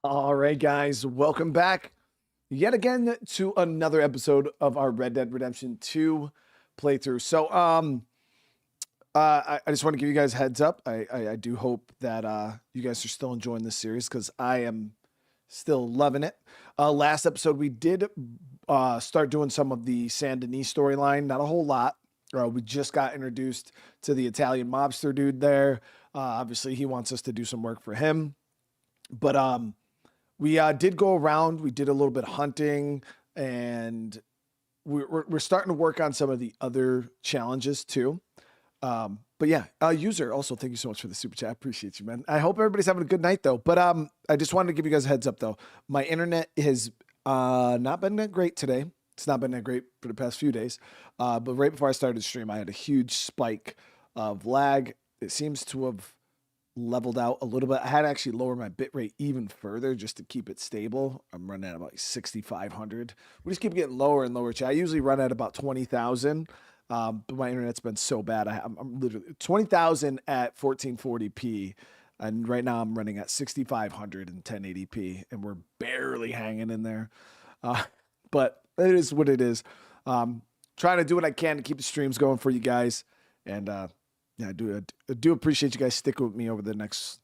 All right, guys, welcome back yet again to another episode of our Red Dead Redemption 2 playthrough. So, I just want to give you guys a heads up. I do hope that you guys are still enjoying this series because I am still loving it. Last episode, we did start doing some of the Saint Denis storyline, not a whole lot. We just got introduced to the Italian mobster dude there. Obviously, he wants us to do some work for him. But we did go around. We did a little bit of hunting, and we're starting to work on some of the other challenges too. But yeah, user also, thank you so much for the super chat. I appreciate you, man. I hope everybody's having a good night though. But I just wanted to give you guys a heads up though. My internet has not been that great today. It's not been that great for the past few days. But right before I started the stream, I had a huge spike of lag. It seems to have leveled out a little bit. I had to actually lower my bit rate even further just to keep it stable. I'm running at about 6,500. We just keep getting lower and lower. Chat. I usually run at about 20,000. But my internet's been so bad. I'm literally 20,000 at 1440p. And right now I'm running at 6,500 and 1080p. And we're barely hanging in there. But it is what it is. Trying to do what I can to keep the streams going for you guys. And yeah, I do appreciate you guys sticking with me over the next,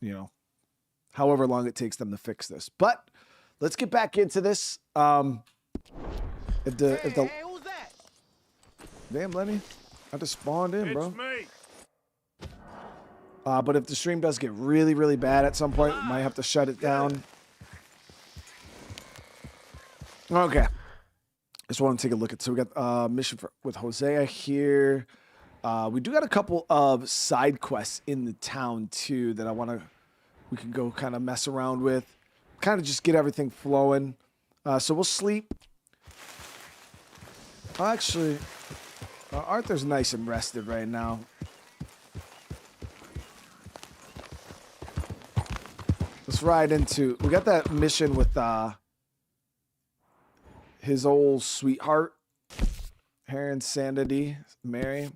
however long it takes them to fix this. But let's get back into this. If the Hey, who's that? Damn, Lenny, I just spawned in, bro. It's me. But if the stream does get really, really bad at some point, we might have to shut it down. Okay. Just want to take a look at. So we got mission with Hosea here. We do got a couple of side quests in the town too that we can go kind of mess around with, kind of just get everything flowing. So we'll sleep. Actually, Arthur's nice and rested right now. Let's ride into. We got that mission with his old sweetheart, Heron Sanity, Mary.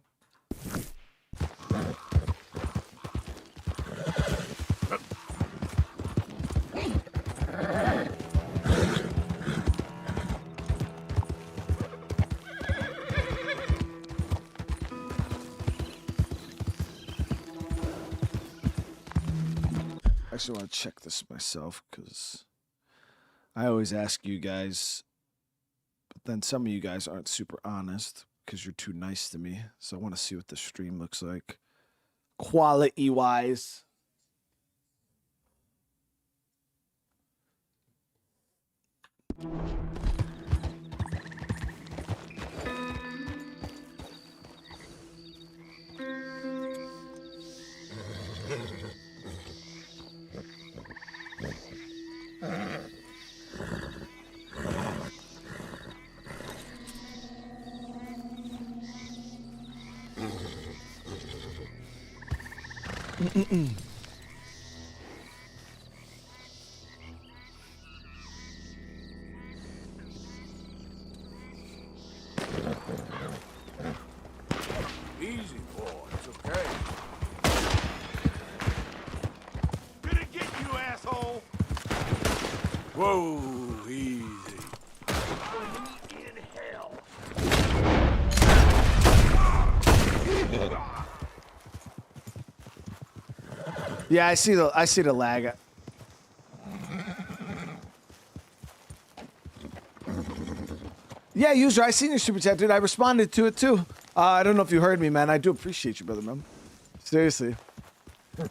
I actually want to check this myself because I always ask you guys, but then some of you guys aren't super honest because you're too nice to me. So I want to see what the stream looks like quality-wise. Easy, boy. It's okay. Gonna get you, asshole. Whoa, easy. In hell. Yeah, I see the lag. Yeah, user, I seen your super chat, dude. I responded to it too. I don't know if you heard me, man. I do appreciate you, brother, man. Seriously. All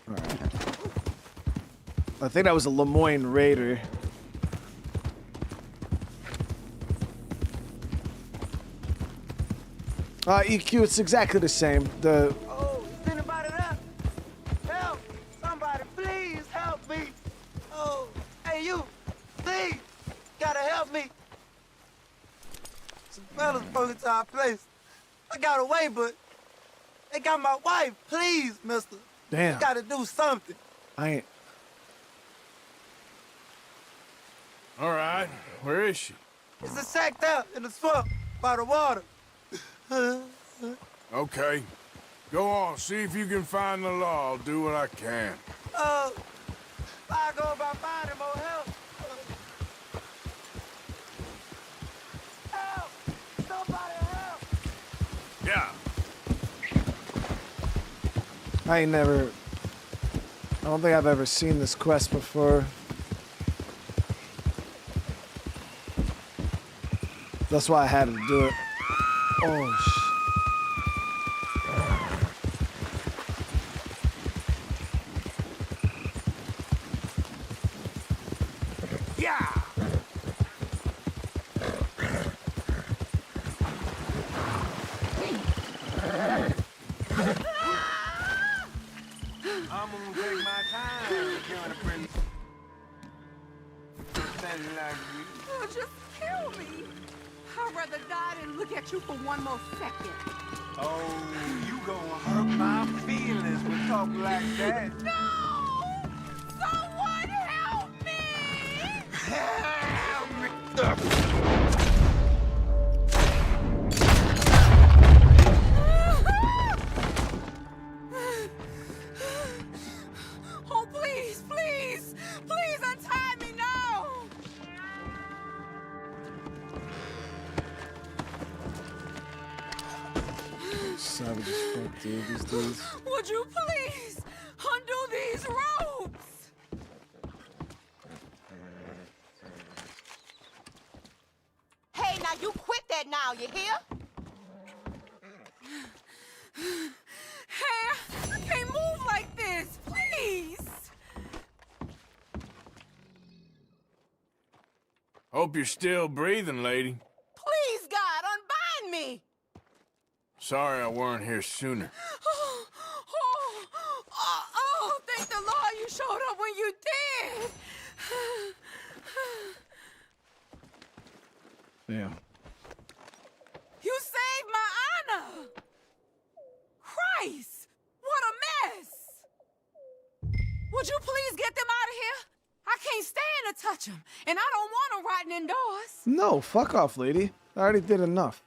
right. I think that was a Lemoyne Raider. EQ, it's exactly the same. Oh, is anybody there? Help! Somebody, please help me! Oh, hey you! Please! Gotta help me! Some fellas broke into our place. I got away, but they got my wife. Please, mister. Damn. You gotta do something. I ain't. All right. Where is she? It's a sack there in the swamp by the water. Okay. Go on, see if you can find the law. I'll do what I can. I go about finding more help. Help! Somebody help! Yeah. I don't think I've ever seen this quest before. That's why I had to do it. Oh, Yeah! I'm gonna take my time killing a prince. Standing like you. Oh, just kill me. I'd rather die than look at you for one more second. Oh, you gonna hurt my feelings with talk like that. No! Someone help me! Help me! Oh, please, please, please untie me now! savage as fuck, dude, these dudes. Would you please undo these ropes? Hey, now you quit that now, you hear? Hey, I can't move like this, please! Hope you're still breathing, lady. Please, God, unbind me! Sorry I weren't here sooner. Thank the Lord you showed up when you did! Yeah. You saved my honor! Christ! What a mess! Would you please get them out of here? I can't stand to touch them, and I don't want them rotting indoors. No, fuck off, lady. I already did enough.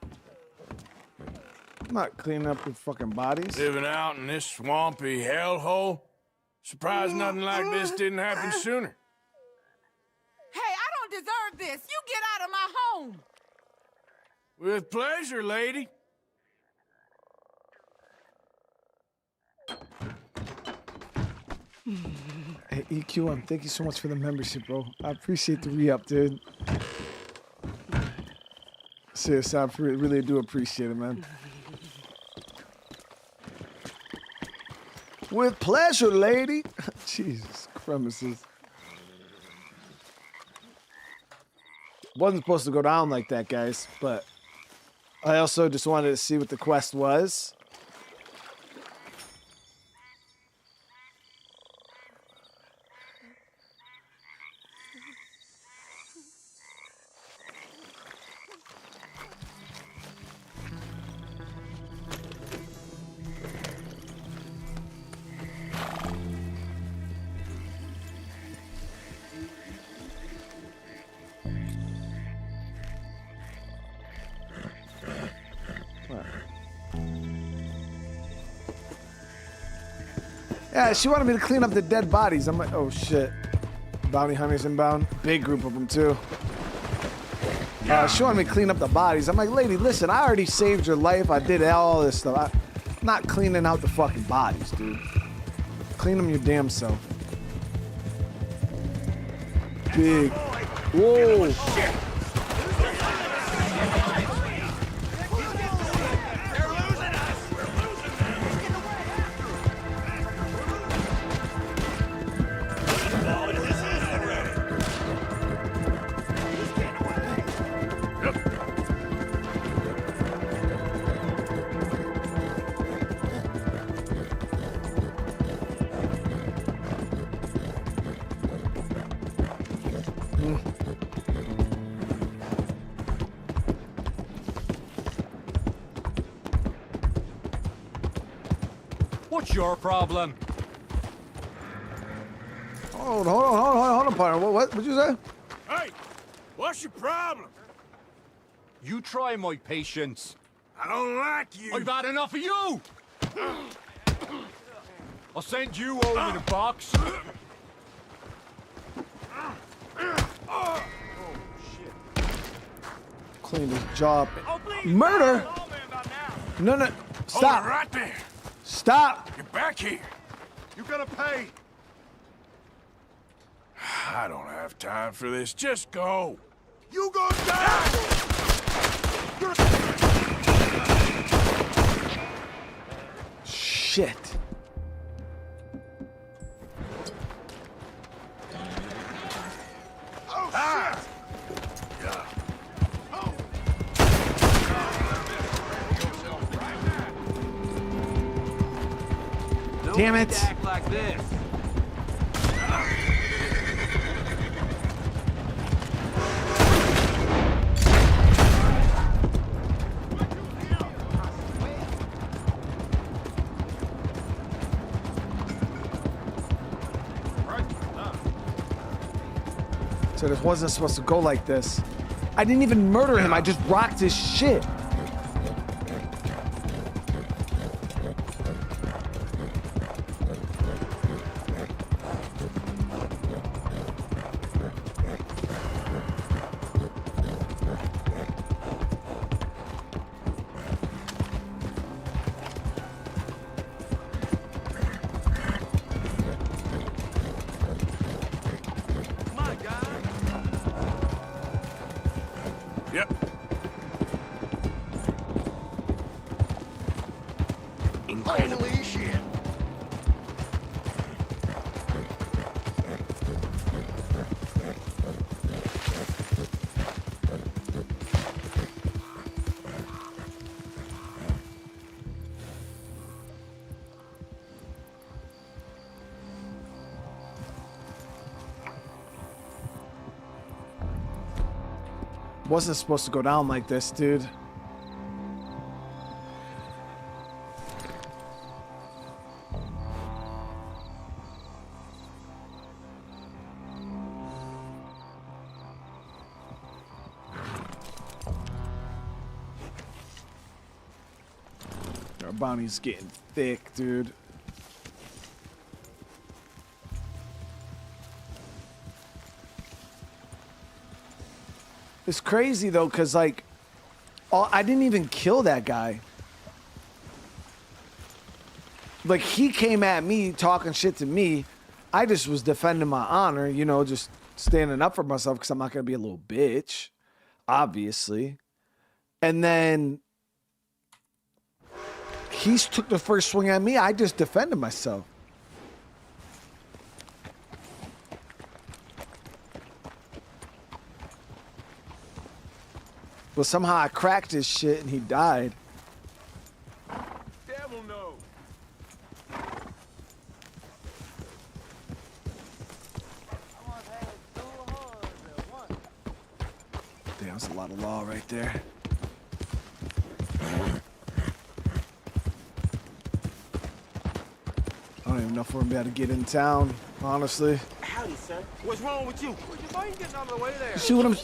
I'm not cleaning up the fucking bodies. Living out in this swampy hellhole? Surprised nothing like this didn't happen sooner. Hey, I don't deserve this. You get out of my home. With pleasure, lady. Hey, EQM, thank you so much for the membership, bro. I appreciate the re-up, dude. Seriously, I really do appreciate it, man. With pleasure, lady. Jesus, premises. Wasn't supposed to go down like that, guys, but I also just wanted to see what the quest was. Yeah, she wanted me to clean up the dead bodies. I'm like, oh shit. Bounty hunters inbound. Big group of them too. She wanted me to clean up the bodies. I'm like, lady, listen, I already saved your life. I did all this stuff. I'm not cleaning out the fucking bodies, dude. Clean them your damn self. Big. Whoa. What's your problem? Hold on, partner. What'd you say? Hey, what's your problem? You try my patience. I don't like you. I've had enough of you! I'll send you home in a box. Clean his jaw up. Murder? No, no. Hold it Stop. right there. Stop. Get back here. You gotta pay. I don't have time for this. Just go. You gonna die! Shit. Oh, shit! Damn it. Act like this. So this wasn't supposed to go like this. I didn't even murder him. I just rocked his shit. Yep. Holy shit! Wasn't supposed to go down like this, dude. Our bounty's getting thick, dude. It's crazy though, cause like, I didn't even kill that guy. Like he came at me talking shit to me. I just was defending my honor, you know, just standing up for myself because I'm not gonna be a little bitch, obviously. And then he took the first swing at me. I just defended myself. But somehow I cracked his shit and he died. Devil knows. Damn, that's a lot of law right there. I don't even know if we're gonna be able to get in town, honestly. Howdy, sir. What's wrong with you? Why you getting out of the way there? You see what I'm...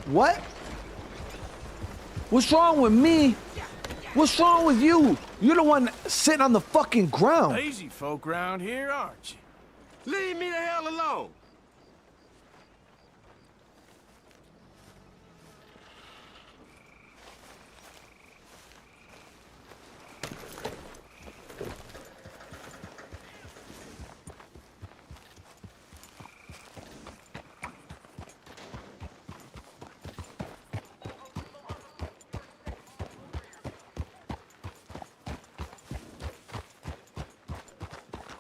What? What's wrong with me? What's wrong with you? You're the one sitting on the fucking ground. Lazy folk around here, aren't you? Leave me the hell alone.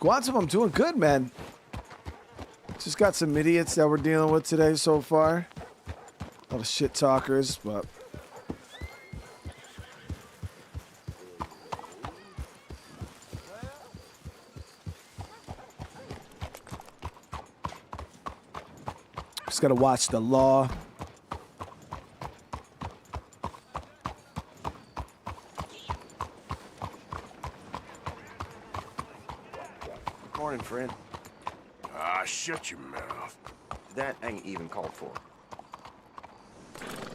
Guantanamo, I'm doing good, man. Just got some idiots that we're dealing with today so far. A lot of shit talkers, but... Just gotta watch the law. Morning, friend. Ah, shut your mouth. That ain't even called for.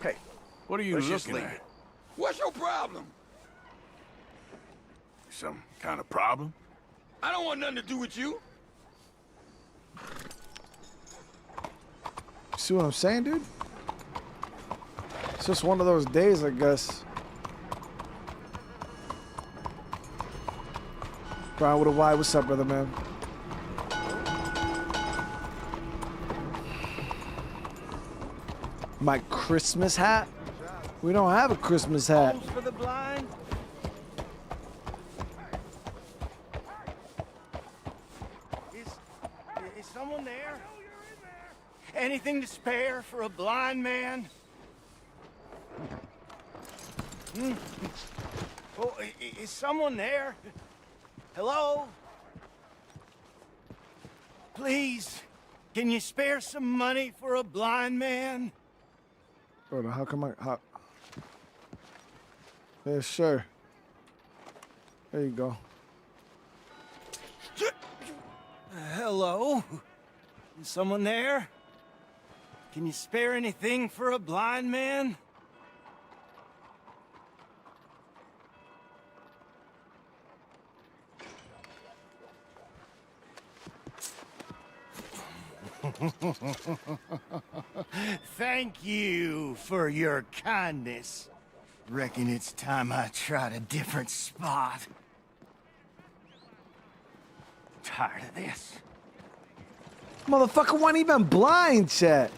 Hey, What are you let's just looking leave at? it. What's your problem? some kind of problem? I don't want nothing to do with you. See what I'm saying, dude? It's just one of those days, I guess. Brian with a Y, what's up, brother, man? My Christmas hat? We don't have a Christmas hat. Homes for the blind. Is someone there? Anything to spare for a blind man? Oh, is someone there? Hello? Please, can you spare some money for a blind man? Hold on, how come how? Yeah, sure. There you go. Hello? Is someone there? Can you spare anything for a blind man? Thank you for your kindness. Reckon it's time I tried a different spot. Tired of this. Motherfucker wasn't even blind, chat.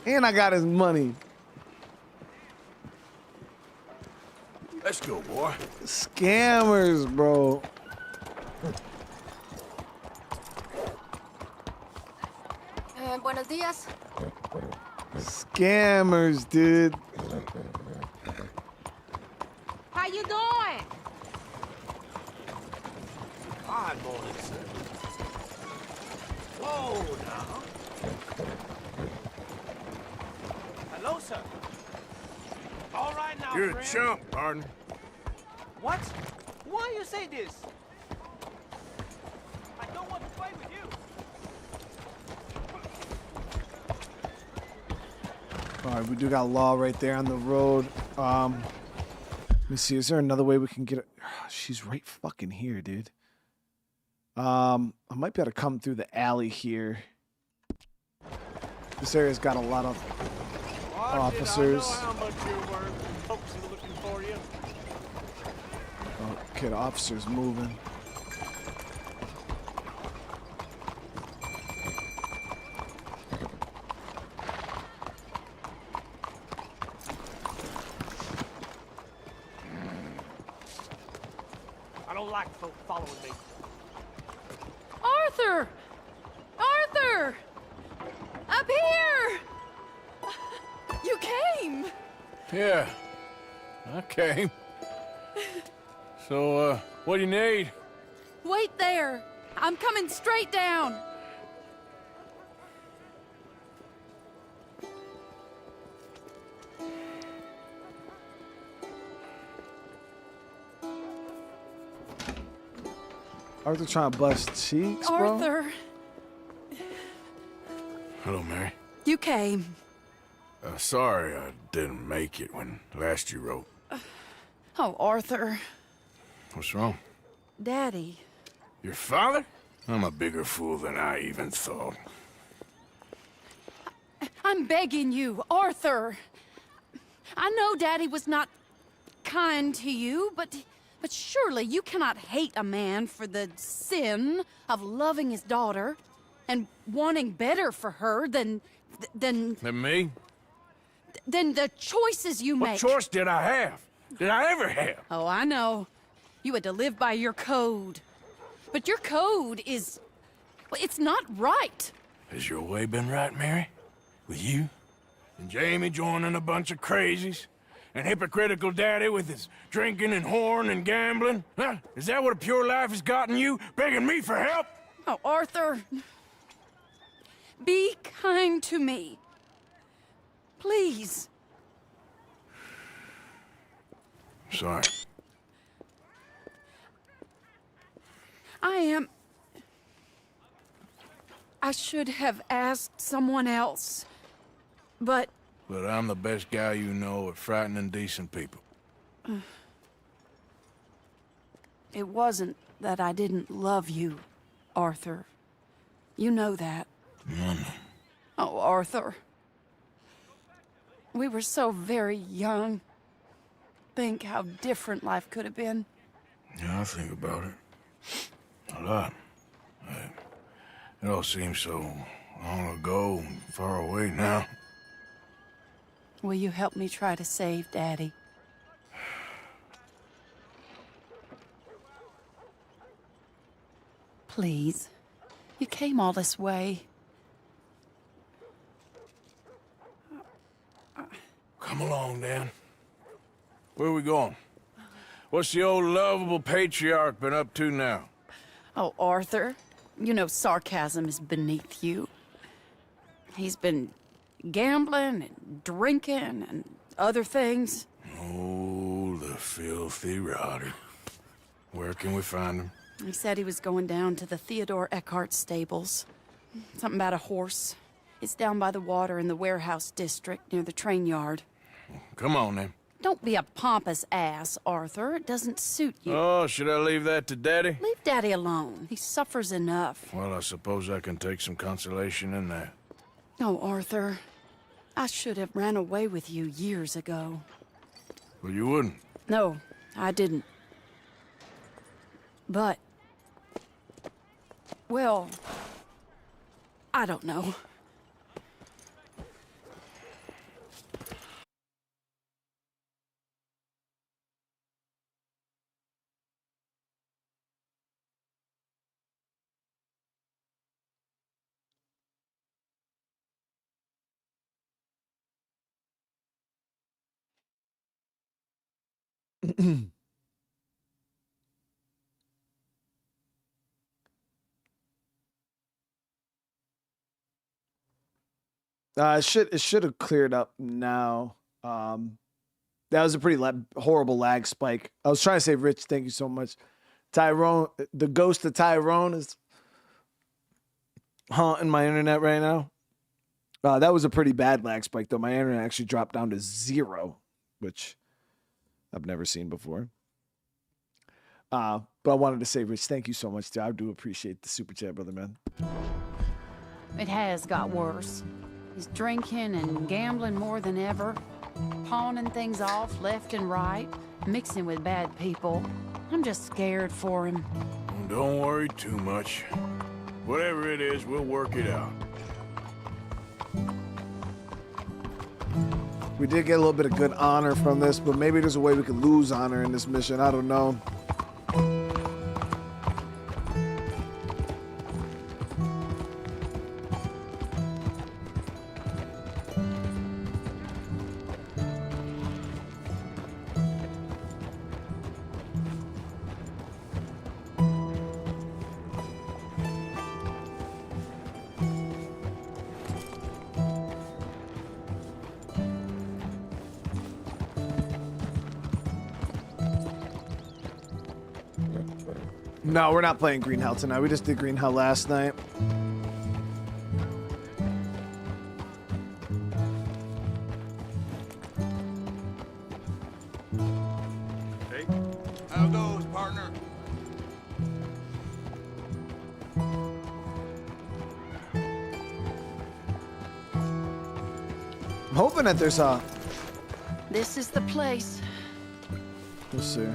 And I got his money. Let's go, boy. Scammers, bro. Buenos días. Scammers, dude. How you doing? Fine morning, sir. Whoa, now. Hello, sir. All right now, You're a friend. chump, partner. What? Why you say this? I don't want to fight with you. All right, we do got law right there on the road. Let me see. Is there another way we can get it? She's right fucking here, dude. I might be able to come through the alley here. This area's got a lot of officers. I know how much you're worth. Folks are looking for you. Okay, the officer's moving. I don't like folk following me. Arthur! Arthur! Up here! You came! Yeah, I came. So, what do you need? Wait there! I'm coming straight down! Arthur trying to bust cheeks, bro. Arthur, Hello, Mary. you came. Sorry I didn't make it when last you wrote. Oh, Arthur. What's wrong? Daddy. Your father? I'm a bigger fool than I even thought. I'm begging you, Arthur. I know Daddy was not kind to you, but surely you cannot hate a man for the sin of loving his daughter and wanting better for her than And me? the choices you What make. choice did I have? Did I ever have? Oh, I know. You had to live by your code. But your code is... well, it's not right. Has your way been right, Mary? With you? And Jamie joining a bunch of crazies? And hypocritical daddy with his drinking and whoring and gambling? Huh? Is that what a pure life has gotten you? Begging me for help? Oh, Arthur. Be kind to me. Please. Sorry. I should have asked someone else. But But I'm the best guy you know at frightening decent people. It wasn't that I didn't love you, Arthur. You know that. Mama. Oh, Arthur. We were so very young. Think how different life could have been. Yeah, I think about it. A lot. It all seems so long ago and far away now. Will you help me try to save Daddy? Please. You came all this way. Come along, Dan. Where are we going? What's the old lovable patriarch been up to now? Oh, Arthur, you know sarcasm is beneath you. He's been gambling and drinking and other things. Oh, the filthy rotter. Where can we find him? He said he was going down to the Theodore Eckhart stables. Something about a horse. It's down by the water in the warehouse district near the train yard. Come on, then. Don't be a pompous ass, Arthur. It doesn't suit you. Oh, should I leave that to Daddy? Leave Daddy alone. He suffers enough. Well, I suppose I can take some consolation in that. Oh, Arthur. I should have ran away with you years ago. Well, you wouldn't. No, I didn't. But... well... I don't know. It should have cleared up now. That was a pretty horrible lag spike. I was trying to say, Rich, thank you so much. Tyrone, the ghost of Tyrone is haunting my internet right now. That was a pretty bad lag spike, though. My internet actually dropped down to 0, which I've never seen before. But I wanted to say, Rich, thank you so much, dude. I do appreciate the super chat, brother, man. It has got worse. He's drinking and gambling more than ever, pawning things off left and right, mixing with bad people. I'm just scared for him. Don't worry too much. Whatever it is, we'll work it out. We did get a little bit of good honor from this, but maybe there's a way we could lose honor in this mission. I don't know. No, we're not playing Green Hell tonight. We just did Green Hell last night. Hey, how goes, partner? I'm hoping that there's a... This is the place. We'll see.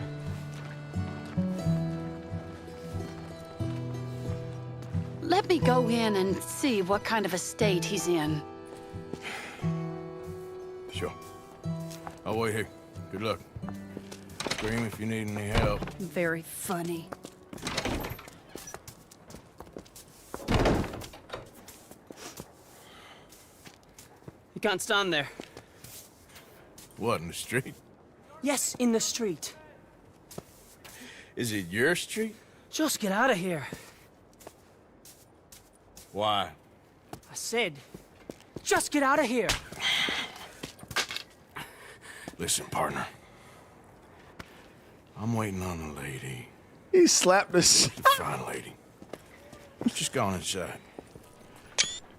Let me go in and see what kind of a state he's in. Sure. I'll wait here. Good luck. Scream if you need any help. Very funny. You can't stand there. What, in the street? Yes, in the street. Is it your street? Just get out of here. Why? I said, just get out of here. Listen, partner. I'm waiting on a lady. He slapped us. Fine lady. Just gone inside.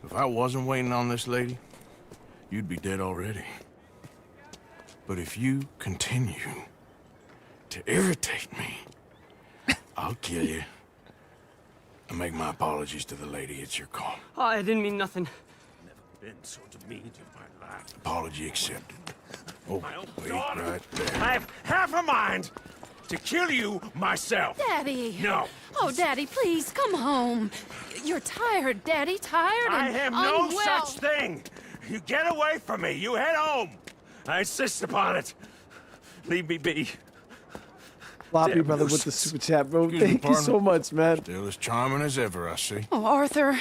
If I wasn't waiting on this lady, you'd be dead already. But if you continue to irritate me, I'll kill you. I make my apologies to the lady. It's your call. Oh, I didn't mean nothing. Been so demeaned in my life. Apology accepted. Oh, My own wait, daughter. right there. I have half a mind to kill you myself. Daddy. No. Oh, Daddy, please, come home. You're tired, Daddy, tired I and have no unwell. such thing. You get away from me. You head home. I insist upon it. Leave me be. Floppy Damn brother with the nuisance. super chat, bro. Excuse me, Thank you partner. so much, man. Still as charming as ever, I see. Oh, Arthur,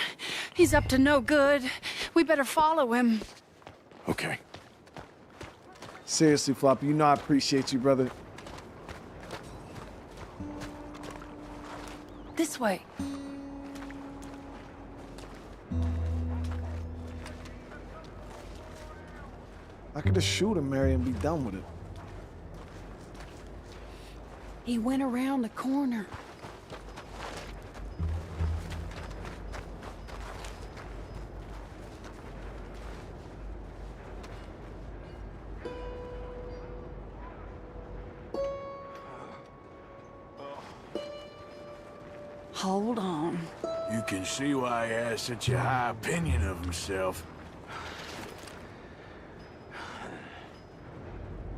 he's up to no good. We better follow him. Okay. Seriously, Floppy, you know I appreciate you, brother. This way. I could just shoot him, Mary, and be done with it. He went around the corner. Hold on. You can see why he has such a high opinion of himself.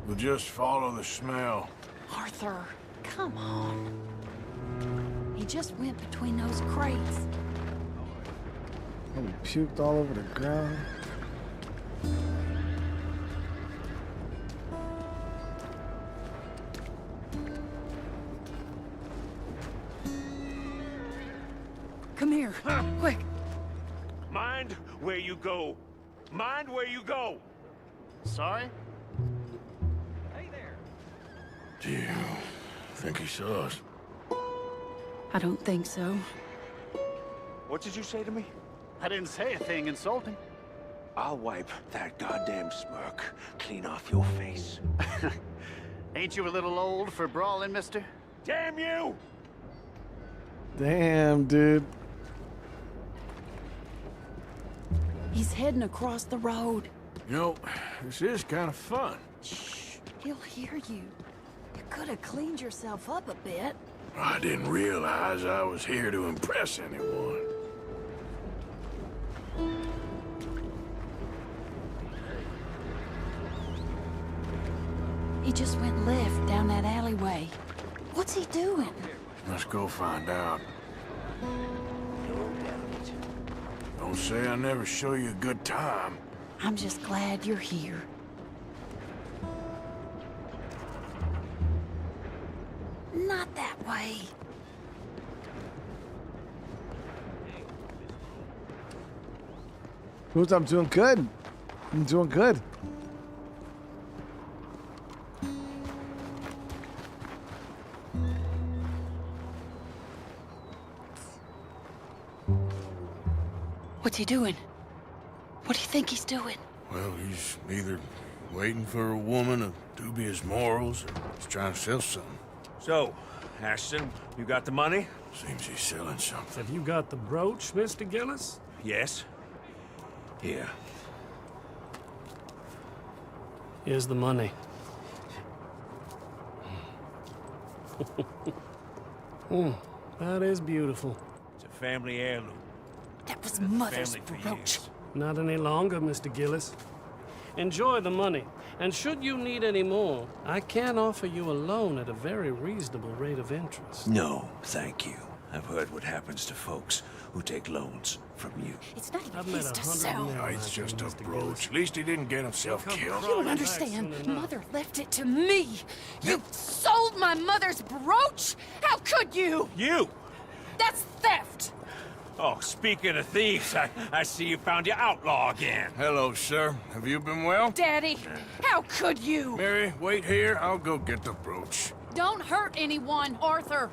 We'll just follow the smell. Arthur, come on. He just went between those crates. Oh, he puked all over the ground. Come here, quick. Mind where you go. Mind where you go. Sorry? Do you think he saw us? I don't think so. What did you say to me? I didn't say a thing insulting. I'll wipe that goddamn smirk clean off your face. Ain't you a little old for brawling, mister? Damn you! Damn, dude. He's heading across the road. You know, this is kind of fun. Shh, he'll hear you. You could have cleaned yourself up a bit. I didn't realize I was here to impress anyone. He just went left down that alleyway. What's he doing? Let's go find out. Don't say I never show you a good time. I'm just glad you're here. Not that way. Dude, I'm doing good. I'm doing good. What's he doing? What do you think he's doing? Well, he's either waiting for a woman of dubious morals or he's trying to sell something. So, Ashton, you got the money? Seems he's selling something. Have you got the brooch, Mr. Gillis? Yes. Here. Here's the money. That is beautiful. It's a family heirloom. That was Mother's Family for brooch. years. Not any longer, Mr. Gillis. Enjoy the money, and should you need any more, I can offer you a loan at a very reasonable rate of interest. No, thank you. I've heard what happens to folks who take loans from you. It's not even I've met his to 100 sell. men No, like it's you, just a Mr. brooch. Gillis. At least he didn't get himself Come killed. You don't Back understand. soon enough. Mother left it to me. You sold my mother's brooch? How could you? You! That's theft. Oh, speaking of thieves, I see you found your outlaw again. Hello, sir. Have you been well? Daddy, how could you? Mary, wait here. I'll go get the brooch. Don't hurt anyone, Arthur.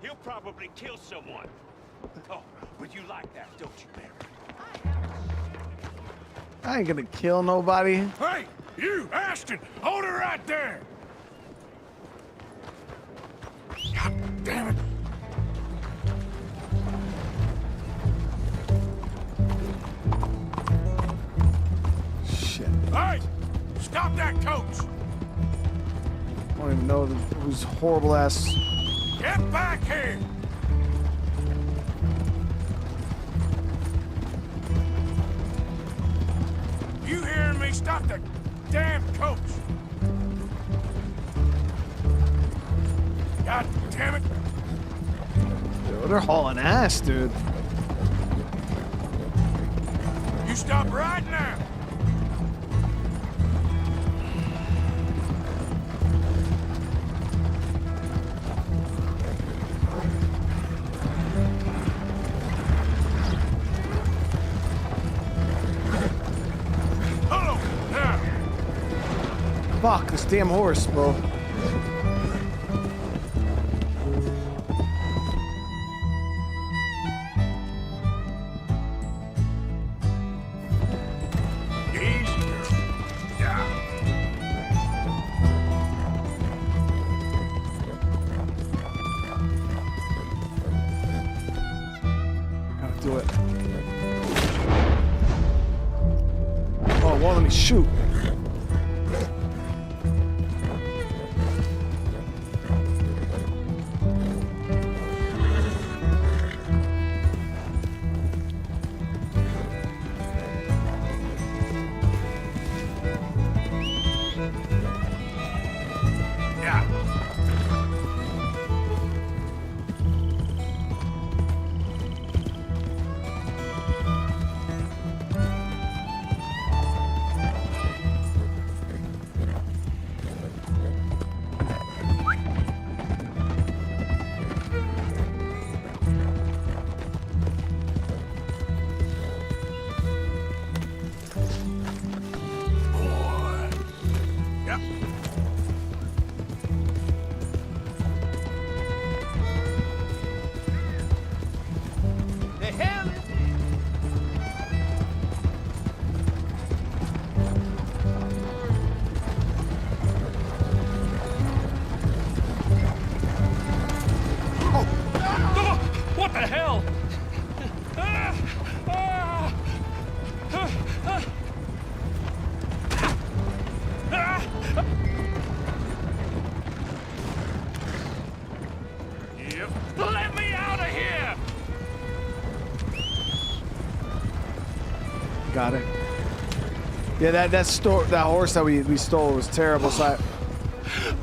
He'll probably kill someone. Oh, but you like that, don't you, Mary? I ain't gonna kill nobody. Hey, you, Ashton! Hold her right there! God damn it. Shit. Hey! Stop that coach! Oh, don't even know who's horrible ass. Get back here! You hearing me? Stop the damn coach! God damn it! Yo, they're hauling ass, dude. You stop right now! Hold on, now! Fuck, this damn horse, bro. Easy, girl. Yeah. Gotta do it. Oh, it won't let me shoot. Yeah. Boy. Yeah. The hell is What the hell? Yep. Let me out of here! Got it. Yeah, that horse that we stole was terrible. So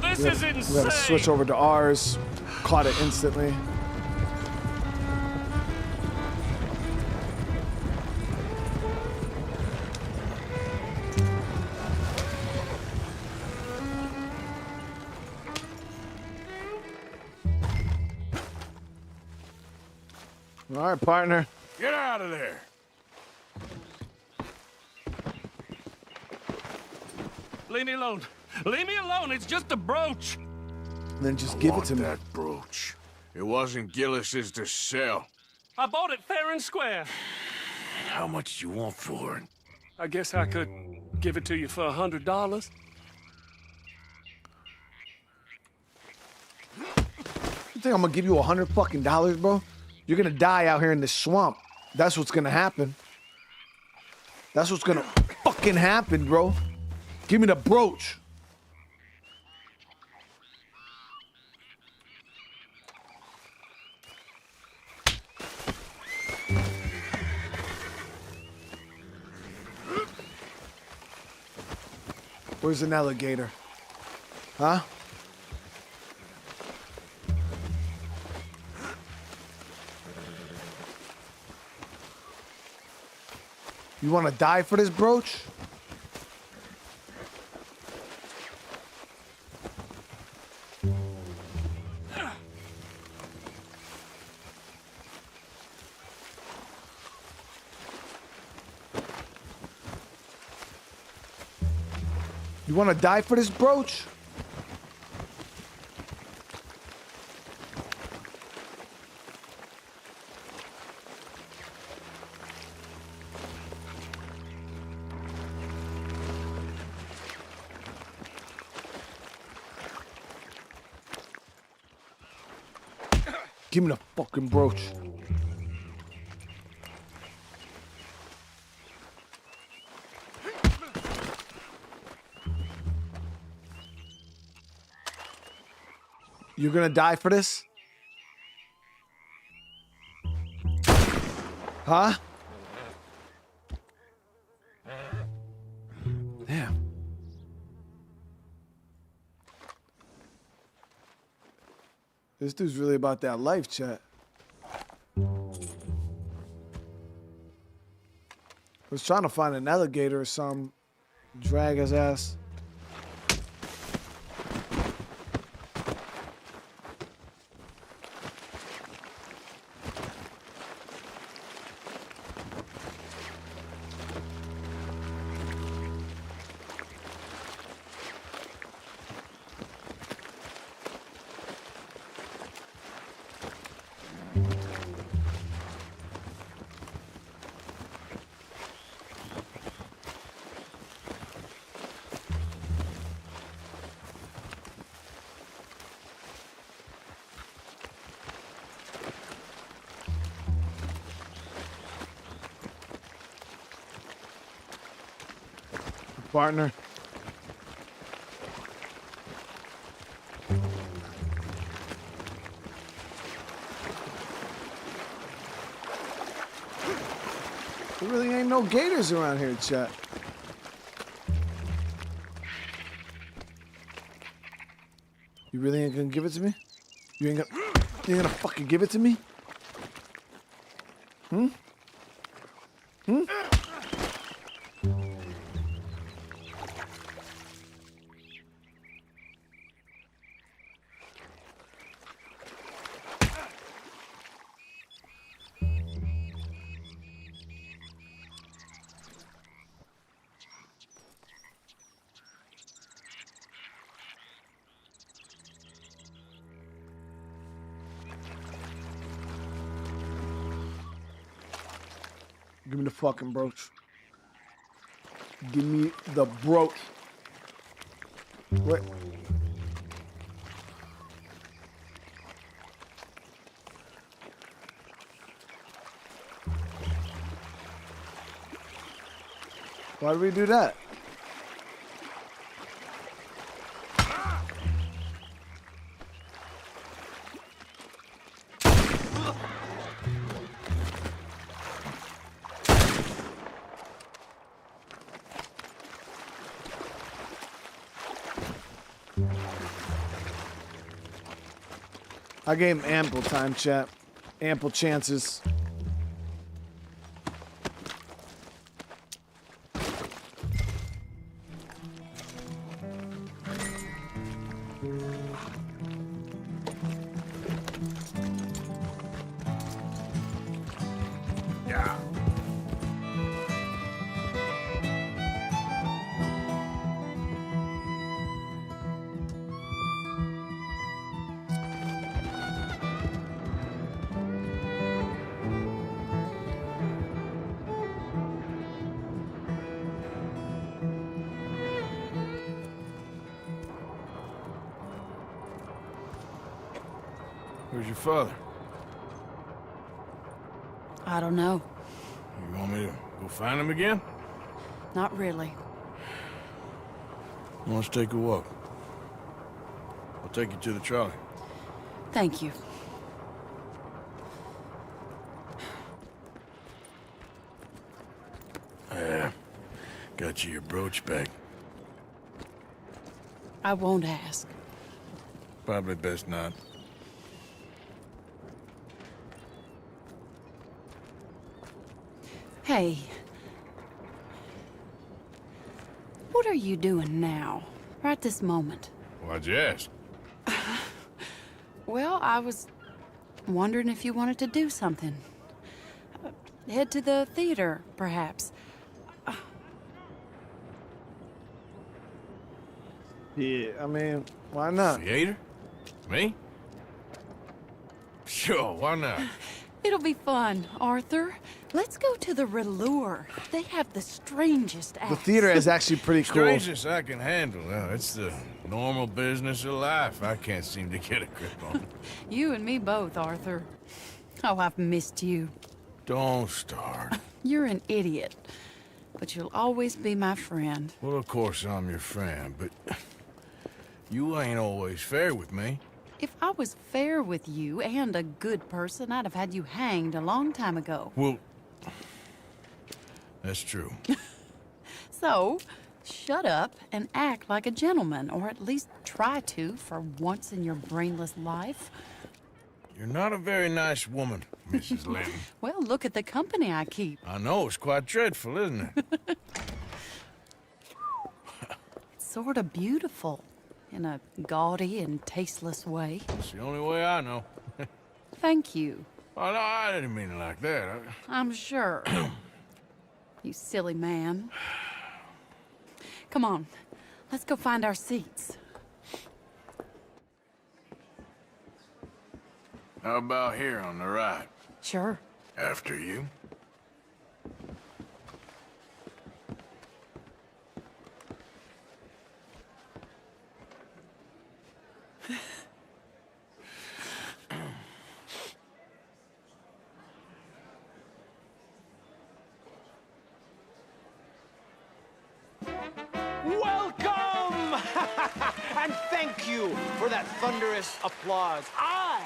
This is we insane! had to switch over to ours. Caught it instantly. All right, partner. Get out of there! Leave me alone. Leave me alone. It's just a brooch. Then just give it Want to me. that brooch. It wasn't Gillis's to sell. I bought it fair and square. How much do you want for it? I guess I could give it to you for $100. You think I'm gonna give you $100 fucking dollars, bro? You're gonna die out here in this swamp. That's what's gonna happen. That's what's gonna fucking happen, bro. Give me the brooch. Where's an alligator? Huh? You want to die for this brooch? You want to die for this brooch? Give me the fucking brooch. You're gonna die for this? Huh? Yeah. This dude's really about that life, chat. I was trying to find an alligator or something. Drag his ass. Partner. There really ain't no gators around here, chat. You really ain't gonna give it to me? You ain't gonna fucking give it to me? Hmm? Hmm? Give me the fucking brooch. Give me the brooch. What? Why do we do that? I gave him ample time, chat. Ample chances. Yeah. Where's your father? I don't know. You want me to go find him again? Not really. Let's take a walk. I'll take you to the trolley. Thank you. Yeah. Got you your brooch back. I won't ask. Probably best not. Hey. What are you doing now? Right this moment? Why'd you ask? Well, I was wondering if you wanted to do something. Head to the theater, perhaps. Yeah, I mean, why not? Theater? Me? Sure, why not? It'll be fun, Arthur. Let's go to the Relure. They have the strangest acts. The theater is actually pretty cool. Strangeness I can handle. It's the normal business of life I can't seem to get a grip on. You and me both, Arthur. Oh, I've missed you. Don't start. You're an idiot, but you'll always be my friend. Well, of course I'm your friend, but you ain't always fair with me. If I was fair with you and a good person, I'd have had you hanged a long time ago. Well, that's true. So, shut up and act like a gentleman, or at least try to for once in your brainless life. You're not a very nice woman, Mrs. Linton. Well, look at the company I keep. I know, it's quite dreadful, isn't it? It's sort of beautiful in a gaudy and tasteless way. It's the only way I know. Thank you. Oh, no, I didn't mean it like that. I'm sure. You silly man. Come on, let's go find our seats. How about here on the right? Sure. After you. Welcome! And thank you for that thunderous applause. I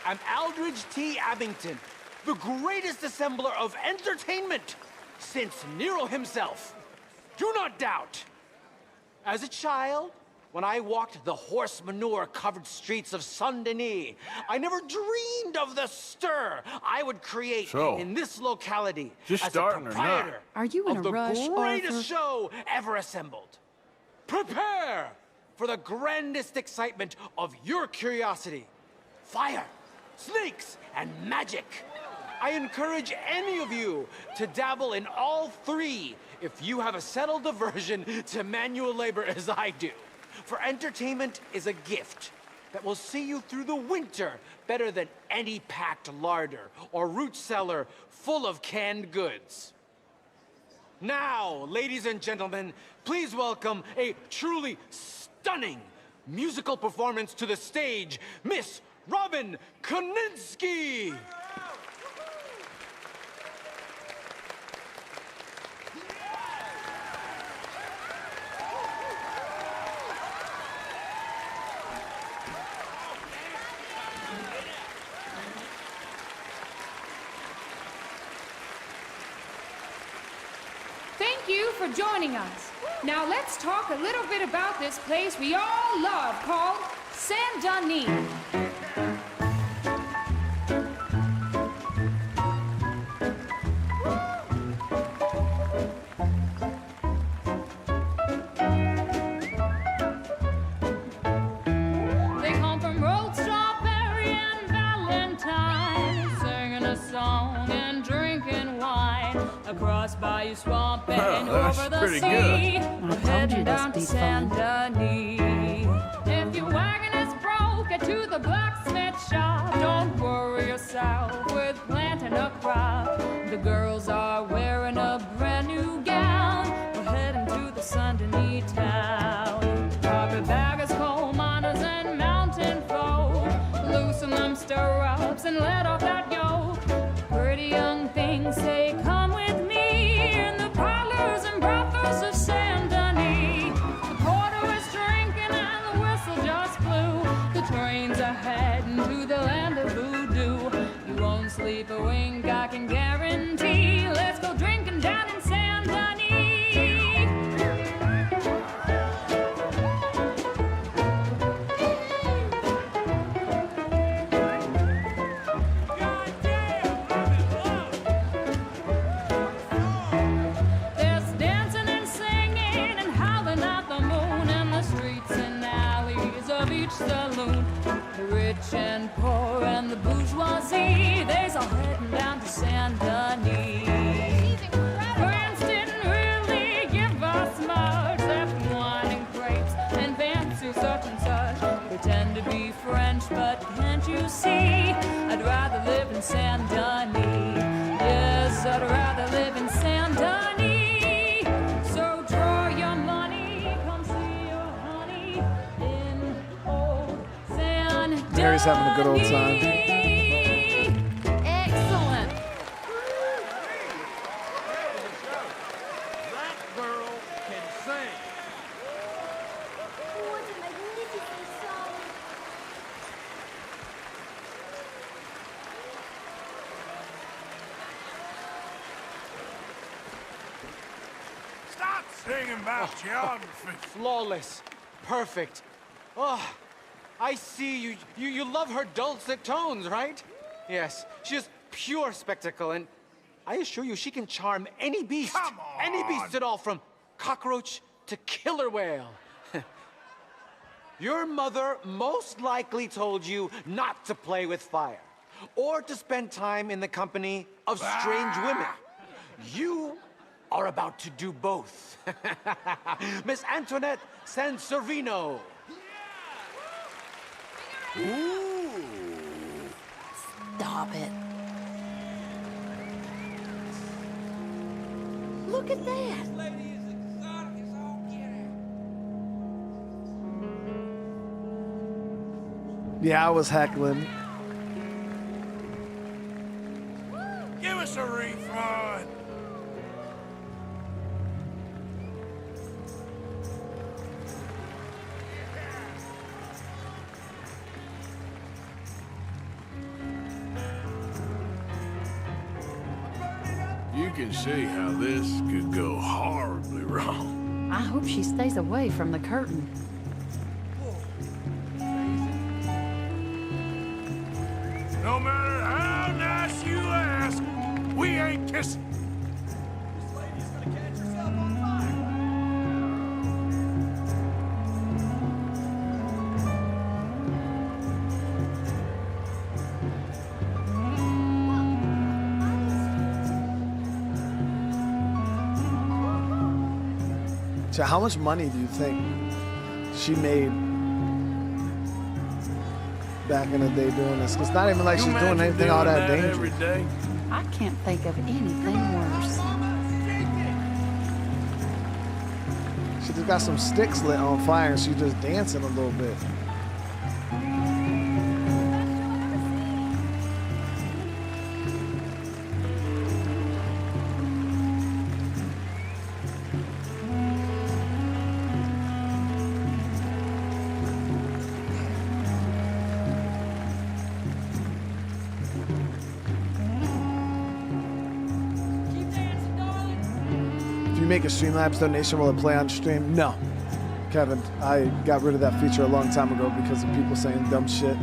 am Aldridge T. Abington, the greatest assembler of entertainment since Nero himself. Do not doubt. As a child, when I walked the horse manure-covered streets of Saint-Denis, I never dreamed of the stir I would create in this locality just as a starting or not? proprietor Are you in of a the rush, greatest Arthur? show ever assembled. Prepare for the grandest excitement of your curiosity. Fire, snakes, and magic. I encourage any of you to dabble in all three if you have a settled aversion to manual labor as I do. For entertainment is a gift that will see you through the winter better than any packed larder or root cellar full of canned goods. Now, ladies and gentlemen, please welcome a truly stunning musical performance to the stage, Miss Robin Koninsky. Thank you for joining us. Now let's talk a little bit about this place we all love called Saint-Denis. They come from rolled strawberry and valentine, singing a song and drinking wine across Bayou Swamp and that's over the pretty sea. good. We're heading down to Saint-Denis. If your wagon is broke, get to the blacksmith shop. Don't worry yourself with planting a crop. The girls are wearing a brand new gown. We're heading to the Saint-Denis town. Carpetbaggers, coal miners, and mountain folk, loosen them stirrups and let off that yoke. Pretty young things say, come with me in the parlors and brothels of Saint-Denis. The porter is drinking and the whistle just blew. The trains are heading to the land of voodoo. You won't sleep a wink, I can guarantee. Let's go drinking down in Saint-Denis. There's dancing and singing and howling at the moon in the streets and alleys of each saloon. The rich and poor and the bourgeoisie, they's all heading down to Saint-Denis. France didn't really give us much, except wine and grapes and fancy such and such. Pretend to be French, but can't you see? I'd rather live in Saint-Denis. Yes, I'd rather live in Saint-Denis. So draw your money, come see your honey in old Saint-Denis. Mary's having a good old time. Excellent. That girl can sing. singing about geography. Flawless. Perfect. Oh, I see you love her dulcet tones, right? Yes, she is pure spectacle, and I assure you she can charm any beast. Come on! Any beast at all, from cockroach to killer whale. Your mother most likely told you not to play with fire, or to spend time in the company of strange women. You are about to do both. Miss Antoinette Sansorino. Ooh. Stop it. Look at that. Yeah, I was heckling. Give us a refund. You can see how this could go horribly wrong. I hope she stays away from the curtain. No matter how nice you ask, we ain't kissing. This lady's gonna catch herself on fire. So how much money do you think she made back in the day doing this? It's not even like she's doing anything all that dangerous. Every day? I can't think of anything worse. She just got some sticks lit on fire and she's just dancing a little bit. Make a Streamlabs donation, will it play on stream? No, Kevin, I got rid of that feature a long time ago because of people saying dumb shit.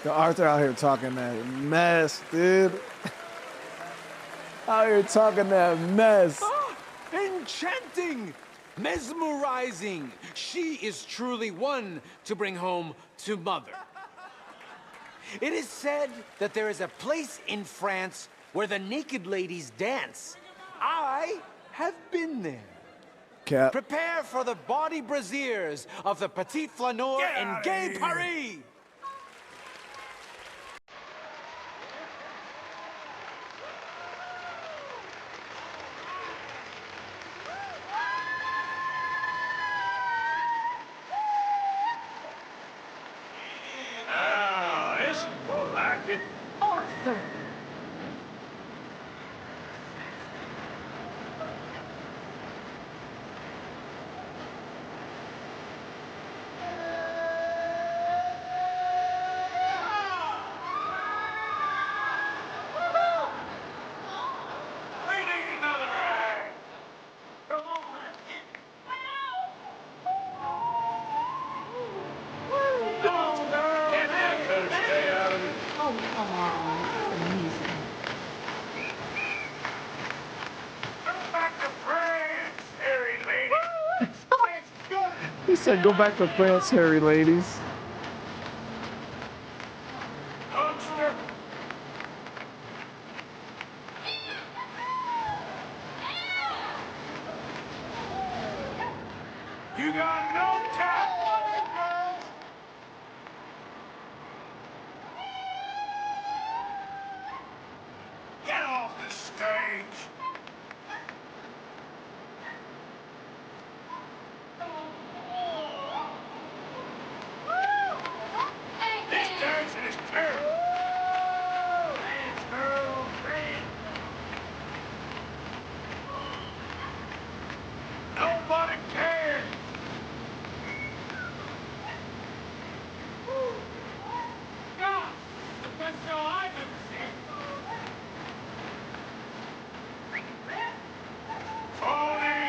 The Arthur out here talking that mess, dude. Out here talking that mess. Ah, enchanting, mesmerizing. She is truly one to bring home to mother. It is said that there is a place in France where the naked ladies dance. I have been there. Cap. Prepare for the body brasiers of the Petit Flaneur in Gay Paris. Arthur! said, go back to France, hairy ladies. Mobster! You got no time! Get off the stage! This dancing is terrible! Dance, girl, dance! Nobody cares! God, the best show I've ever seen! Tony!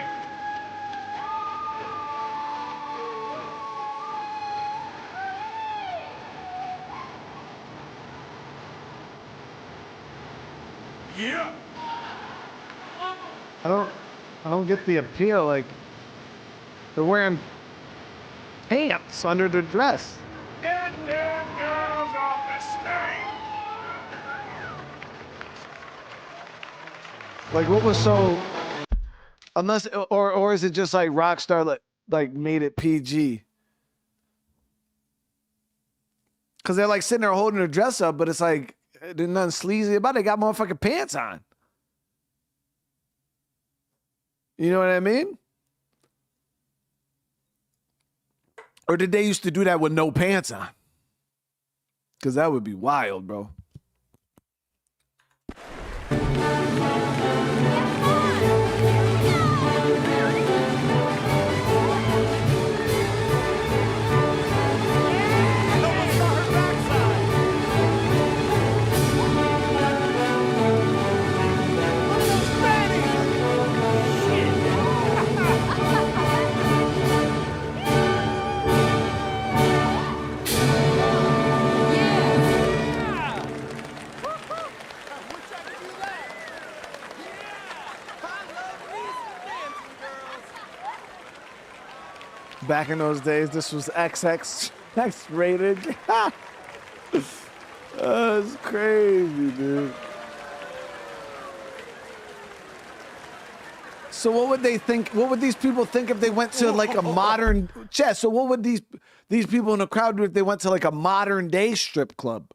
Yeah! I don't get the appeal. Like, they're wearing pants under their dress. Get them girls off the stage! Like, what was so? Unless, or is it just like Rockstar like made it PG? Because they're like sitting there holding their dress up, but it's like there's nothing sleazy about it. They got motherfucking pants on. You know what I mean? Or did they used to do that with no pants on? Because that would be wild, bro. Back in those days, this was XX X-rated. That's crazy, dude. So what would they think? What would these people think if they went to like a modern chess? So what would these people in the crowd do if they went to like a modern day strip club?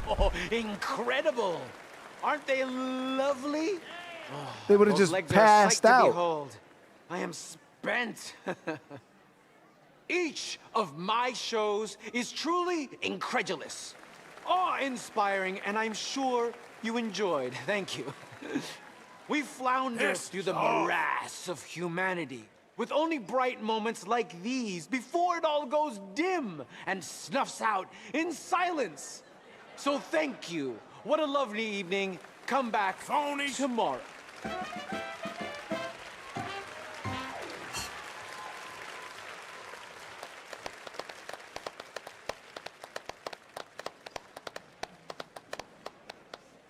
Oh, incredible! Aren't they lovely? They would have Those just legs are a passed sight to out. behold. I am spent. Each of my shows is truly incredulous, awe-inspiring, and I'm sure you enjoyed. Thank you. We flounder through the morass of humanity with only bright moments like these before it all goes dim and snuffs out in silence. So thank you. What a lovely evening. Come back tomorrow.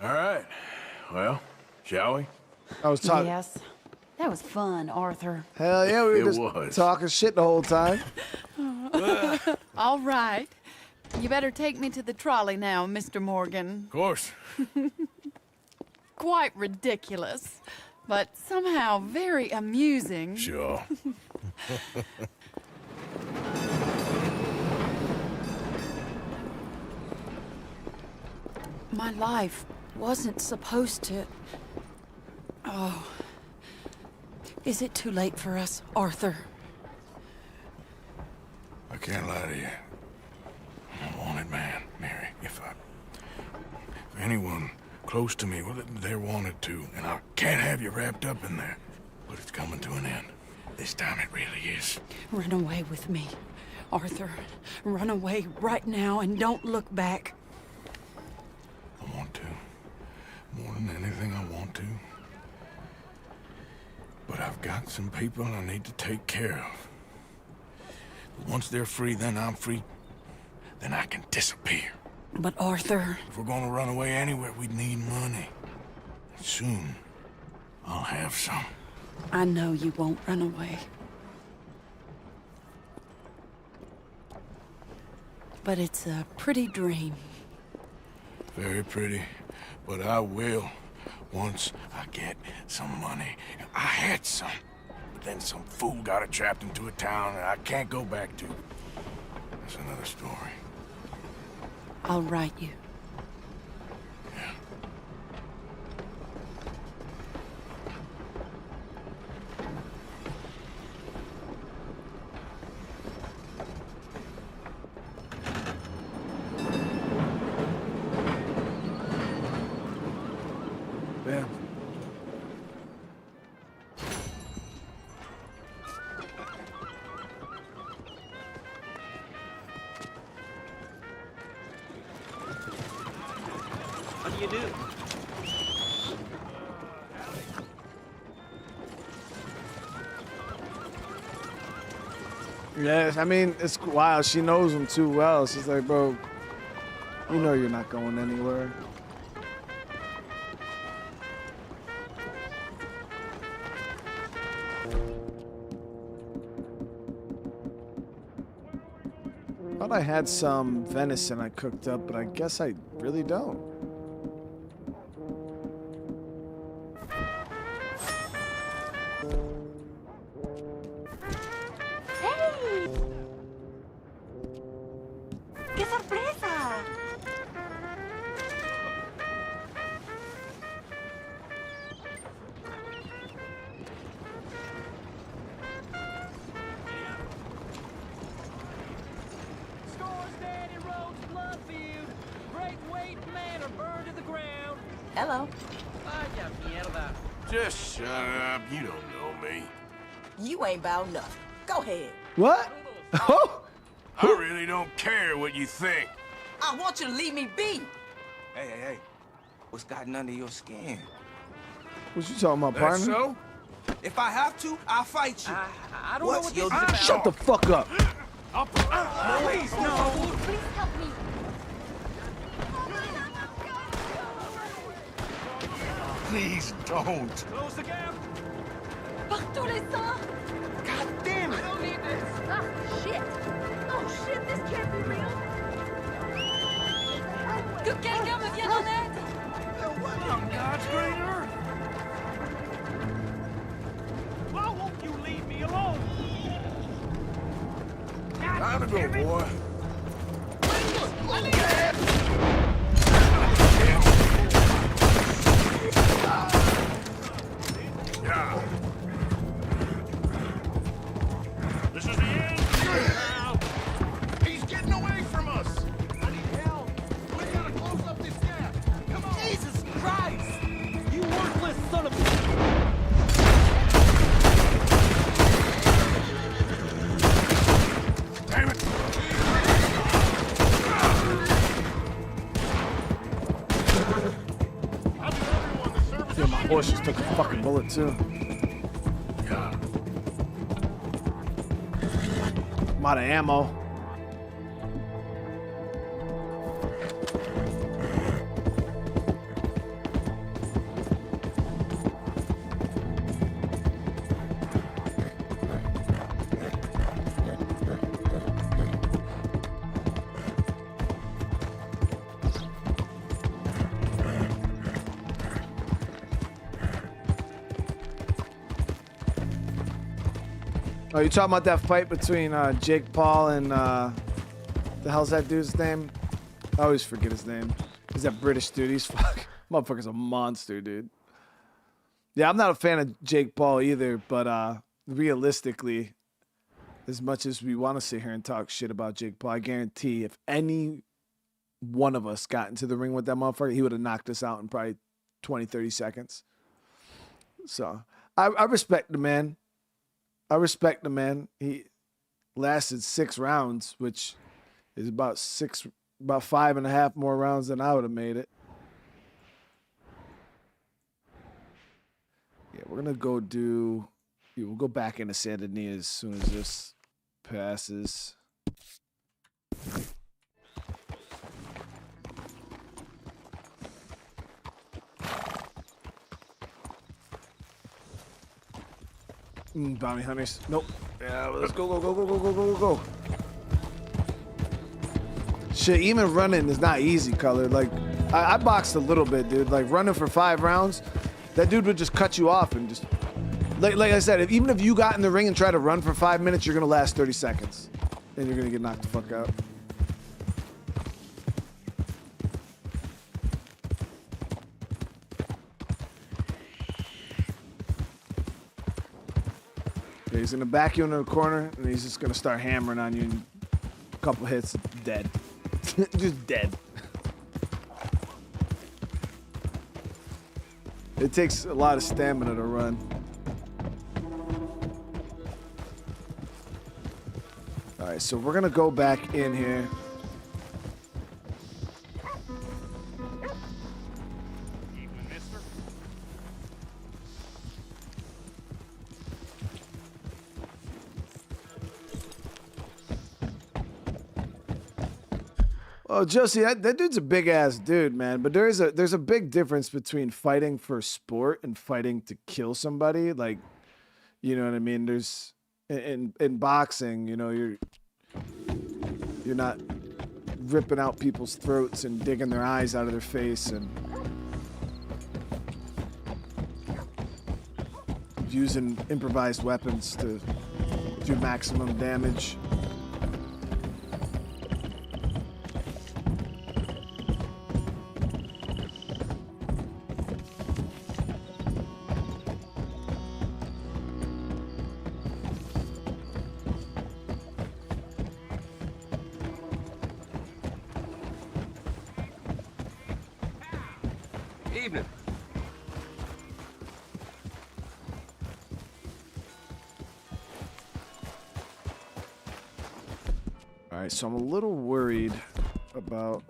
All right. Well, shall we? I was talking. Yes. That was fun, Arthur. Hell yeah, we were It just was. talking shit the whole time. All right. You better take me to the trolley now, Mr. Morgan. Of course. Quite ridiculous, but somehow very amusing. Sure. My life wasn't supposed to... Oh. Is it too late for us, Arthur? I can't lie to you. I'm a wanted man, Mary. If anyone close to me, well, they're wanted too. And I can't have you wrapped up in there. But it's coming to an end. This time it really is. Run away with me, Arthur. Run away right now and don't look back. I want to. More than anything, I want to. But I've got some people I need to take care of. Once they're free, then I'm free. Then I can disappear. But Arthur... If we're gonna run away anywhere, we'd need money. And soon, I'll have some. I know you won't run away. But it's a pretty dream. Very pretty, but I will once I get some money. I had some, but then some fool got it trapped into a town that I can't go back to. That's another story. I'll write you. Yeah. What do you do? Yes, I mean, it's wild. She knows him too well. She's like, bro, you know you're not going anywhere. Thought I had some venison I cooked up, but I guess I really don't. ¡Hey! ¡Qué sorpresa! Hello. Just shut up. You don't know me. You ain't about nothing. Go ahead. What? Oh! I really don't care what you think. I want you to leave me be. Hey. What's gotten under your skin? What you talking about, That's partner? so? If I have to, I'll fight you. I don't know what your this is about. Shut the fuck up. Please, no. Please help me. Please don't. Close the gap. Par tous les sangs. God damn it. I don't need this. Ah, shit. Oh, shit, this can't be real. Que quelqu'un me vienne en aide! On God's green earth. Why won't you leave me alone? Time to go, boy. Yeah. This is the end. Now. He's getting away from us. I need help. We gotta close up this gap. Come on. Jesus Christ! You worthless son of a... Damn it. Yeah, my horse just took a fucking bullet too. Yeah. I'm out of ammo. Oh, you talking about that fight between Jake Paul and the hell's that dude's name? I always forget his name. He's that British dude. He's fuck. Motherfucker's a monster, dude. Yeah, I'm not a fan of Jake Paul either, but realistically, as much as we want to sit here and talk shit about Jake Paul, I guarantee if any one of us got into the ring with that motherfucker, he would have knocked us out in probably 20, 30 seconds. So I respect the man. I respect the man. He lasted 6 rounds, which is about 5.5 more rounds than I would have made it. Yeah, we're gonna go do. Yeah, we'll go back into Saint Denis as soon as this passes. Bounty hunters. Nope. Yeah, let's go, go, go, go, go, go, go, go. Shit, even running is not easy, Color. Like, I boxed a little bit, dude. Like, running for 5 rounds, that dude would just cut you off and just... Like I said, even if you got in the ring and tried to run for 5 minutes, you're going to last 30 seconds. And you're going to get knocked the fuck out. He's gonna back you into the corner, and he's just gonna start hammering on you. And a couple hits, dead. Just dead. It takes a lot of stamina to run. All right, so we're gonna go back in here. Oh, Josie, that dude's a big ass dude, man. But there's a big difference between fighting for sport and fighting to kill somebody. Like, you know what I mean? There's in boxing, you know, you're not ripping out people's throats and digging their eyes out of their face and using improvised weapons to do maximum damage. Evening. All right, so I'm a little worried about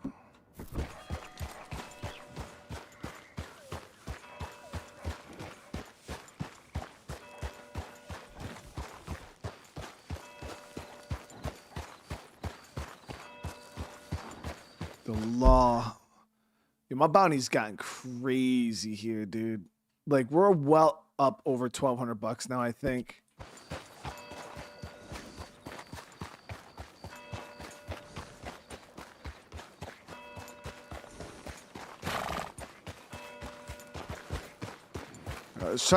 the law. Yeah, my bounty's gotten crazy here, dude. Like, we're well up over $1,200 now, I think. Let's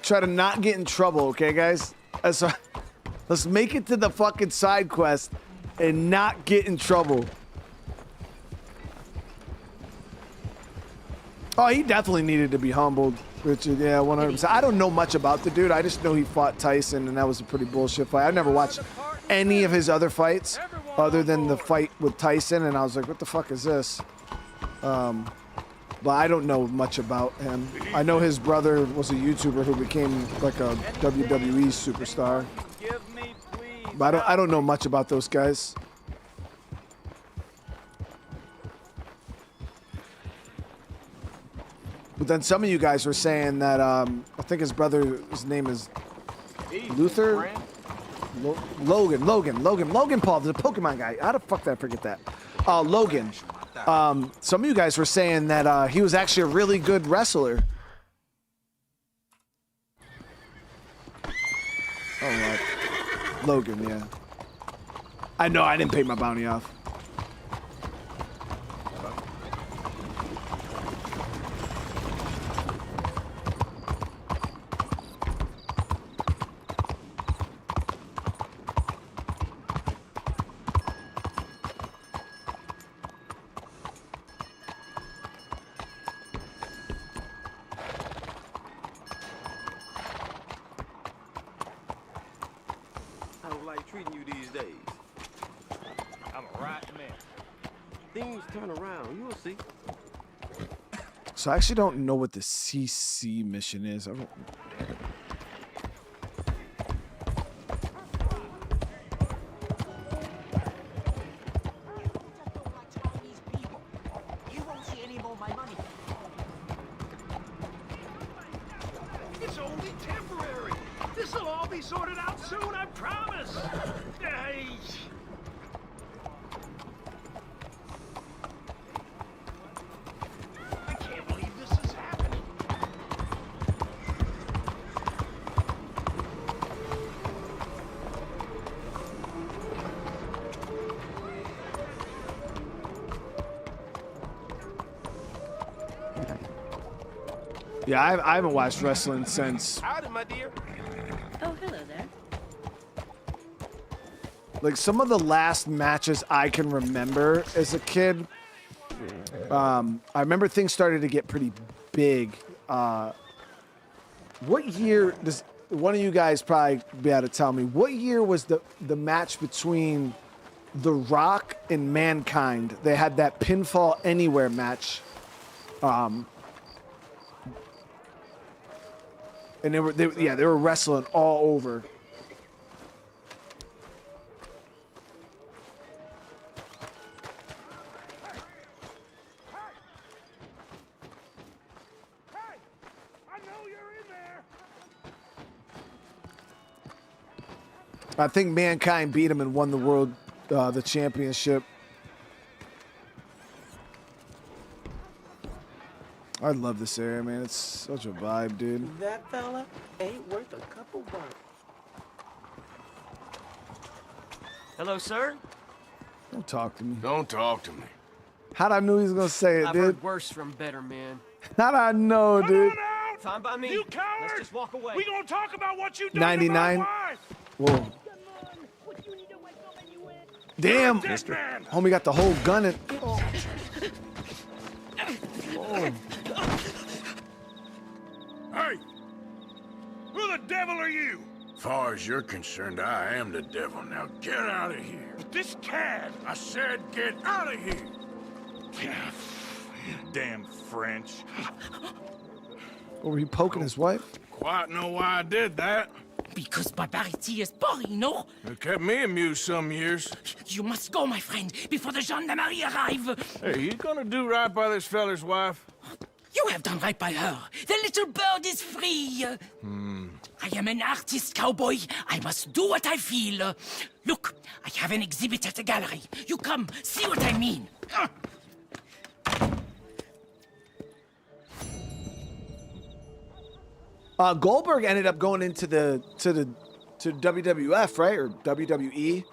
try to not get in trouble, okay, guys? Let's make it to the fucking side quest and not get in trouble. Oh, he definitely needed to be humbled, Richard. Yeah, 100%. I don't know much about the dude. I just know he fought Tyson, and that was a pretty bullshit fight. I never watched any of his other fights other than the fight with Tyson, and I was like, what the fuck is this? But I don't know much about him. I know his brother was a YouTuber who became like a WWE superstar. But I don't know much about those guys. But then some of you guys were saying that I think his brother's name is Luther? Logan Paul, the Pokemon guy. How the fuck did I forget that? Logan. Some of you guys were saying that he was actually a really good wrestler. Oh, right. Logan, yeah. I know I didn't pay my bounty off. Treating you these days. I'm a right man. Things turn around, you'll see. So I actually don't know what the CC mission is. I don't... You won't see any more of my money. It's only temporary. This'll all be sorted out soon, I promise. Hey. I can't believe this is happening. Yeah, I haven't watched wrestling since. Howdy, my dear. Oh, hello there. Like some of the last matches I can remember as a kid. I remember things started to get pretty big. What year does one of you guys probably be able to tell me? What year was the match between The Rock and Mankind? They had that Pinfall Anywhere match. And they were wrestling all over. I think Mankind beat him and won the world, the championship. I love this area, man. It's such a vibe, dude. That fella ain't worth a couple bucks. Hello, sir. Don't talk to me. Don't talk to me. How'd I know he was gonna say it, I've dude? heard worse from better men. How'd I know, dude? Fine by me. You coward! Let's just walk away. We gonna talk about what you done 99. to my wife. Whoa. Damn. Homie got the whole gun in. Oh. Hey! Who the devil are you? As far as you're concerned, I am the devil. Now get out of here. This cad. I said get out of here. Damn French. Oh, were you poking his wife? Quite know why I did that. Because barbarity is boring, no? It kept me amused some years. You must go, my friend, before the gendarmerie arrive. Hey, you gonna do right by this feller's wife? You have done right by her. The little bird is free. I am an artist, cowboy. I must do what I feel. Look, I have an exhibit at the gallery. You come, see what I mean. Goldberg ended up going into to WWF, right, or WWE.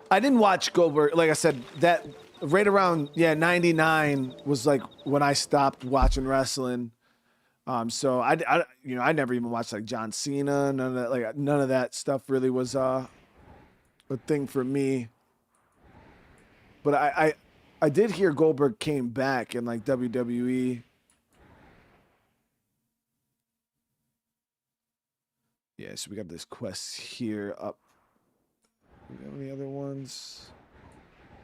I didn't watch Goldberg. Like I said, that right around 99 was like when I stopped watching wrestling. So I never even watched like John Cena. None of that stuff really was a thing for me. But I did hear Goldberg came back in like WWE. Yeah, so we got this quest here up. Do we have any other ones?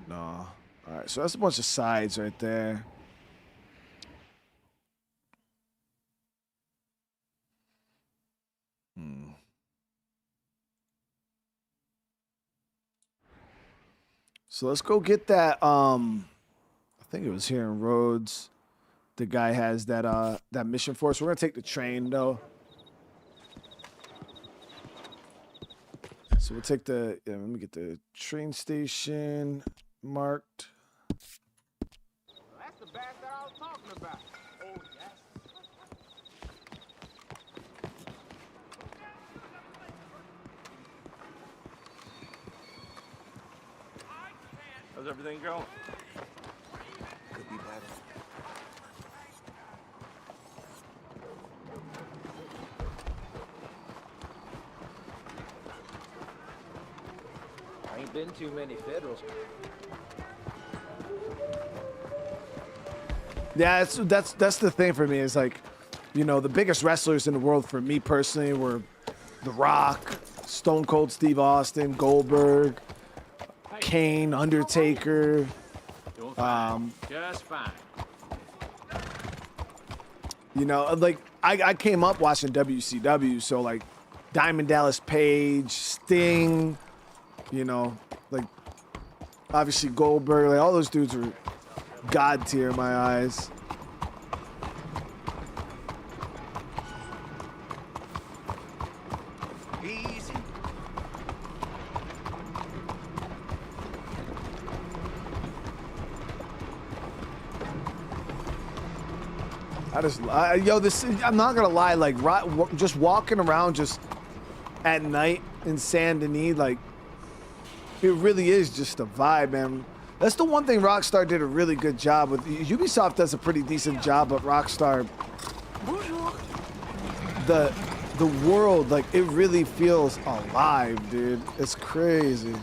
No. All right, so that's a bunch of sides right there. So let's go get that. I think it was here in Rhodes. The guy has that mission for us. We're gonna take the train though. So we'll take the, let me get the train station marked. That's the bag that I was talking about. Oh, yes. How's everything going? Could be better. Ain't been too many Federals. Yeah, that's the thing for me is like, you know, the biggest wrestlers in the world for me personally were The Rock, Stone Cold Steve Austin, Goldberg, Kane, Undertaker. Just fine. You know, like I came up watching WCW, so like Diamond Dallas Page, Sting, you know, like obviously Goldberg, like all those dudes were god tier in my eyes. Easy. I'm not gonna lie, like just walking around just at night in Saint Denis, like it really is just a vibe, man. That's the one thing Rockstar did a really good job with. Ubisoft does a pretty decent job, but Rockstar, the world, like, it really feels alive, dude. It's crazy.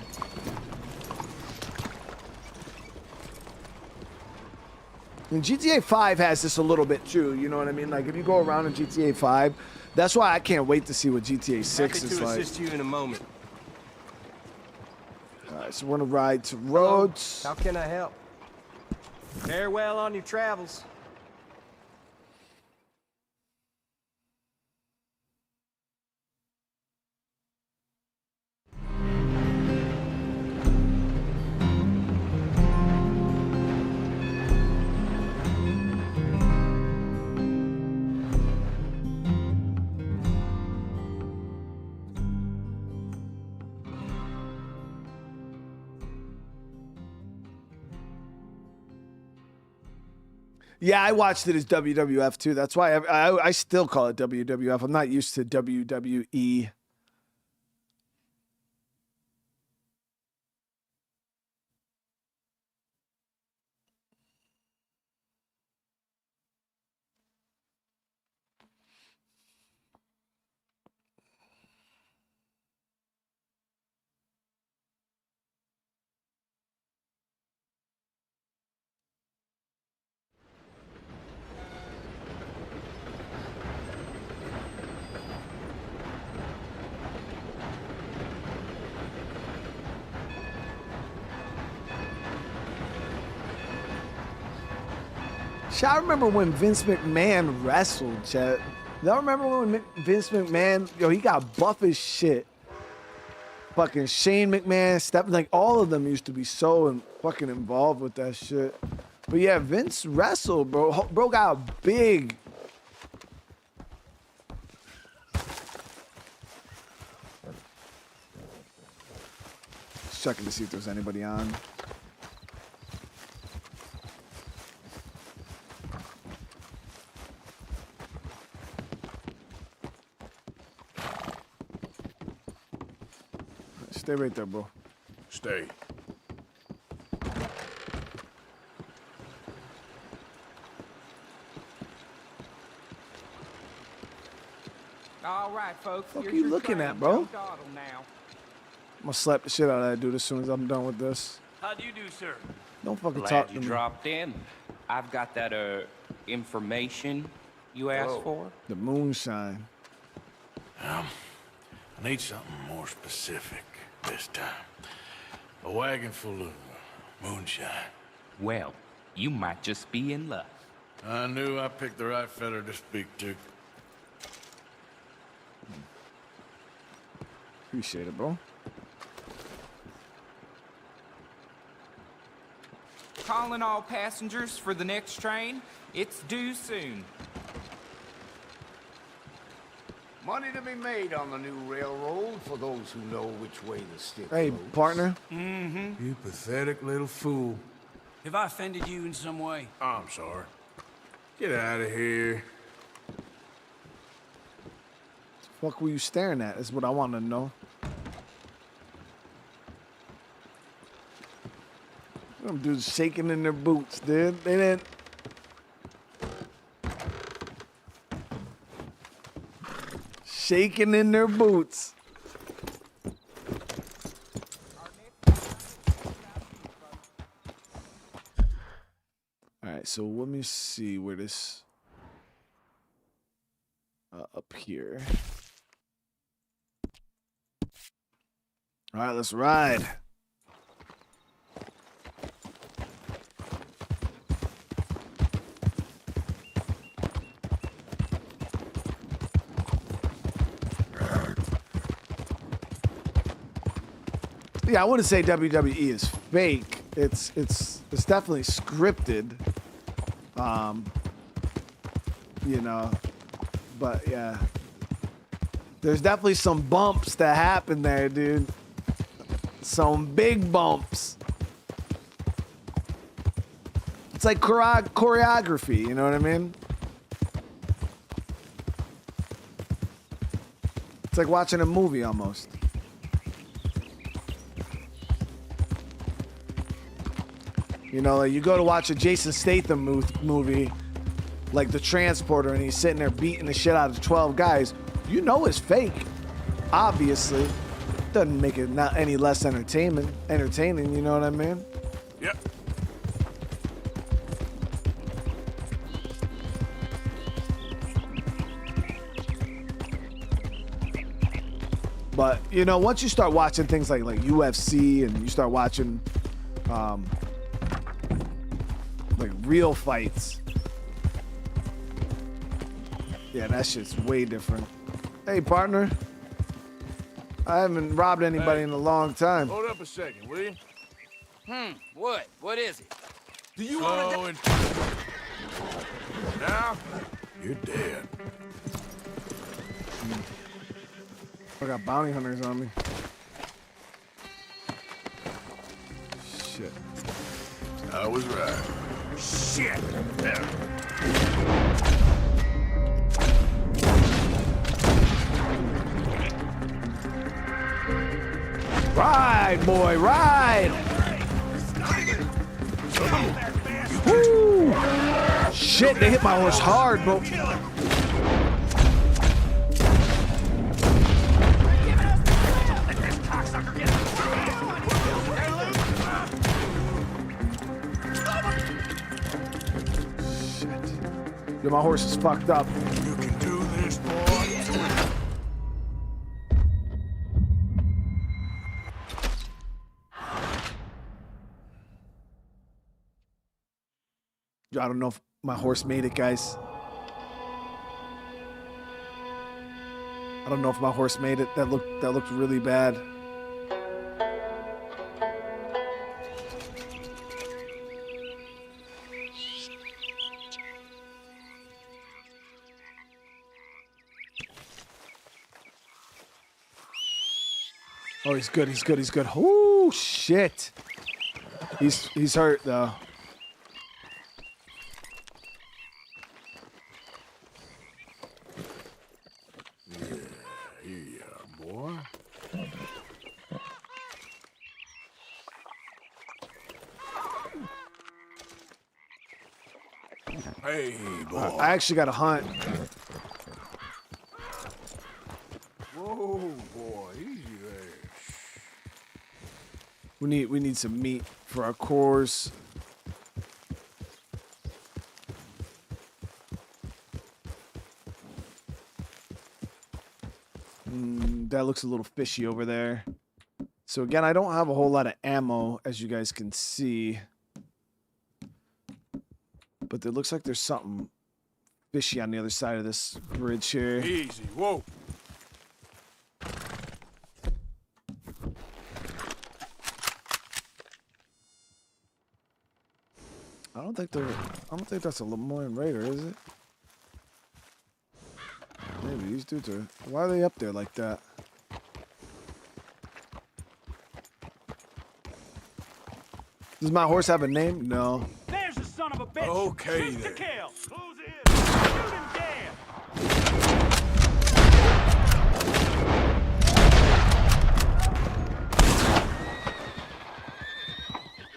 And GTA 5 has this a little bit too, you know what I mean? Like, if you go around in GTA 5, that's why I can't wait to see what GTA 6 is like. Happy to assist you in a moment. All right, so we're gonna ride to Rhodes. How can I help? Farewell on your travels. Yeah, I watched it as WWF too. That's why I still call it WWF. I'm not used to WWE. I remember when Vince McMahon wrestled, chat. Y'all remember when Vince McMahon, yo, he got buff as shit. Fucking Shane McMahon, like all of them used to be so fucking involved with that shit. But yeah, Vince wrestled, bro. Bro got big. Just checking to see if there's anybody on. Stay right there, bro. Stay. All right, folks. What are you looking at, bro? I'm gonna slap the shit out of that dude as soon as I'm done with this. How do you do, sir? Don't fucking Glad talk to you me. dropped in. I've got that information you asked for. The Moonshine. I need something more specific this time. A wagon full of moonshine. Well, you might just be in luck. I knew I picked the right fella to speak to. Appreciate it, bro. Calling all passengers for the next train. It's due soon. Money to be made on the new railroad for those who know which way the stick Hey, floats. partner. You pathetic little fool. Have I offended you in some way? I'm sorry. Get out of here. What the fuck were you staring at? Is what I want to know. Them dudes shaking in their boots, dude. They didn't. Shaking in their boots. All right, so let me see where this up here. All right, let's ride. Yeah, I wouldn't say WWE is fake. It's definitely scripted. You know, but yeah. There's definitely some bumps that happen there, dude. Some big bumps. It's like choreography, you know what I mean? It's like watching a movie almost. You know, like you go to watch a Jason Statham movie, like the transporter, and he's sitting there beating the shit out of 12 guys, you know it's fake. Obviously. Doesn't make it not any less entertaining, you know what I mean? Yep. But you know, once you start watching things like UFC and you start watching like real fights, yeah, that shit's way different. Hey, partner. I haven't robbed anybody in a long time. Hold up a second, will you? What? What is it? Do you want to... Now, you're dead. I got bounty hunters on me. Shit. I was right. Shit! Ride, boy, ride! Woo! Shit, they hit my horse hard, bro. Yo, my horse is fucked up. You can do this, boy. I don't know if my horse made it, guys. I don't know if my horse made it. That looked really bad. Oh, he's good. He's good. He's good. Oh shit. He's hurt though. Hey, boy. I actually got a hunt. Whoa, boy. Easy there. We need some meat for our chores. That looks a little fishy over there. So again, I don't have a whole lot of ammo, as you guys can see. But it looks like there's something fishy on the other side of this bridge here. Easy. Whoa. I don't think that's a Lemoyne Raider, is it? Maybe these dudes are. Why are they up there like that? Does my horse have a name? No. There's the son of a bitch. Okay, Shoot then. to kill. Who's in? Shoot him dead.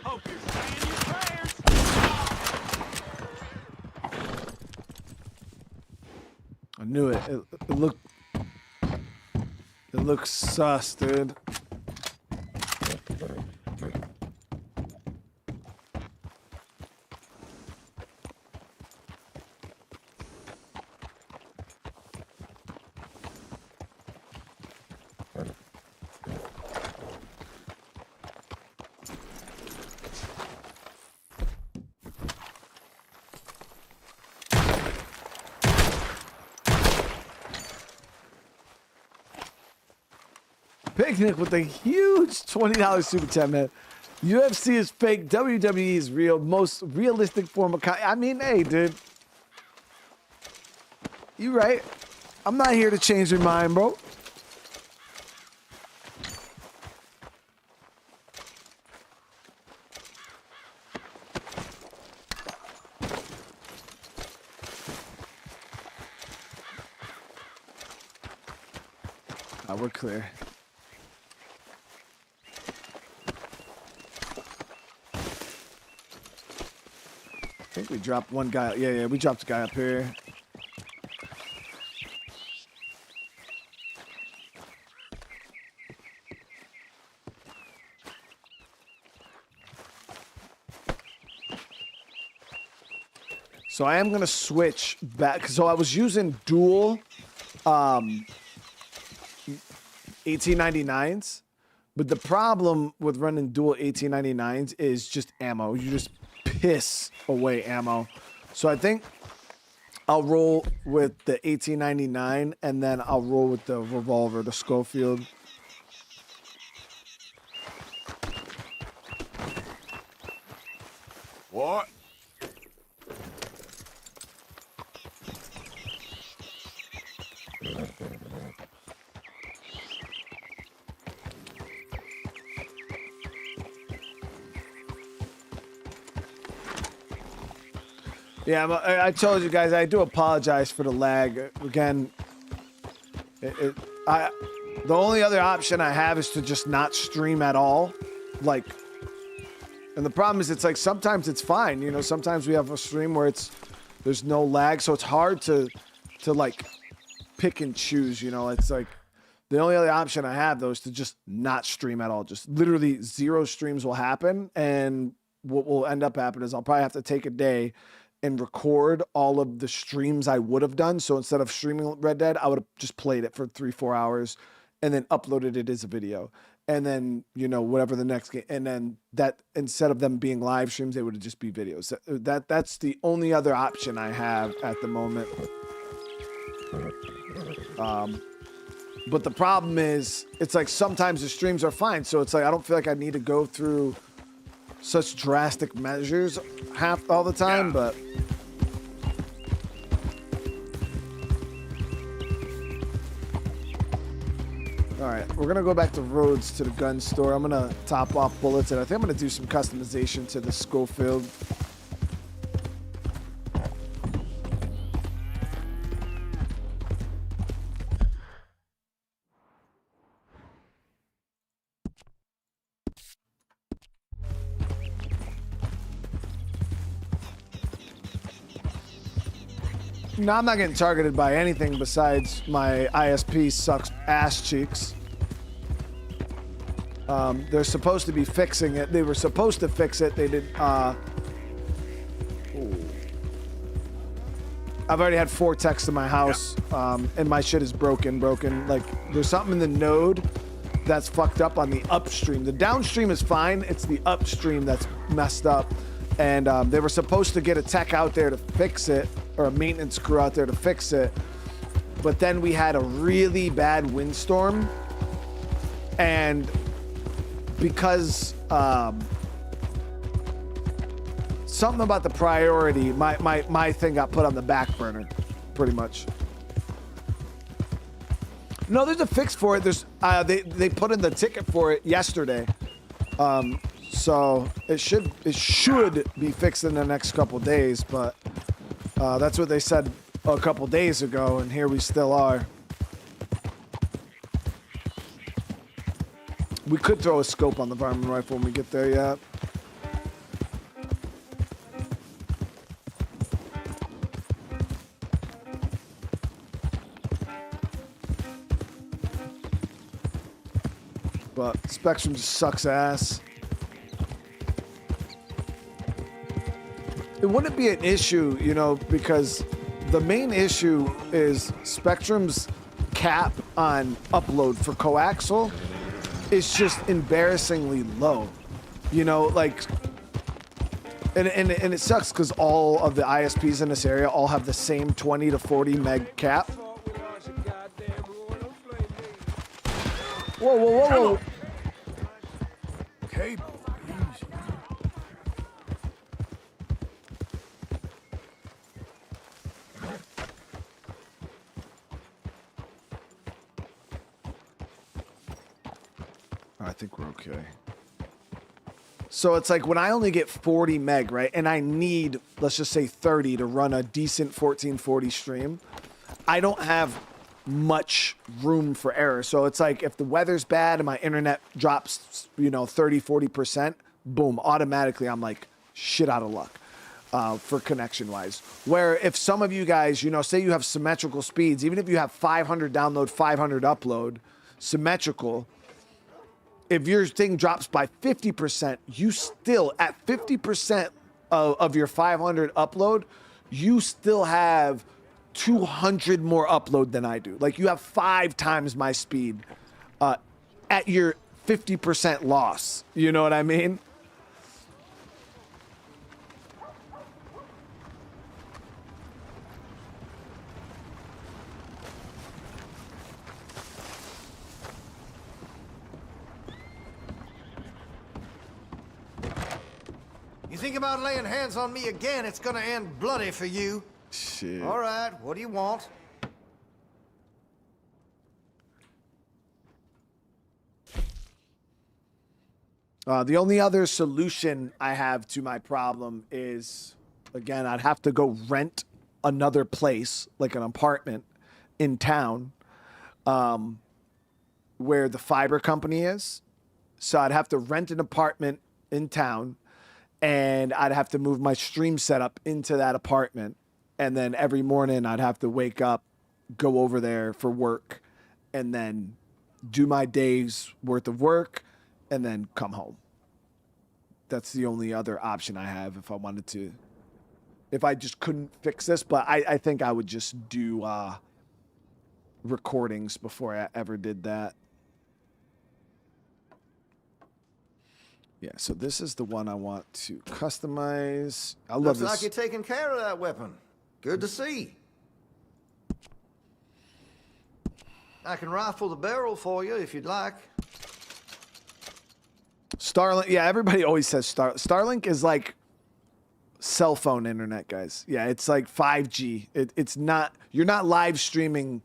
Hope you're saying your prayers. I knew it. It looks sus, dude. Picnic with a huge $20 super chat, man. UFC is fake. WWE is real. Most realistic form of I mean, hey, dude. You right. I'm not here to change your mind, bro. We're clear. think we dropped one guy. Yeah, we dropped a guy up here. So I am going to switch back. So I was using dual 1899s. But the problem with running dual 1899s is just ammo. You just piss away ammo. So I think I'll roll with the 1899 and then I'll roll with the revolver, the Schofield. What? Yeah, I told you guys, I do apologize for the lag. Again, the only other option I have is to just not stream at all. Like, and the problem is it's like sometimes it's fine, you know, sometimes we have a stream where there's no lag, so it's hard to like pick and choose, you know. It's like the only other option I have though is to just not stream at all. Just literally 0 streams will happen, and what will end up happening is I'll probably have to take a day and record all of the streams I would have done. So instead of streaming Red Dead, I would have just played it for 3-4 hours and then uploaded it as a video. And then, you know, whatever the next game. And then that, instead of them being live streams, they would just be videos. That's the only other option I have at the moment. But the problem is, it's like sometimes the streams are fine. So it's like, I don't feel like I need to go through such drastic measures all the time, but all right, we're gonna go back to Rhodes to the gun store. I'm gonna top off bullets, and I think I'm gonna do some customization to the Schofield. No, I'm not getting targeted by anything besides my ISP sucks ass cheeks. They're supposed to be fixing it. They were supposed to fix it. They did. I've already had 4 texts in my house, and my shit is broken. Like, there's something in the node that's fucked up on the upstream. The downstream is fine. It's the upstream that's messed up. And they were supposed to get a tech out there to fix it, or a maintenance crew out there to fix it. But then we had a really bad windstorm. And because something about the priority, my thing got put on the back burner, pretty much. No, there's a fix for it. There's they put in the ticket for it yesterday. So it should be fixed in the next couple days, but that's what they said a couple days ago, and here we still are. We could throw a scope on the Varmint rifle when we get there, yeah. But Spectrum just sucks ass. It wouldn't be an issue, you know, because the main issue is Spectrum's cap on upload for coaxial is just embarrassingly low. You know, like, and it sucks because all of the ISPs in this area all have the same 20 to 40 meg cap. Whoa, whoa, whoa, whoa. Okay. I think we're okay. So it's like when I only get 40 meg, right? And I need, let's just say 30 to run a decent 1440 stream. I don't have much room for error. So it's like if the weather's bad and my internet drops, you know, 30, 40%, boom, automatically I'm like shit out of luck. for connection wise. Where if some of you guys, you know, say you have symmetrical speeds, even if you have 500 download, 500 upload, symmetrical, if your thing drops by 50%, you still, at 50% of your 500 upload, you still have 200 more upload than I do. Like, you have 5 times my speed at your 50% loss. You know what I mean? You think about laying hands on me again, it's gonna end bloody for you. Shit. All right, what do you want? The only other solution I have to my problem is, again, I'd have to go rent another place, like an apartment in town, where the fiber company is. So I'd have to rent an apartment in town, and I'd have to move my stream setup into that apartment. And then every morning I'd have to wake up, go over there for work, and then do my day's worth of work, and then come home. That's the only other option I have if I wanted to. If I just couldn't fix this, but I think I would just do recordings before I ever did that. Yeah, so this is the one I want to customize. I love Looks this. like you're taking care of that weapon. Good to see. I can rifle the barrel for you if you'd like. Starlink, yeah, everybody always says Starlink is like cell phone internet, guys. Yeah, it's like 5G. It's not, you're not live streaming.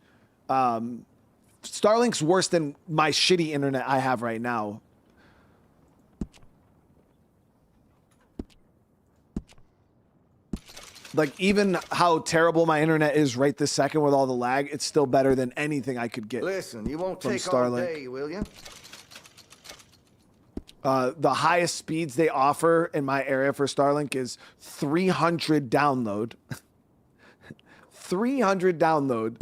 Starlink's worse than my shitty internet I have right now. Like, even how terrible my internet is right this second with all the lag, it's still better than anything I could get. Listen, you won't from take Starlink. all day, will you? The highest speeds they offer in my area for Starlink is 300 download, 300 download,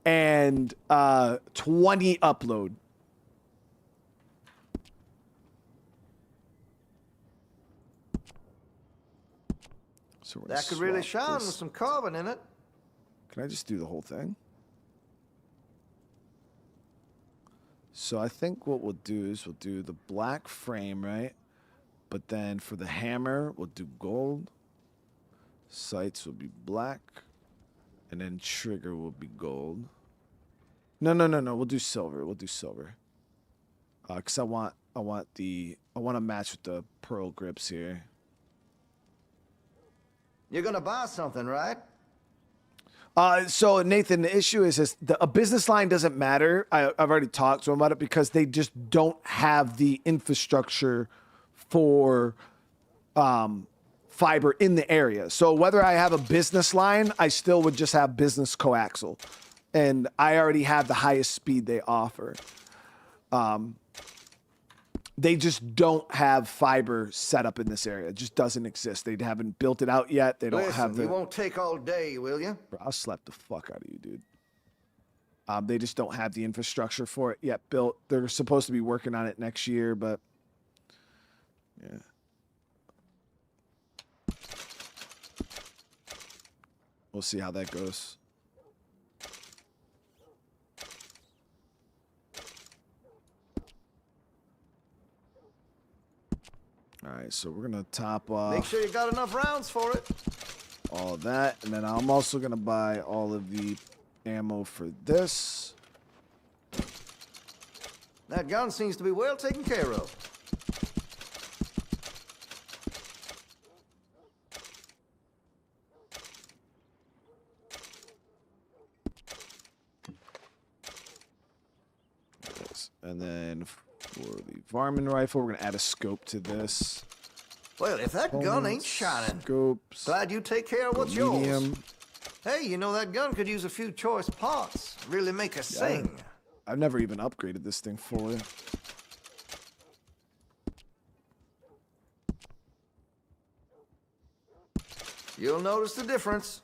and 20 upload. So That could really shine with some carbon in it. Can I just do the whole thing? So I think what we'll do is we'll do the black frame, right? But then for the hammer, we'll do gold. Sights will be black. And then trigger will be gold. No. We'll do silver. We'll do silver. Cause I want to match with the pearl grips here. You're gonna buy something, right? So Nathan, the issue is a business line doesn't matter. I've already talked to them about it because they just don't have the infrastructure for fiber in the area. So whether I have a business line, I still would just have business coaxial, and I already have the highest speed they offer. They just don't have fiber set up in this area. It just doesn't exist. They haven't built it out yet. They don't have the... You won't take all day, will you? Bro, I'll slap the fuck out of you, dude. They just don't have the infrastructure for it yet built. They're supposed to be working on it next year, but... Yeah. We'll see how that goes. All right, so we're gonna top off. Make sure you got enough rounds for it. All that, and then I'm also gonna buy all of the ammo for this. That gun seems to be well taken care of. And then for the Varmin rifle, we're gonna add a scope to this. Well, if that gun ain't shining, scopes. Glad you take care of what's medium. yours. Hey, you know that gun could use a few choice parts. Really make us sing. I've never even upgraded this thing fully. You'll notice the difference.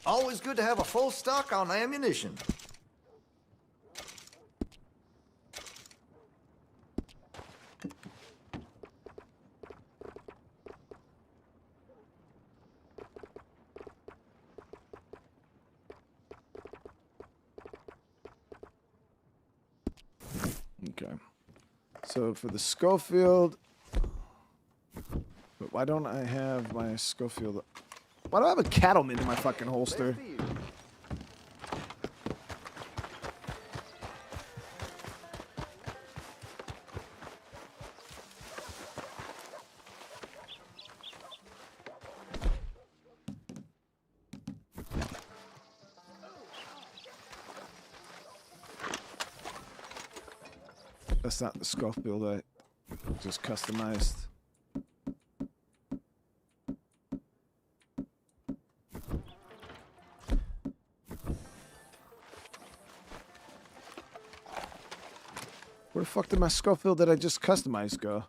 Always good to have a full stock on ammunition. Okay. So for the Schofield, but why don't I have my Schofield? Why do I have a cattleman in my fucking holster? That's not the Schofield I just customized. Where the fuck did my Schofield that I just customized go?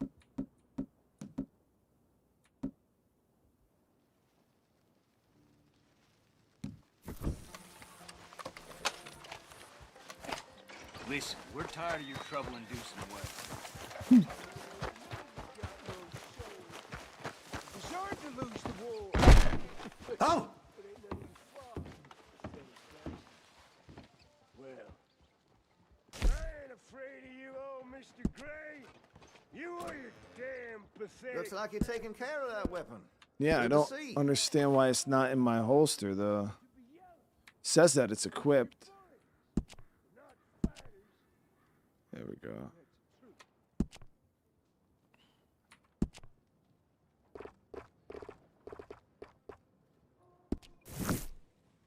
Listen, we're tired of your trouble-inducing ways. Oh! Well, I ain't afraid of you, old Mr. Gray. You are your damn pathetic. Looks like you're taking care of that weapon. Yeah, I Good to don't see. understand why it's not in my holster though. Says that it's equipped. There we go.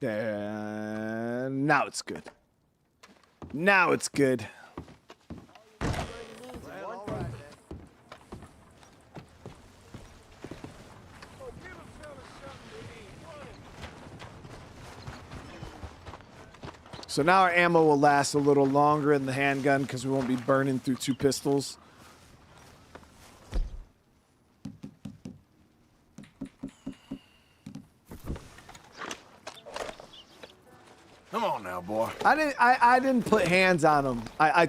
And now it's good. Now it's good. So now our ammo will last a little longer in the handgun because we won't be burning through 2 pistols. Come on now, boy. I didn't put hands on him. I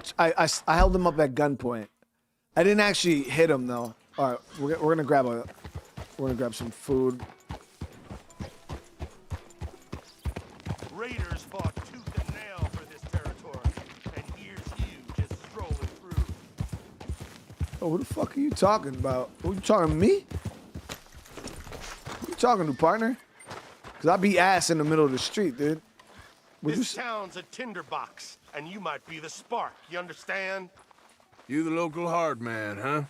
held him up at gunpoint. I didn't actually hit him though. All right, we're gonna grab some food. Raiders fought tooth and nail for this territory, and here's you just strolling through. Oh, who the fuck are you talking about? Who you talking to me? Who you talking to, partner? Cause I be ass in the middle of the street, dude. This town's a tinderbox, and you might be the spark. You understand? You the local hard man, huh?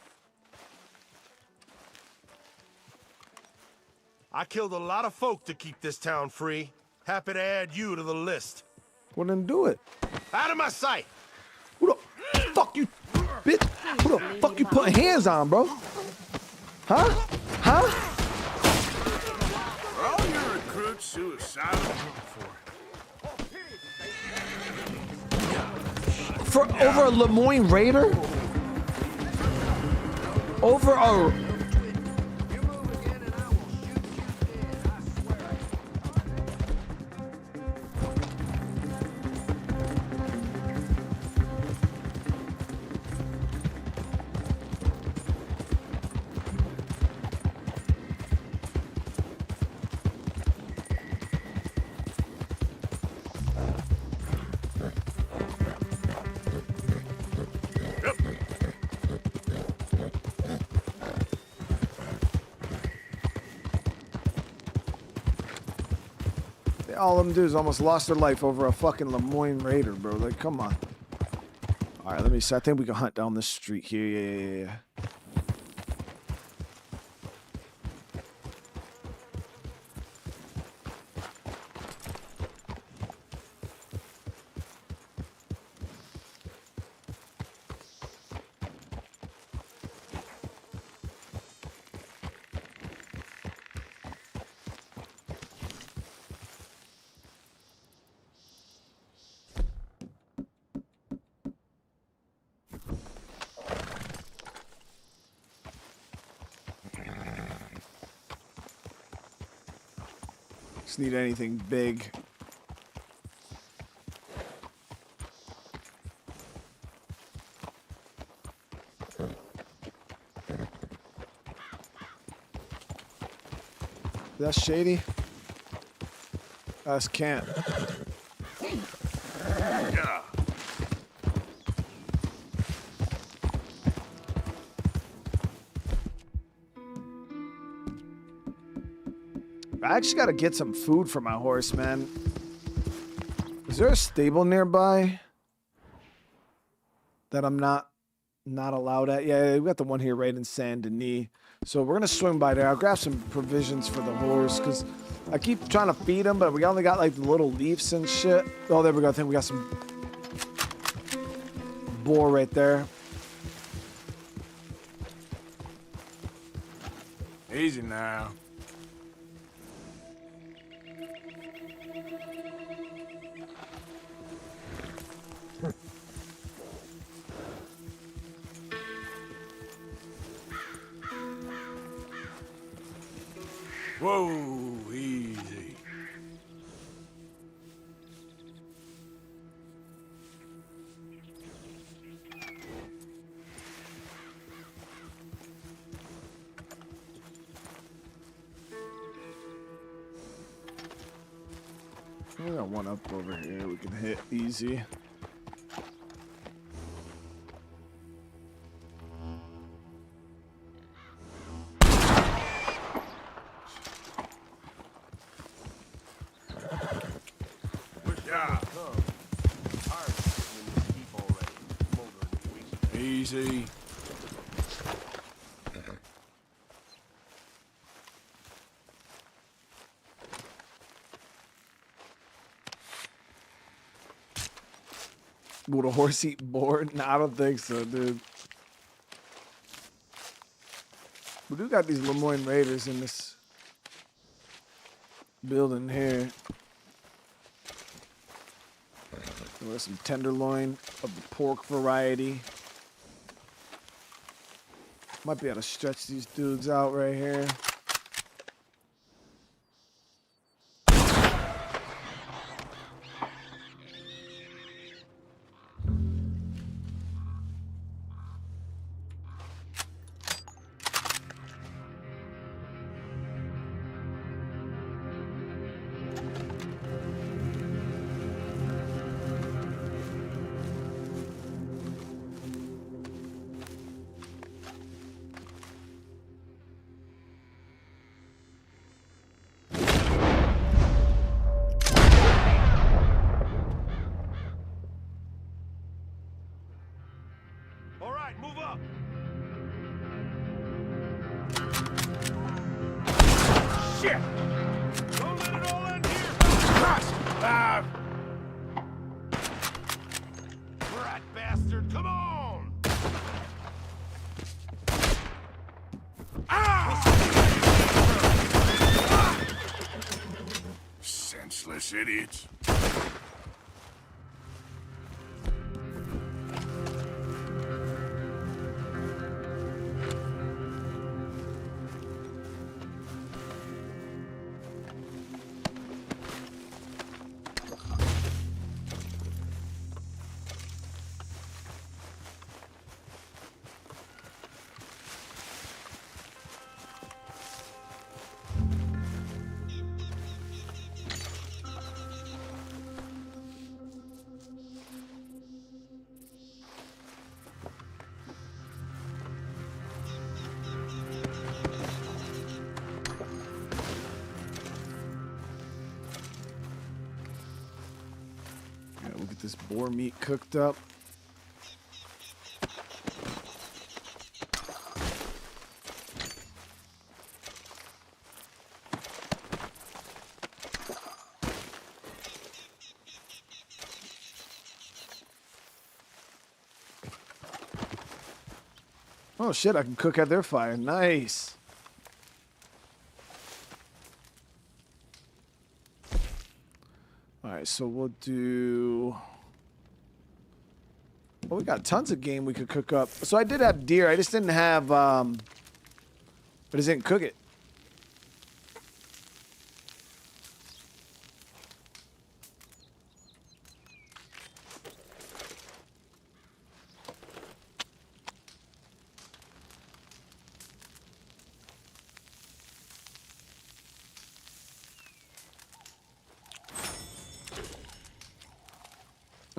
I killed a lot of folk to keep this town free. Happy to add you to the list. Well, then do it. Out of my sight! Who the fuck you, bitch? Who the fuck you putting hands on, bro? Huh? Huh? Are all your recruits suicidal? For over a Lemoyne Raider? Over a... All them dudes almost lost their life over a fucking Lemoyne Raider, bro. Like, come on. All right, let me see. I think we can hunt down this street here. Yeah. Just need anything big. That's shady. That's camp. Yeah. I just gotta get some food for my horse, man. Is there a stable nearby that I'm not allowed at? Yeah, we got the one here right in Saint Denis. So we're gonna swing by there. I'll grab some provisions for the horse because I keep trying to feed him, but we only got like the little leaves and shit. Oh, there we go. I think we got some boar right there. Easy now. Whoa, easy. We got one up over here we can hit easy. Easy. Would a horse eat boar? No, I don't think so, dude. We do got these Lemoyne Raiders in this building here. There's some tenderloin of the pork variety. Might be able to stretch these dudes out right here. All right, move up. Shit! Don't let it all end here. Rat bastard, come on! Senseless idiots. We'll get this boar meat cooked up. Oh shit, I can cook at their fire. Nice. Alright, so we'll do... Well, we got tons of game we could cook up. So I did have deer. I just didn't have... I just didn't cook it.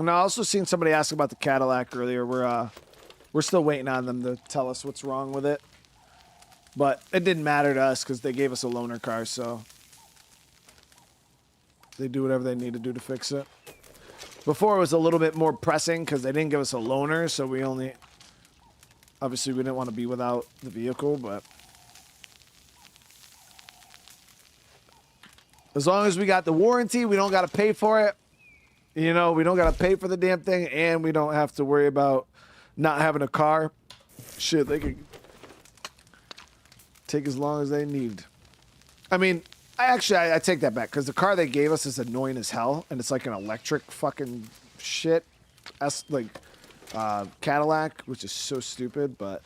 And I also seen somebody ask about the Cadillac earlier. We're still waiting on them to tell us what's wrong with it. But it didn't matter to us because they gave us a loaner car, so they do whatever they need to do to fix it. Before it was a little bit more pressing because they didn't give us a loaner, so we only... Obviously, we didn't want to be without the vehicle, but... As long as we got the warranty, we don't got to pay for it. You know, we don't got to pay for the damn thing, and we don't have to worry about not having a car. Shit, they could take as long as they need. I mean, I take that back, because the car they gave us is annoying as hell, and it's like an electric fucking shit. Cadillac, which is so stupid, but...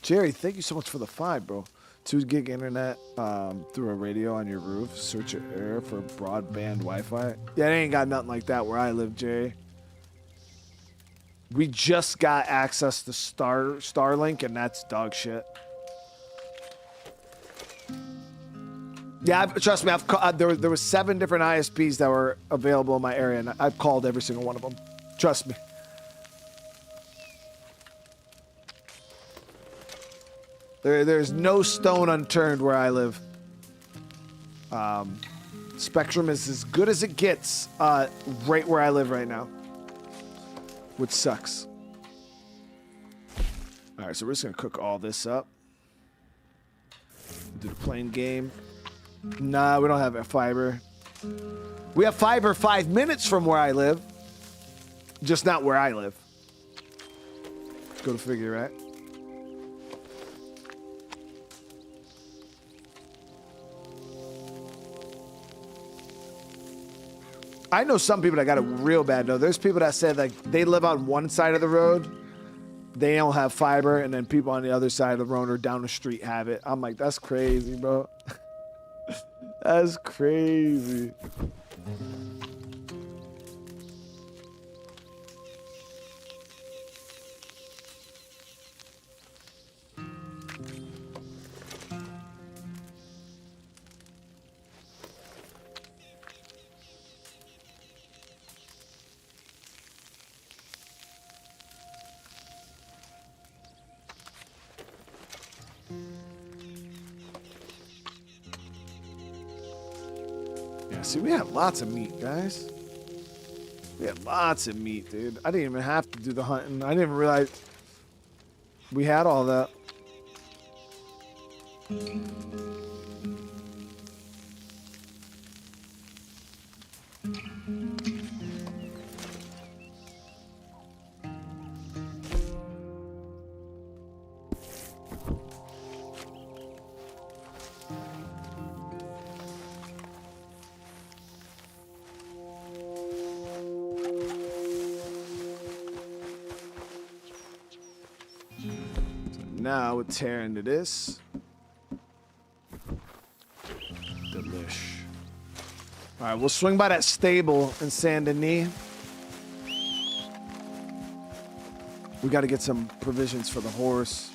Jerry, thank you so much for the 5, bro. 2 gig internet through a radio on your roof. Search your area for broadband Wi-Fi. Yeah, they ain't got nothing like that where I live, Jerry. We just got access to Starlink, and that's dog shit. Yeah, trust me. There was 7 different ISPs that were available in my area, and I've called every single one of them. Trust me. There's no stone unturned where I live. Spectrum is as good as it gets right where I live right now. Which sucks. Alright, so we're just going to cook all this up. Do the plain game. Nah, we don't have fiber. We have fiber 5 minutes from where I live. Just not where I live. Go to figure, right? I know some people that got it real bad, though. There's people that said, like, they live on one side of the road, they don't have fiber, and then people on the other side of the road or down the street have it. I'm like, that's crazy, bro. That's crazy. See, we had lots of meat, guys. We had lots of meat, dude. I didn't even have to do the hunting. I didn't even realize we had all that. Now we'll tear into this. Delish. All right, we'll swing by that stable in Saint Denis. We got to get some provisions for the horse.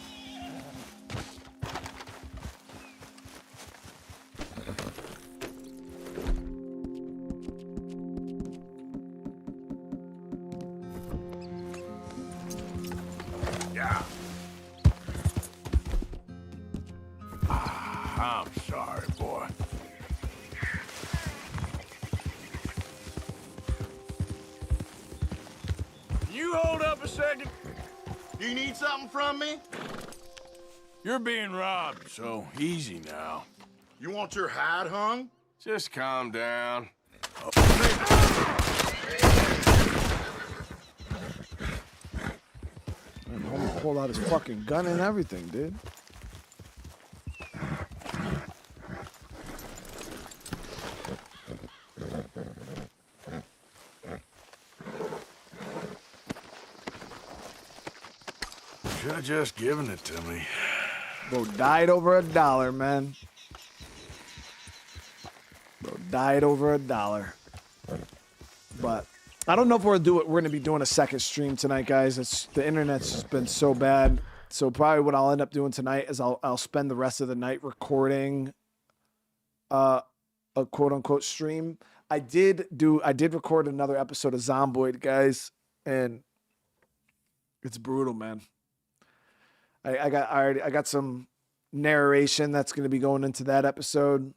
I'm sorry, boy. You hold up a second. You need something from me? You're being robbed, so easy now. You want your hide hung? Just calm down. Man, homie pulled out his fucking gun and everything, dude. Should have just given it to me. Bro died over $1, man. Bro died over $1. But I don't know if we're gonna be doing a second stream tonight, guys. The internet's just been so bad. So probably what I'll end up doing tonight is I'll spend the rest of the night recording a quote unquote stream. I did record another episode of Zomboid, guys, and it's brutal, man. I got some narration that's going to be going into that episode.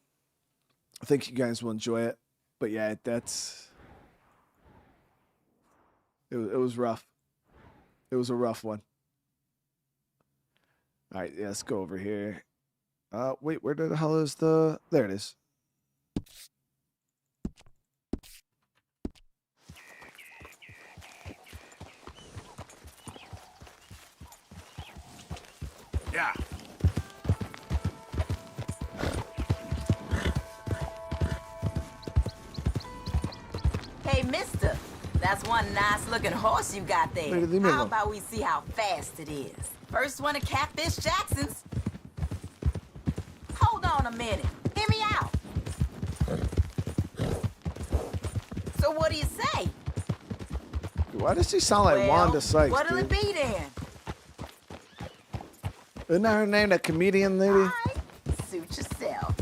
I think you guys will enjoy it. But yeah, it was rough. It was a rough one. All right, yeah, let's go over here. Wait, where the hell is there it is. Yeah. Hey, mister. That's one nice-looking horse you got there. Wait, leave me How alone. about we see how fast it is? First one of Catfish Jackson's. Hold on a minute. Hear me out. So what do you say? Why does she sound like Wanda Sykes, What'll dude? it be then? Isn't that her name, that comedian lady? Suit yourself.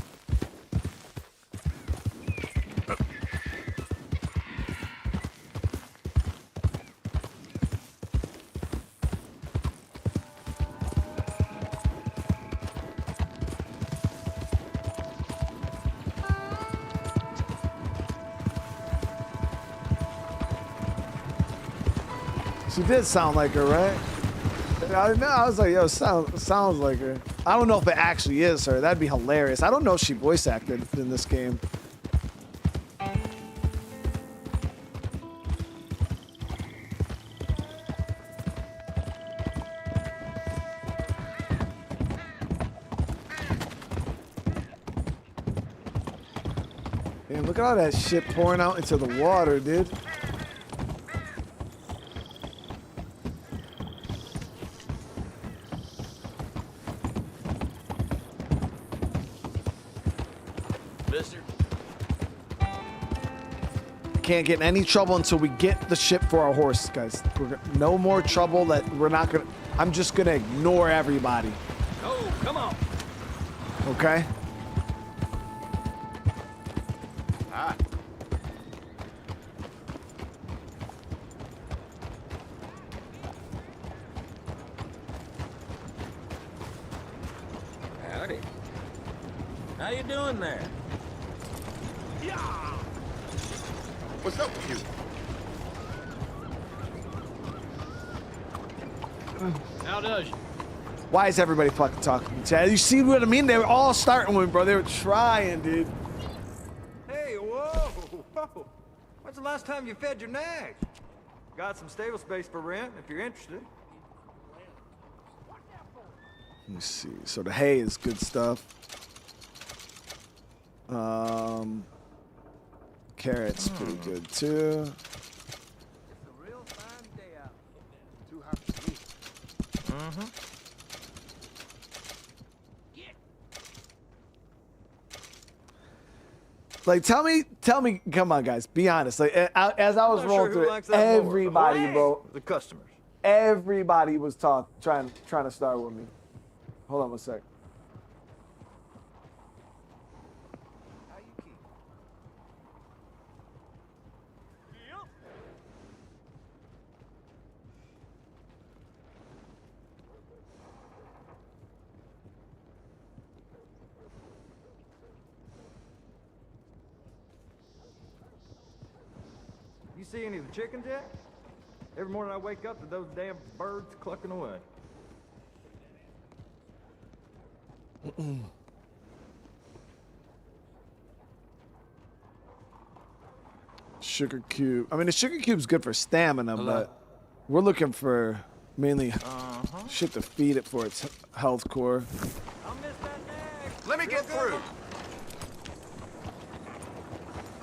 She did sound like her, right? I was like, yo, sounds like her. I don't know if it actually is her. That'd be hilarious. I don't know if she voice acted in this game. Man, look at all that shit pouring out into the water, dude. Can't get in any trouble until we get the ship for our horse, guys. No more trouble that we're not gonna. I'm just gonna ignore everybody. Oh, come on. Okay? Ah. Howdy. How you doing there? Yeah. What's up with you? How does you? Why is everybody fucking talking? Chad, you see what I mean? They were all starting with me, bro. They were trying, dude. Hey, whoa, whoa. When's the last time you fed your nag? Got some stable space for rent if you're interested. Let me see. So the hay is good stuff. Carrots pretty good too. It's a real fine day out. Too hot for me. Mm-hmm. Like, tell me, come on, guys, be honest. Like, as I was rolling through it, everybody, bro, the customers, everybody was trying to start with me. Hold on one sec. You see any of the chickens yet? Every morning I wake up to those damn birds clucking away. Sugar cube. I mean, the sugar cube's good for stamina, but we're looking for mainly shit to feed it for its health core. Let me get through.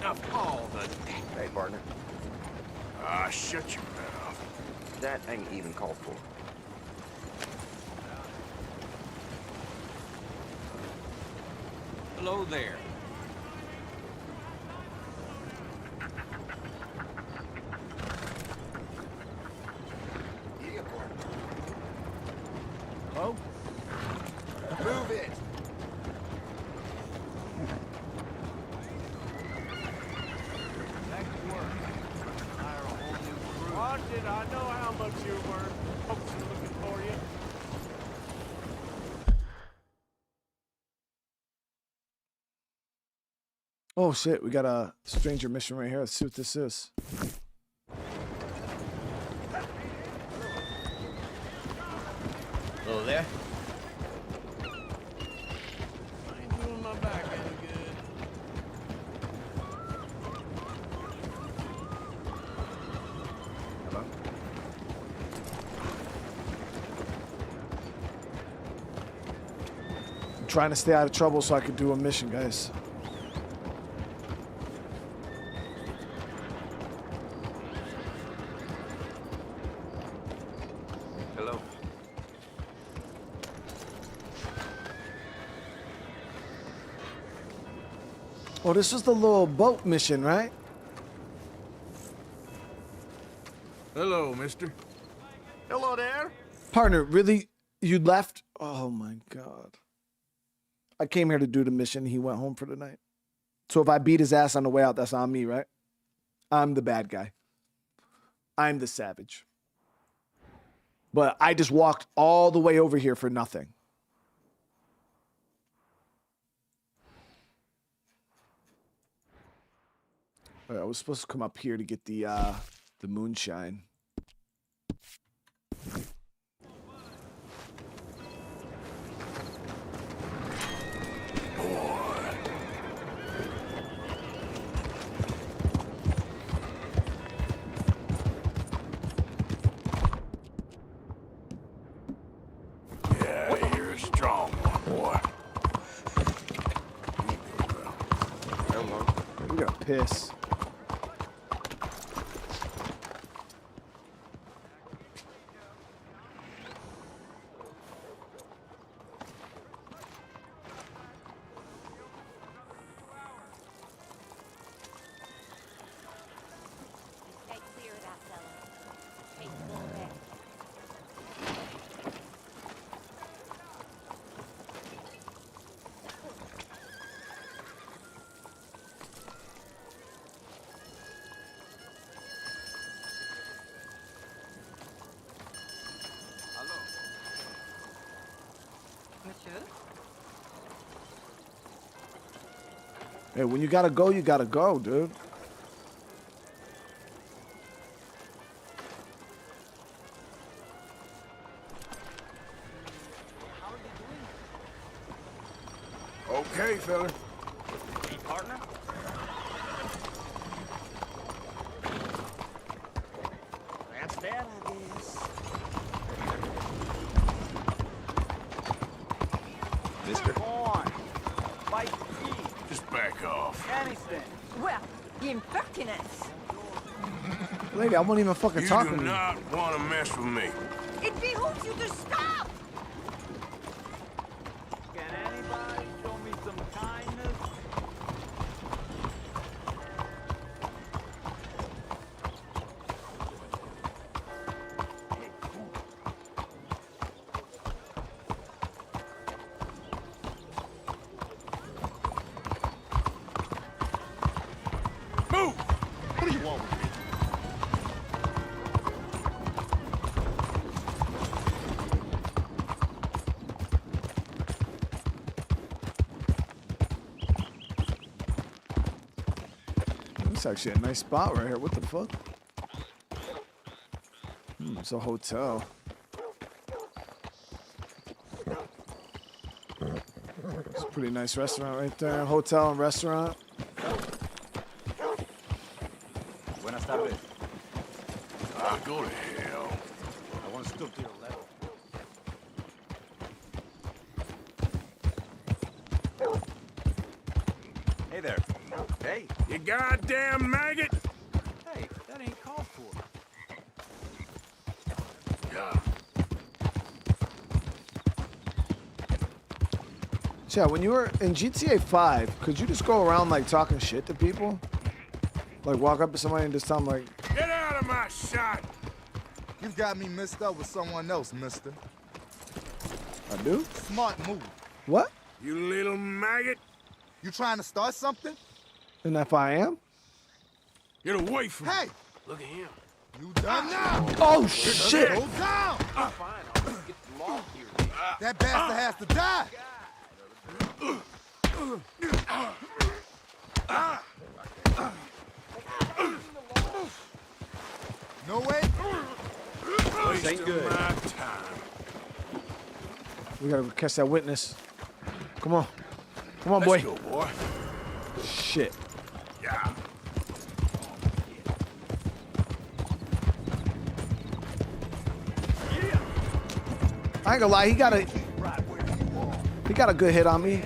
Of all the... Hey, partner. Ah, shut your mouth. That ain't even called for. Hello there. Hello? Move it. watch it. I know how much you're worth. Folks are looking for you. Oh shit, we got a stranger mission right here. Let's see what this is. Hello there. I ain't doing my back any good. Hello? I'm trying to stay out of trouble so I could do a mission, guys. Hello. Oh, this was the little boat mission, right? Hello, mister. Hello there. Partner, really? You left? Oh my God. I came here to do the mission. He went home for the night. So if I beat his ass on the way out, that's on me, right? I'm the bad guy. I'm the savage. But I just walked all the way over here for nothing. All right, I was supposed to come up here to get the moonshine. Yeah, you're a strong one, boy. We got piss. Hey, when you gotta go, dude. Okay, fella. Hey, partner? That's that, I guess. Mister? Come on. Fight the key. Just back off. Anything. Well, the impertinence. Lady, I won't even fucking You talk do to you. not want to mess with me. It behooves you to stop! Can anybody show me some kindness? Move! What do you want with me? It's actually a nice spot right here. What the fuck? It's a hotel. It's a pretty nice restaurant right there. Hotel and restaurant. Buenas tardes. Ah, go to hell. I want to stoop to your level. Hey there. Hey. You goddamn maggot! Hey, that ain't called for. Yeah. Yeah, when you were in GTA 5, could you just go around like talking shit to people? Like walk up to somebody and just tell them like, Get out of my shot! You've got me mixed up with someone else, mister. I do? Smart move. What? You little maggot! You trying to start something? And if I am? Get away from Hey! me! Look at him. You done now? Oh, shit. Go down. That bastard has to die. No way. This ain't good. We gotta catch that witness. Come on. Come on, boy. Let's go, boy. Shit. Yeah. I ain't gonna lie, he got a good hit on me.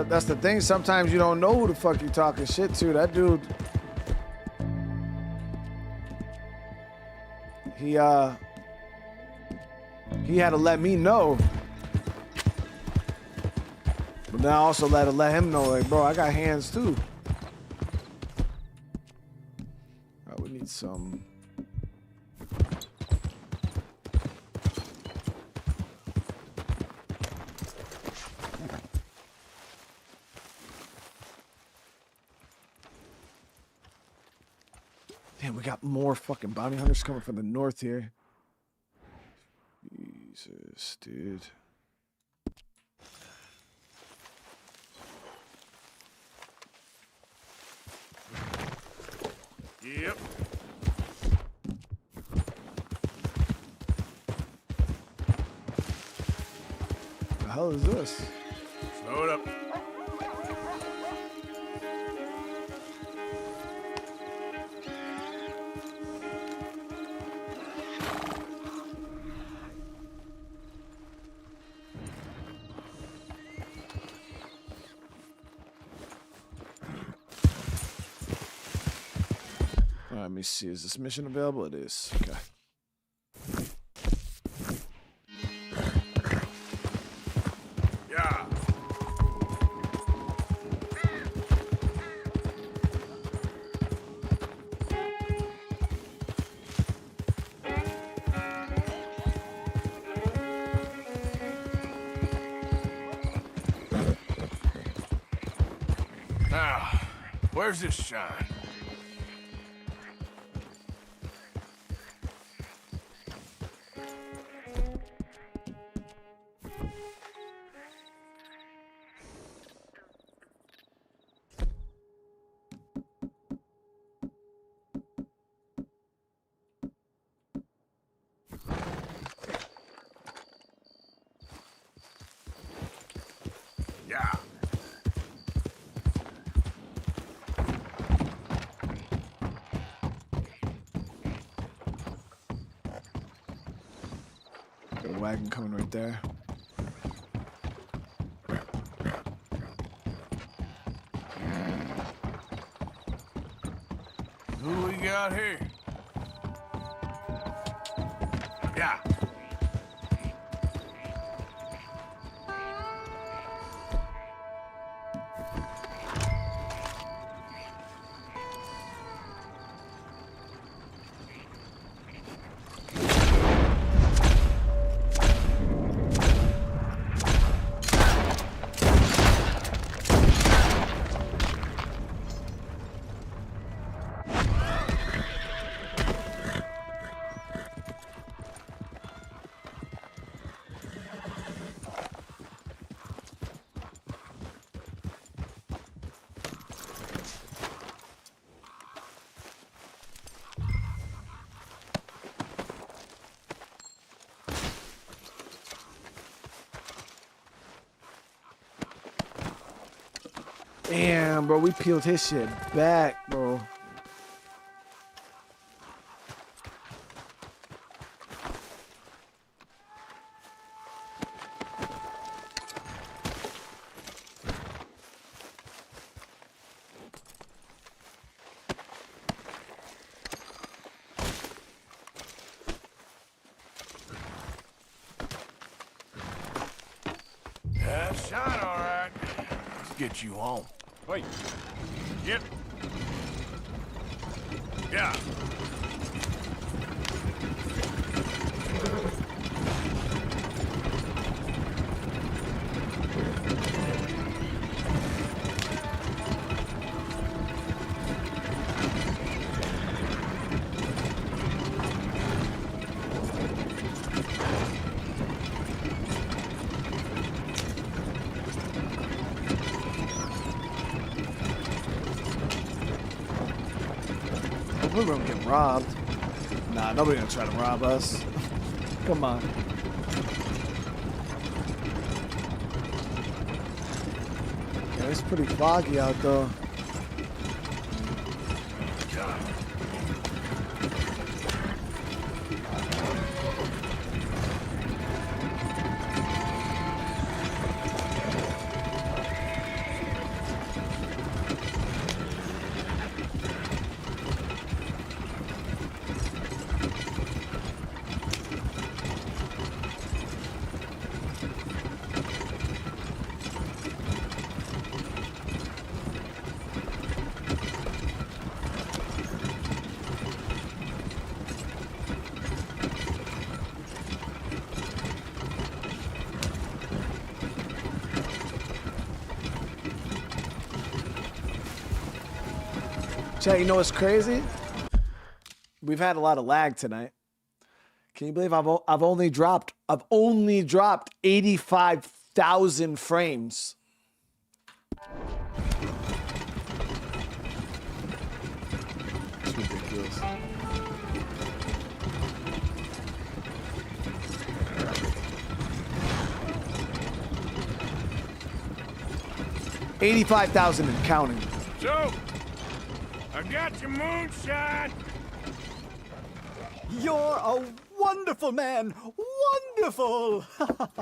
That's the thing. Sometimes you don't know who the fuck you talking shit to. That dude, he had to let me know. But then I also let him know, like, bro, I got hands too. All right, we need some. Damn, we got more fucking bounty hunters coming from the north here. Jesus, dude. Yep. The hell is this? Slow it up. Let me see. Is this mission available? It is. Okay. Yeah. Now, where's this shine? Yeah. Got a wagon coming right there. Who we got here? Yeah. Damn, bro, we peeled his shit back, bro. Yeah, shot all right. Let's get you home. Wait. Yep. Yeah. We're gonna get robbed. Nah, nobody gonna try to rob us. Come on. Yeah, it's pretty foggy out though. Chat, you know what's crazy? We've had a lot of lag tonight. Can you believe I've only dropped 85,000 frames? It's ridiculous. $85,000 and counting. So, I got your moonshine. You're a wonderful man. Wonderful.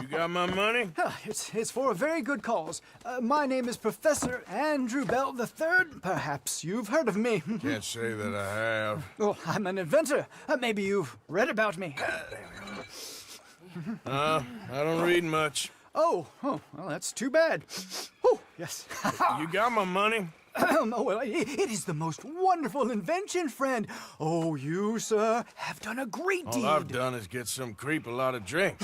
You got my money? It's for a very good cause. My name is Professor Andrew Bell III. Perhaps you've heard of me. Can't say that I have. Oh, I'm an inventor. Maybe you've read about me. I don't read much. Oh, well, that's too bad. Oh, yes. You got my money? Oh, well, it is the most wonderful invention, friend. Oh, you, sir, have done a great deed. All I've done is get some creep a lot of drink.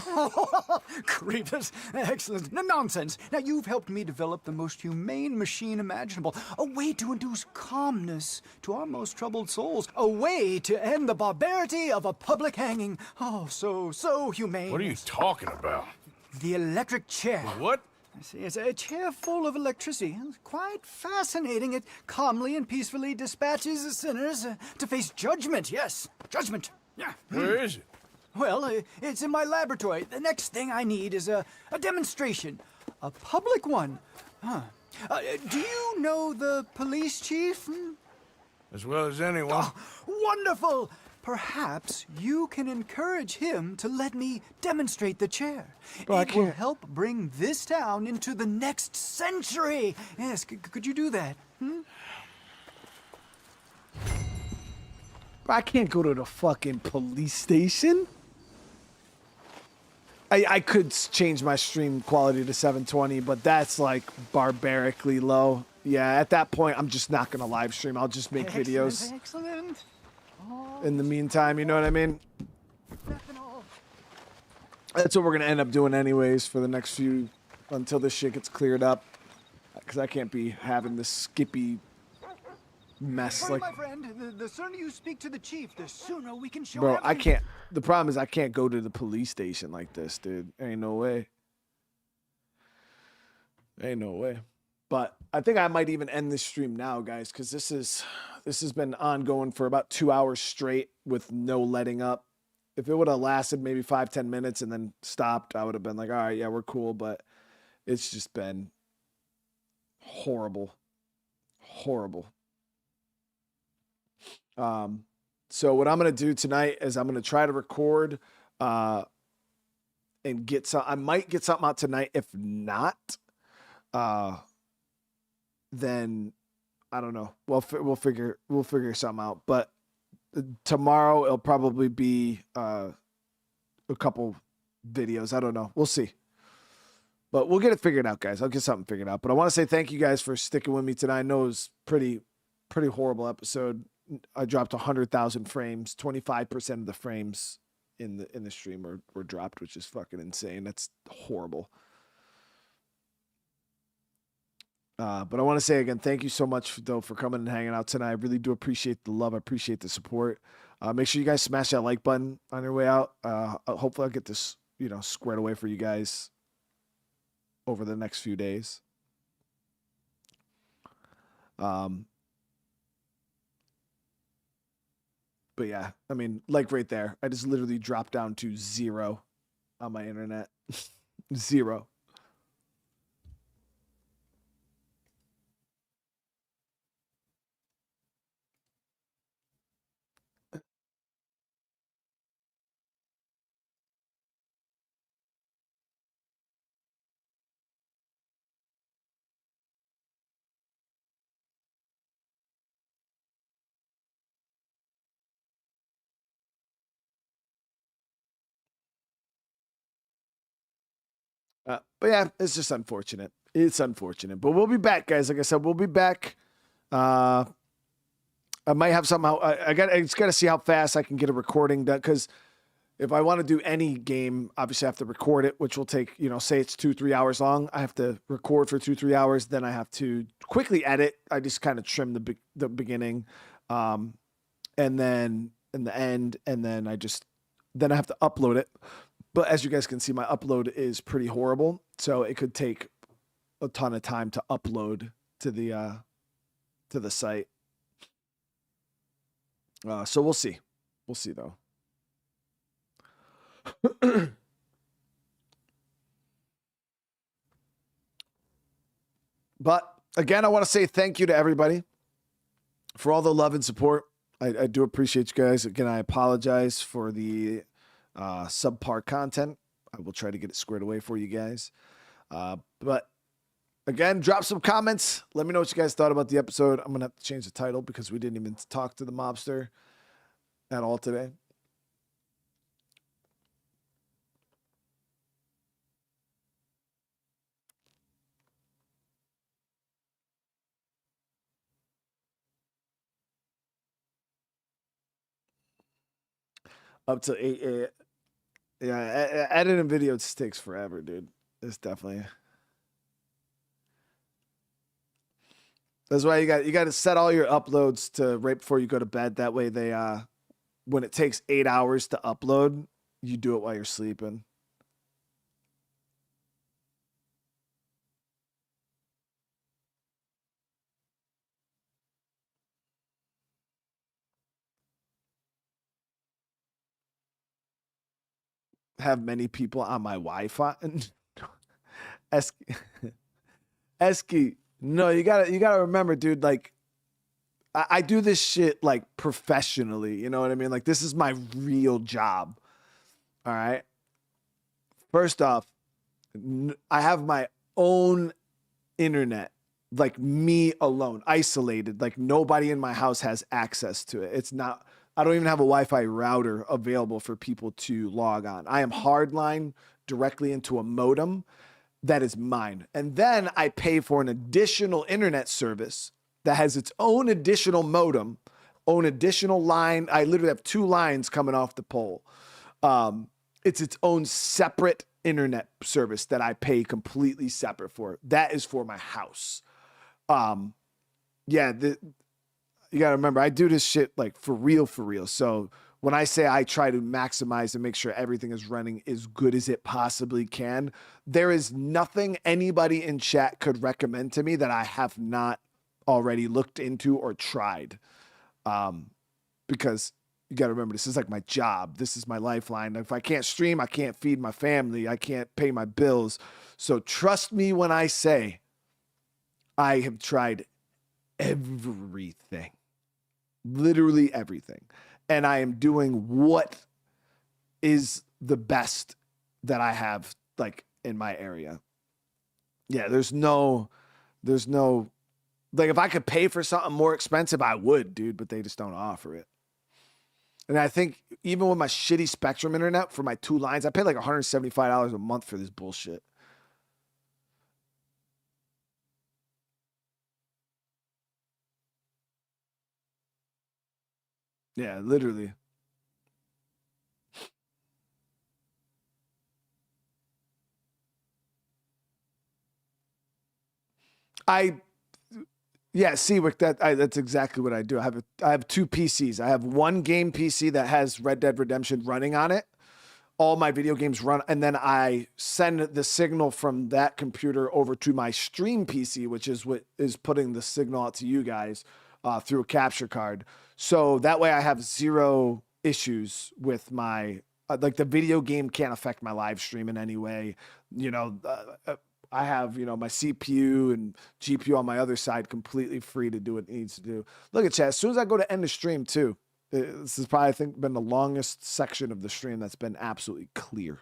Creep, that's excellent. No, nonsense. Now, you've helped me develop the most humane machine imaginable. A way to induce calmness to our most troubled souls. A way to end the barbarity of a public hanging. Oh, so humane. What are you talking about? The electric chair. What? See, it's a chair full of electricity. It's quite fascinating. It calmly and peacefully dispatches sinners to face judgment. Yes, judgment. Yeah. Where is it? Well, it's in my laboratory. The next thing I need is a demonstration. A public one. Huh. Do you know the police chief? As well as anyone. Oh, wonderful! Perhaps you can encourage him to let me demonstrate the chair. Bro, it will help bring this town into the next century. Yes, could you do that? Bro, I can't go to the fucking police station. I could change my stream quality to 720, but that's like barbarically low. Yeah, at that point, I'm just not gonna live stream. I'll just make videos. Excellent. In the meantime, you know what I mean? That's what we're gonna end up doing anyways for the next few, until this shit gets cleared up. Because I can't be having this skippy mess. Well, Like, my friend, the sooner you speak to the chief, the sooner we can show bro, him. I can't. The problem is I can't go to the police station like this, dude. Ain't no way. Ain't no way. But I think I might even end this stream now, guys, because this has been ongoing for about 2 hours straight with no letting up. If it would have lasted maybe 5-10 minutes and then stopped, I would have been like, all right, yeah, we're cool. But it's just been horrible. horrible. So what I'm going to do tonight is I'm going to try to record and get some. I might get something out tonight. If not, then I don't know. We'll figure something out. But tomorrow it'll probably be a couple videos. I don't know. We'll see. But we'll get it figured out, guys. I'll get something figured out. But I want to say thank you guys for sticking with me tonight. I know it was pretty horrible episode. I dropped 100,000 frames. 25% of the frames in the stream were dropped, which is fucking insane. That's horrible. But I want to say again, thank you so much though for coming and hanging out tonight. I really do appreciate the love. I appreciate the support. Make sure you guys smash that like button on your way out. Hopefully I'll get this, squared away for you guys over the next few days. But yeah, I mean, like right there, I just literally dropped down to 0 on my internet. 0. But yeah, it's just unfortunate. It's unfortunate. But we'll be back, guys. Like I said, we'll be back. I might have somehow. I just got to see how fast I can get a recording done. Because if I want to do any game, obviously I have to record it, which will take, say it's 2-3 hours long. I have to record for 2-3 hours. Then I have to quickly edit. I just kind of trim the beginning, and then in the end, and then I have to upload it. But as you guys can see, my upload is pretty horrible. So it could take a ton of time to upload to the site. So we'll see. We'll see though. But again, I want to say thank you to everybody for all the love and support. I do appreciate you guys. Again, I apologize for the subpar content. I will try to get it squared away for you guys. But again, drop some comments. Let me know what you guys thought about the episode. I'm going to have to change the title because we didn't even talk to the mobster at all today. Up to 8. Yeah, editing video just takes forever, dude. It's definitely. That's why you got to set all your uploads to right before you go to bed. That way they when it takes 8 hours to upload, you do it while you're sleeping. Have many people on my Wi-Fi. Esky, no, you gotta remember, dude, like I do this shit like professionally, you know what I mean? Like this is my real job. All right. First off, I have my own internet, like me alone, isolated, like nobody in my house has access to it. I don't even have a Wi-Fi router available for people to log on. I am hardline directly into a modem that is mine. And then I pay for an additional internet service that has its own additional modem, own additional line. I literally have 2 lines coming off the pole. It's its own separate internet service that I pay completely separate for. That is for my house. You got to remember, I do this shit like for real. So when I say I try to maximize and make sure everything is running as good as it possibly can, there is nothing anybody in chat could recommend to me that I have not already looked into or tried. Because you got to remember, this is like my job. This is my lifeline. If I can't stream, I can't feed my family. I can't pay my bills. So trust me when I say I have tried everything. Literally everything. And I am doing what is the best that I have, like, in my area. Yeah, there's no, like, if I could pay for something more expensive, I would, dude, but they just don't offer it. And I think even with my shitty Spectrum internet for my 2 lines, I pay like $175 a month for this bullshit. Yeah, literally. Yeah, Seawick, that's exactly what I do. I have 2 PCs. I have one game PC that has Red Dead Redemption running on it. All my video games run, and then I send the signal from that computer over to my stream PC, which is what is putting the signal out to you guys through a capture card. So that way I have 0 issues with my, like, the video game can't affect my live stream in any way. You know, I have, you know, my CPU and GPU on my other side completely free to do what it needs to do. Look at chat. As soon as I go to end the stream too, this has probably, I think, been the longest section of the stream that's been absolutely clear.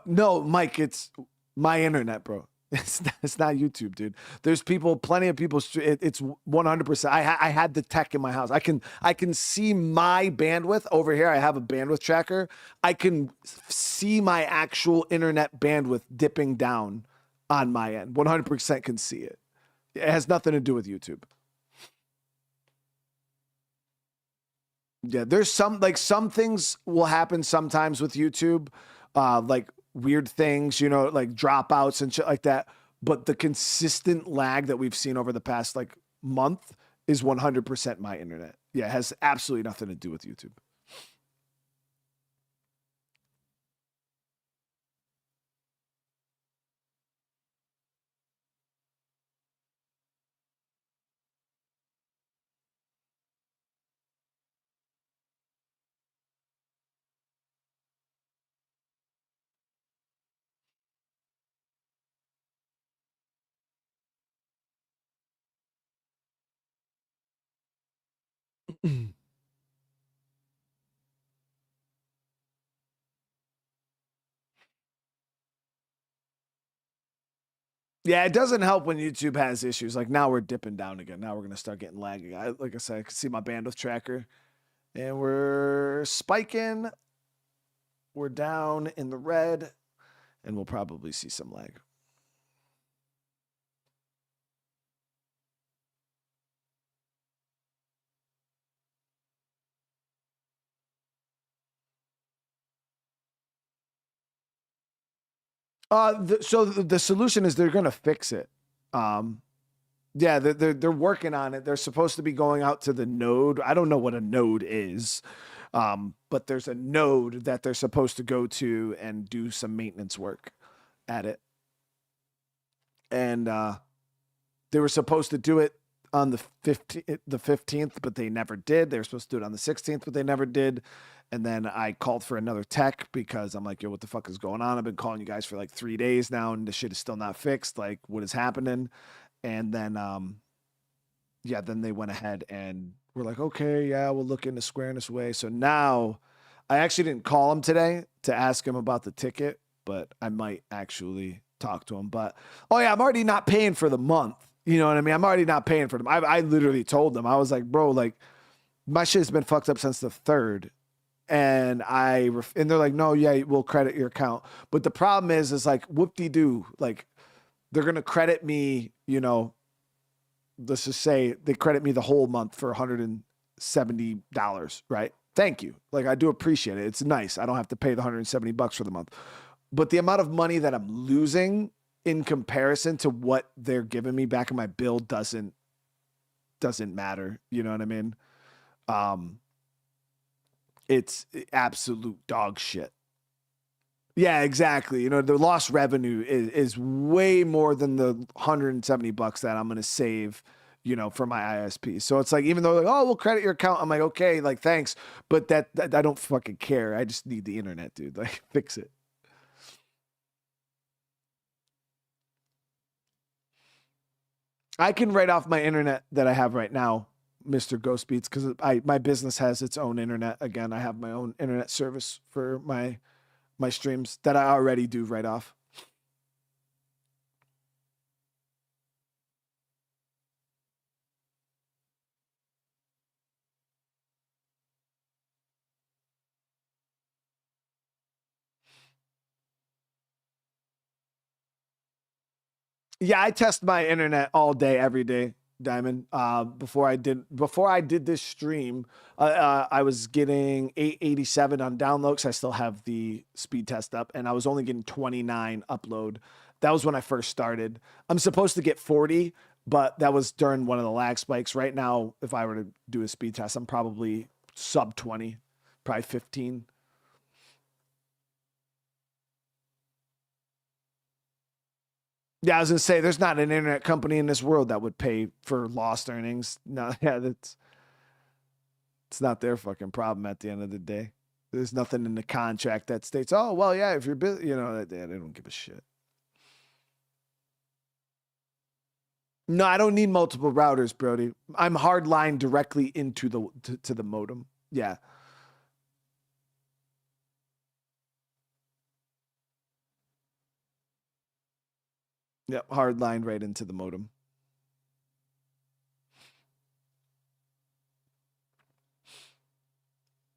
No, Mike, it's my internet, bro. It's not YouTube, dude. There's plenty of people. It's 100%. I had the tech in my house. I can see my bandwidth over here. I have a bandwidth tracker. I can see my actual internet bandwidth dipping down on my end. 100% can see it. It has nothing to do with YouTube. Yeah, there's some things will happen sometimes with YouTube. Like weird things, you know, like dropouts and shit like that. But the consistent lag that we've seen over the past like month is 100% my internet. Yeah, it has absolutely nothing to do with YouTube. Yeah, it doesn't help when YouTube has issues. Like now we're dipping down again. Now we're going to start getting lagging. Like I said, I can see my bandwidth tracker and we're spiking. We're down in the red and we'll probably see some lag. So the solution is they're going to fix it. Yeah, they're working on it. They're supposed to be going out to the node. I don't know what a node is, but there's a node that they're supposed to go to and do some maintenance work at it. And they were supposed to do it on the 15th, but they never did. They were supposed to do it on the 16th, but they never did. And then I called for another tech because I'm like, yo, what the fuck is going on? I've been calling you guys for like 3 days now and the shit is still not fixed. Like, what is happening? And then, yeah, then they went ahead and we're like, okay, yeah, we'll look into squaring this away. So now I actually didn't call him today to ask him about the ticket, but I might actually talk to him. But, oh yeah, I'm already not paying for the month. You know what I mean? I'm already not paying for them. I literally told them, I was like, bro, like my shit's been fucked up since the 3rd. And they're like, no, yeah, we'll credit your account. But the problem is like, whoop-de-doo. Like they're going to credit me, you know, let's just say they credit me the whole month for $170, right? Thank you. Like I do appreciate it. It's nice. I don't have to pay the $170 for the month. But the amount of money that I'm losing in comparison to what they're giving me back in my bill doesn't matter. You know what I mean? it's absolute dog shit. Yeah, exactly. You know, the lost revenue is way more than the $170 that I'm going to save, you know, for my ISP. So it's like, even though like, oh, we'll credit your account. I'm like, okay, like, thanks. But that I don't fucking care. I just need the internet, dude. Like, fix it. I can write off my internet that I have right now, Mr. Ghost Beats, because my business has its own internet. Again, I have my own internet service for my streams that I already do write off. Yeah, I test my internet all day, every day, Diamond. Before I did this stream, I was getting 887 on downloads. I still have the speed test up, and I was only getting 29 upload. That was when I first started. I'm supposed to get 40, but that was during one of the lag spikes. Right now, if I were to do a speed test, I'm probably sub 20, probably 15. Yeah, I was gonna say there's not an internet company in this world that would pay for lost earnings. No, yeah, it's not their fucking problem at the end of the day. There's nothing in the contract that states, oh, well, yeah, if you're busy, you know, they don't give a shit. No, I don't need multiple routers, Brody. I'm hardlined directly into to the modem. Yeah. Yep, hardlined right into the modem.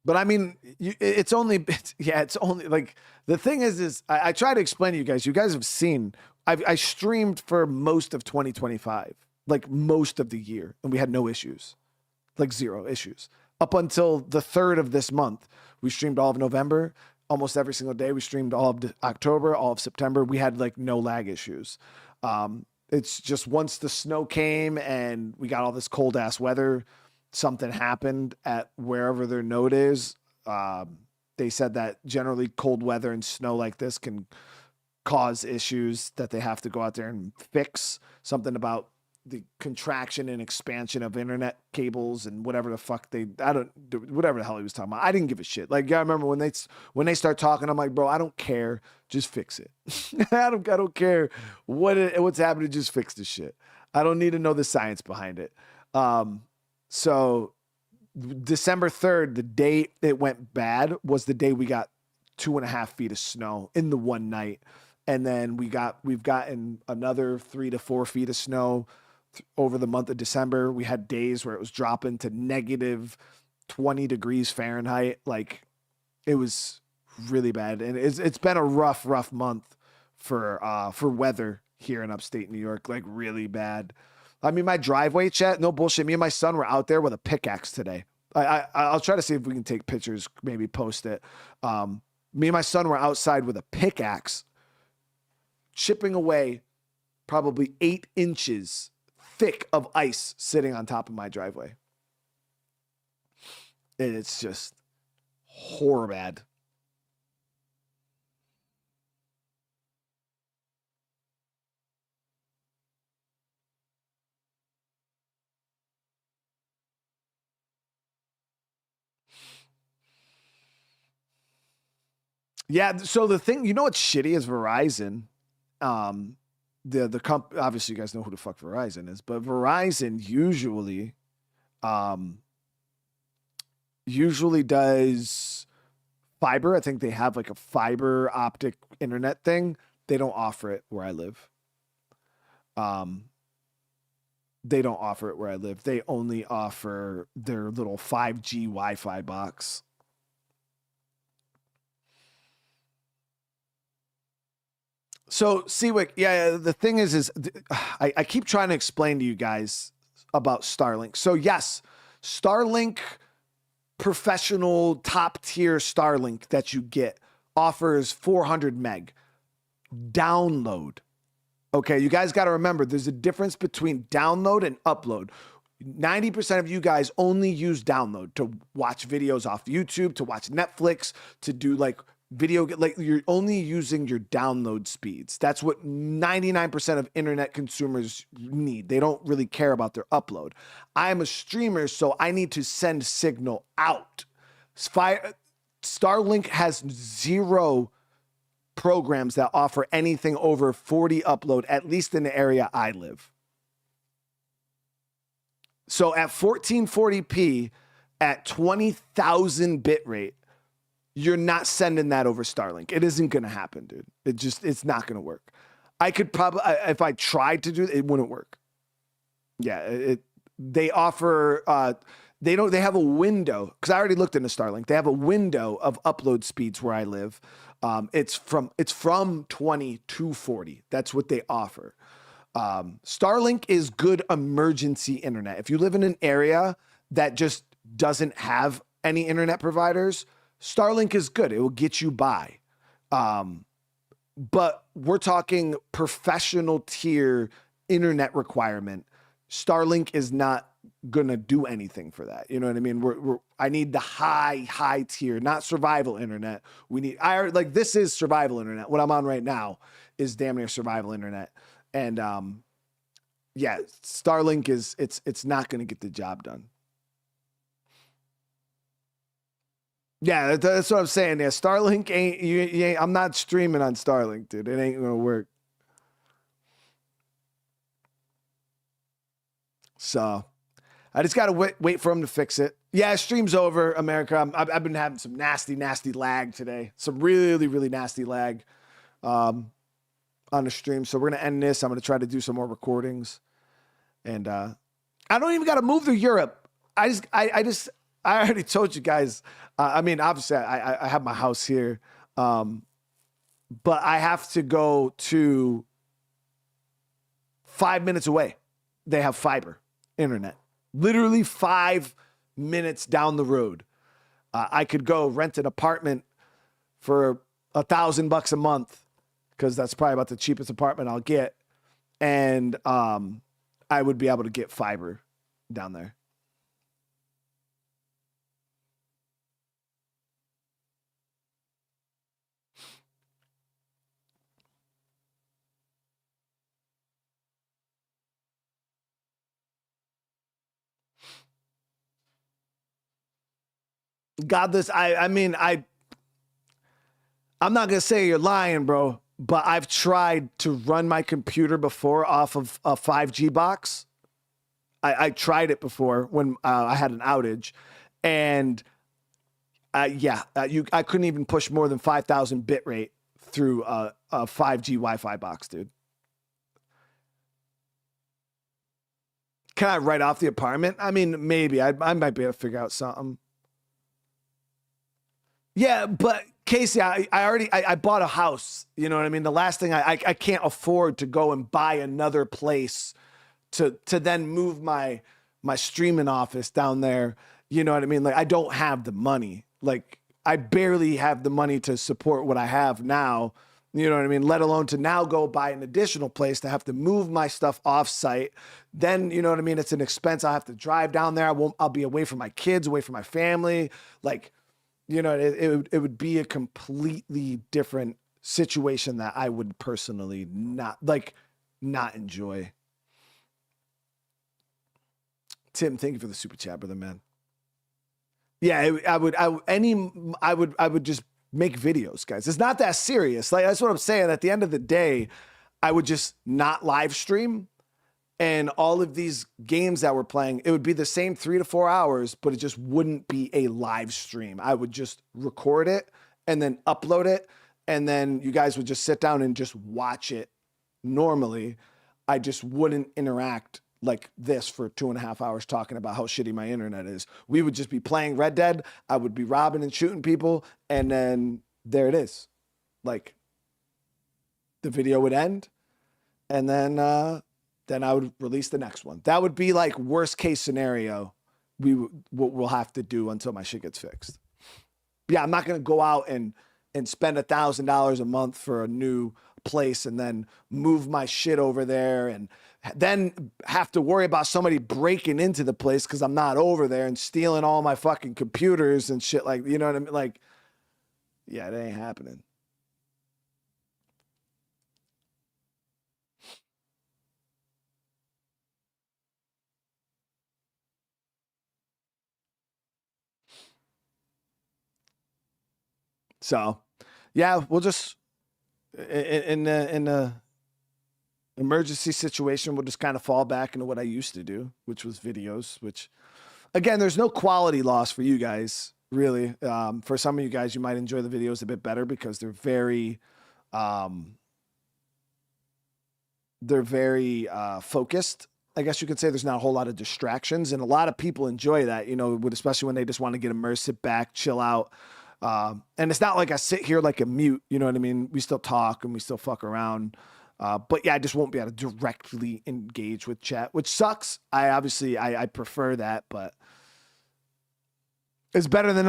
But I mean, it's only like, the thing is I try to explain to you guys. You guys have seen, I streamed for most of 2025, like most of the year, and we had no issues, like 0 issues. Up until the 3rd of this month, we streamed all of November, almost every single day. We streamed all of October, all of September. We had like no lag issues. It's just once the snow came and we got all this cold ass weather, something happened at wherever their node is. They said that generally cold weather and snow like this can cause issues that they have to go out there and fix. Something about the contraction and expansion of internet cables and whatever the fuck whatever the hell he was talking about. I didn't give a shit. Like, yeah, I remember when they start talking, I'm like, bro, I don't care. Just fix it. I don't care what's happening. Just fix the shit. I don't need to know the science behind it. So December 3rd, the day it went bad was the day we got 2.5 feet of snow in the one night. And then we've gotten another 3 to 4 feet of snow over the month of December. We had days where it was dropping to negative 20 degrees Fahrenheit. Like, it was really bad. And it's been a rough month for weather here in upstate New York, like really bad. I mean, my driveway, chat, no bullshit. Me and my son were out there with a pickaxe today. I'll try to see if we can take pictures, maybe post it. Me and my son were outside with a pickaxe, chipping away probably 8 inches thick of ice sitting on top of my driveway. And it's just horrible bad. Yeah, so the thing, you know what's shitty is Verizon. Obviously you guys know who the fuck Verizon is, but Verizon usually does fiber. I think they have like a fiber optic internet thing. They don't offer it where I live. They don't offer it where I live. They only offer their little 5G Wi-Fi box. So, Seawick, yeah, the thing is I keep trying to explain to you guys about Starlink. So, yes, Starlink, professional top tier Starlink that you get offers 400 meg download. Okay, you guys got to remember there's a difference between download and upload. 90% of you guys only use download to watch videos off YouTube, to watch Netflix, to do like you're only using your download speeds. That's what 99% of internet consumers need. They don't really care about their upload. I am a streamer, so I need to send signal out. Starlink has 0 programs that offer anything over 40 upload, at least in the area I live. So at 1440p at 20,000 bit rate, you're not sending that over Starlink. It isn't going to happen, dude. It's not going to work. I could probably, if I tried to do it, it wouldn't work. Yeah, they offer, they have a window, because I already looked into Starlink. They have a window of upload speeds where I live. It's from 20 to 40. That's what they offer. Starlink is good emergency internet. If you live in an area that just doesn't have any internet providers, Starlink is good. It will get you by. But we're talking professional tier internet requirement. Starlink is not going to do anything for that. You know what I mean? I need the high tier, not survival internet. This is survival internet. What I'm on right now is damn near survival internet. And yeah, Starlink it's not going to get the job done. Yeah, that's what I'm saying. Yeah, Starlink ain't. I'm not streaming on Starlink, dude. It ain't gonna work. So, I just gotta wait for him to fix it. Yeah, stream's over, America. I've been having some nasty lag today. Some really nasty lag on the stream. So we're gonna end this. I'm gonna try to do some more recordings, and I don't even gotta move to Europe. I already told you guys. I mean, obviously, I have my house here, but I have to go to 5 minutes away. They have fiber internet, literally 5 minutes down the road. I could go rent an apartment for $1,000 a month, because that's probably about the cheapest apartment I'll get, and I would be able to get fiber down there. Godless, I'm not gonna say you're lying, bro, but I've tried to run my computer before off of a 5G box. I tried it before when I had an outage, and I couldn't even push more than 5,000 bit rate through a 5G Wi-Fi box, dude. Can I write off the apartment? I mean, maybe I might be able to figure out something. Yeah, but Casey, I bought a house. You know what I mean? The last thing I can't afford to go and buy another place to then move my streaming office down there. You know what I mean? Like, I don't have the money. Like, I barely have the money to support what I have now. You know what I mean? Let alone to now go buy an additional place, to have to move my stuff off site. Then, you know what I mean? It's an expense. I'll have to drive down there. I'll be away from my kids, away from my family. Like, you know, it would be a completely different situation that I would personally not enjoy. Tim, thank you for the super chat, brother, man. Yeah, I would just make videos, guys. It's not that serious. Like, that's what I'm saying. At the end of the day, I would just not live stream. And all of these games that we're playing, it would be the same 3 to 4 hours, but it just wouldn't be a live stream. I would just record it and then upload it. And then you guys would just sit down and just watch it normally. I just wouldn't interact like this for 2.5 hours talking about how shitty my internet is. We would just be playing Red Dead. I would be robbing and shooting people. And then there it is. Like, the video would end. And then I would release the next one. That would be like worst case scenario. What we'll have to do until my shit gets fixed. But yeah, I'm not going to go out and spend $1,000 a month for a new place and then move my shit over there and then have to worry about somebody breaking into the place because I'm not over there and stealing all my fucking computers and shit. Like, you know what I mean? Like, yeah, it ain't happening. So, yeah, we'll just in the emergency situation, we'll just kind of fall back into what I used to do, which was videos. Which, again, there's no quality loss for you guys, really. For some of you guys, you might enjoy the videos a bit better because they're very focused. I guess you could say there's not a whole lot of distractions, and a lot of people enjoy that. You know, especially when they just want to get immersed, sit back, chill out. And it's not like I sit here like a mute, you know what I mean? We still talk and we still fuck around. But yeah, I just won't be able to directly engage with chat, which sucks. I prefer that, but it's better than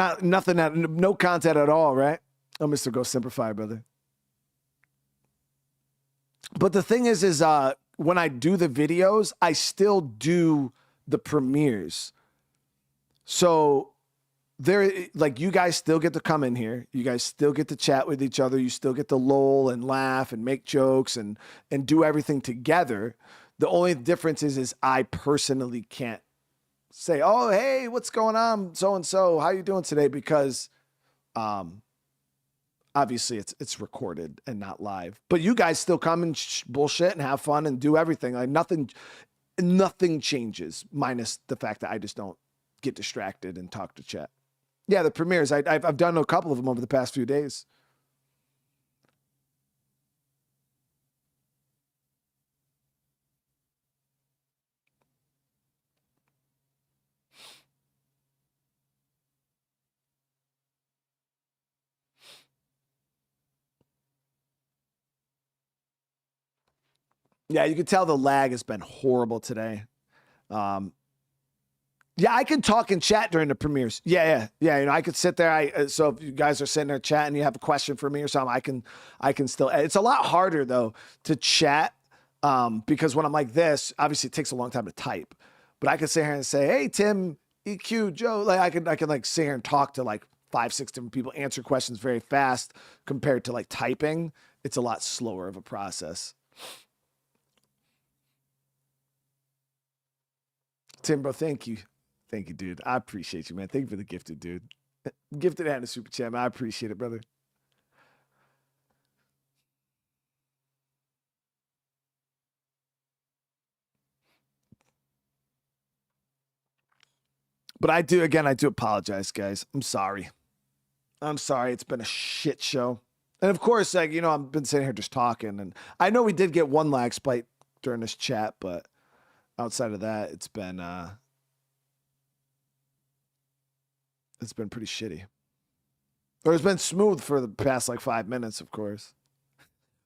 no content at all, right? Oh, Mr. Go Simplify, brother. But the thing is when I do the videos, I still do the premieres. So like, you guys still get to come in here. You guys still get to chat with each other. You still get to lol and laugh and make jokes and do everything together. The only difference is I personally can't say, oh, hey, what's going on? So-and-so, how you doing today? Because obviously it's recorded and not live. But you guys still come and bullshit and have fun and do everything. Like, nothing changes, minus the fact that I just don't get distracted and talk to chat. Yeah, the premieres. I've done a couple of them over the past few days. Yeah, you can tell the lag has been horrible today. Yeah, I can talk and chat during the premieres. Yeah. You know, I could sit there. So if you guys are sitting there chatting, you have a question for me or something, I can still. It's a lot harder though to chat because when I'm like this, obviously it takes a long time to type. But I can sit here and say, "Hey, Tim, EQ, Joe." Like I can like sit here and talk to like 5-6 different people, answer questions very fast compared to like typing. It's a lot slower of a process. Tim, bro, thank you. Thank you, dude. I appreciate you, man. Thank you for the gifted, dude. Gifted and a super chat, man. I appreciate it, brother. But I do apologize, guys. I'm sorry. It's been a shit show. And of course, like, you know, I've been sitting here just talking, and I know we did get one lag spike during this chat, but outside of that, it's been pretty shitty. Or it's been smooth for the past like 5 minutes, of course.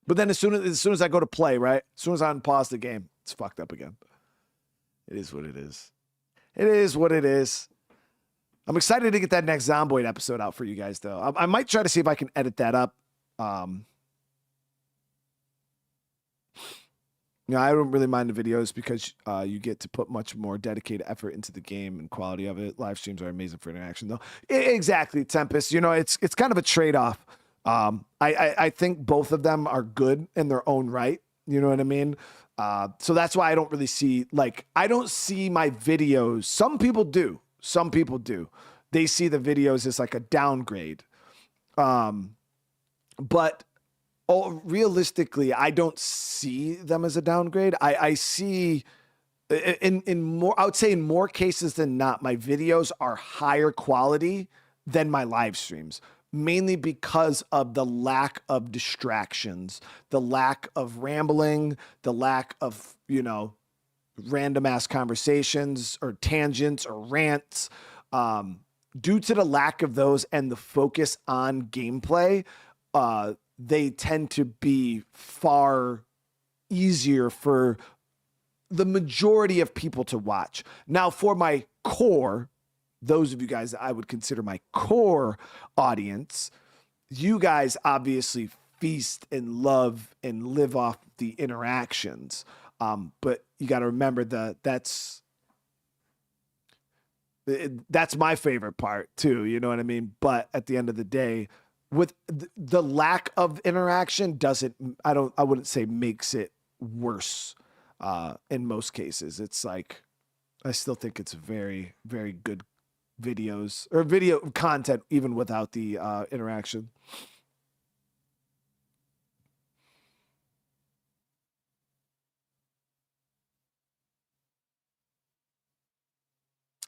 But then as soon as I go to play, right? As soon as I unpause the game, it's fucked up again. It is what it is. It is what it is. I'm excited to get that next Zomboid episode out for you guys, though. I might try to see if I can edit that up. You know, I don't really mind the videos because you get to put much more dedicated effort into the game and quality of it. Live streams are amazing for interaction, though. Exactly, Tempest. You know, it's kind of a trade-off. I think both of them are good in their own right. You know what I mean? So that's why I don't really see, like, I don't see my videos. Some people do. They see the videos as like a downgrade. But realistically, I don't see them as a downgrade. I see in more, I would say in more cases than not, my videos are higher quality than my live streams, mainly because of the lack of distractions, the lack of rambling, the lack of, you know, random ass conversations or tangents or rants. Due to the lack of those and the focus on gameplay, they tend to be far easier for the majority of people to watch. Now, for my core, those of you guys that I would consider my core audience, you guys obviously feast and love and live off the interactions. But you got to remember that's my favorite part too. You know what I mean? But at the end of the day, with the lack of interaction I wouldn't say makes it worse. In most cases, it's like, I still think it's very, very good videos or video content, even without the interaction.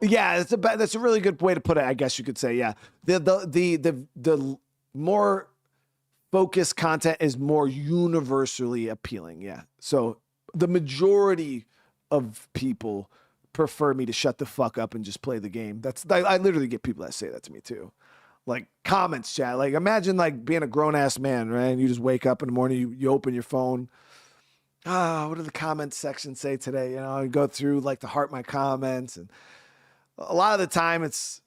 Yeah, that's a really good way to put it. I guess you could say, yeah, the more focused content is more universally appealing. Yeah, so the majority of people prefer me to shut the fuck up and just play the game. I literally get people that say that to me too. Like comments, chat. Like imagine like being a grown ass man, right? And you just wake up in the morning, you open your phone. What do the comments section say today? You know, you go through like to heart my comments, and a lot of the time it's,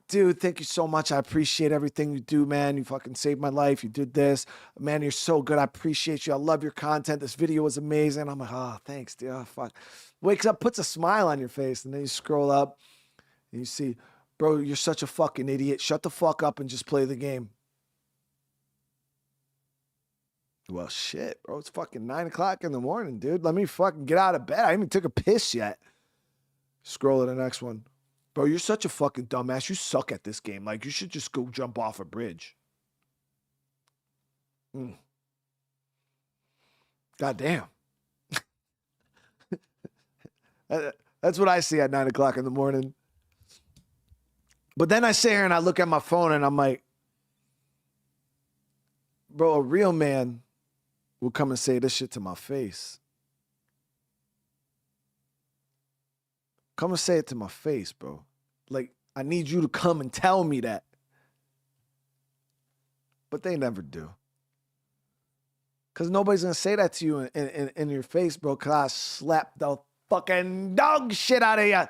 dude, thank you so much. I appreciate everything you do, man. You fucking saved my life. You did this. Man, you're so good. I appreciate you. I love your content. This video was amazing. I'm like, oh, thanks, dude. Oh, fuck. Wakes up, puts a smile on your face, and then you scroll up and you see, bro, you're such a fucking idiot. Shut the fuck up and just play the game. Well, shit, bro. It's fucking 9 o'clock in the morning, dude. Let me fucking get out of bed. I haven't even took a piss yet. Scroll to the next one. Bro, you're such a fucking dumbass. You suck at this game. Like, you should just go jump off a bridge. God damn. That's what I see at 9 o'clock in the morning. But then I sit here and I look at my phone and I'm like, bro, a real man will come and say this shit to my face. Come and say it to my face, bro. Like, I need you to come and tell me that. But they never do. Because nobody's going to say that to you in your face, bro, because I slapped the fucking dog shit out of you.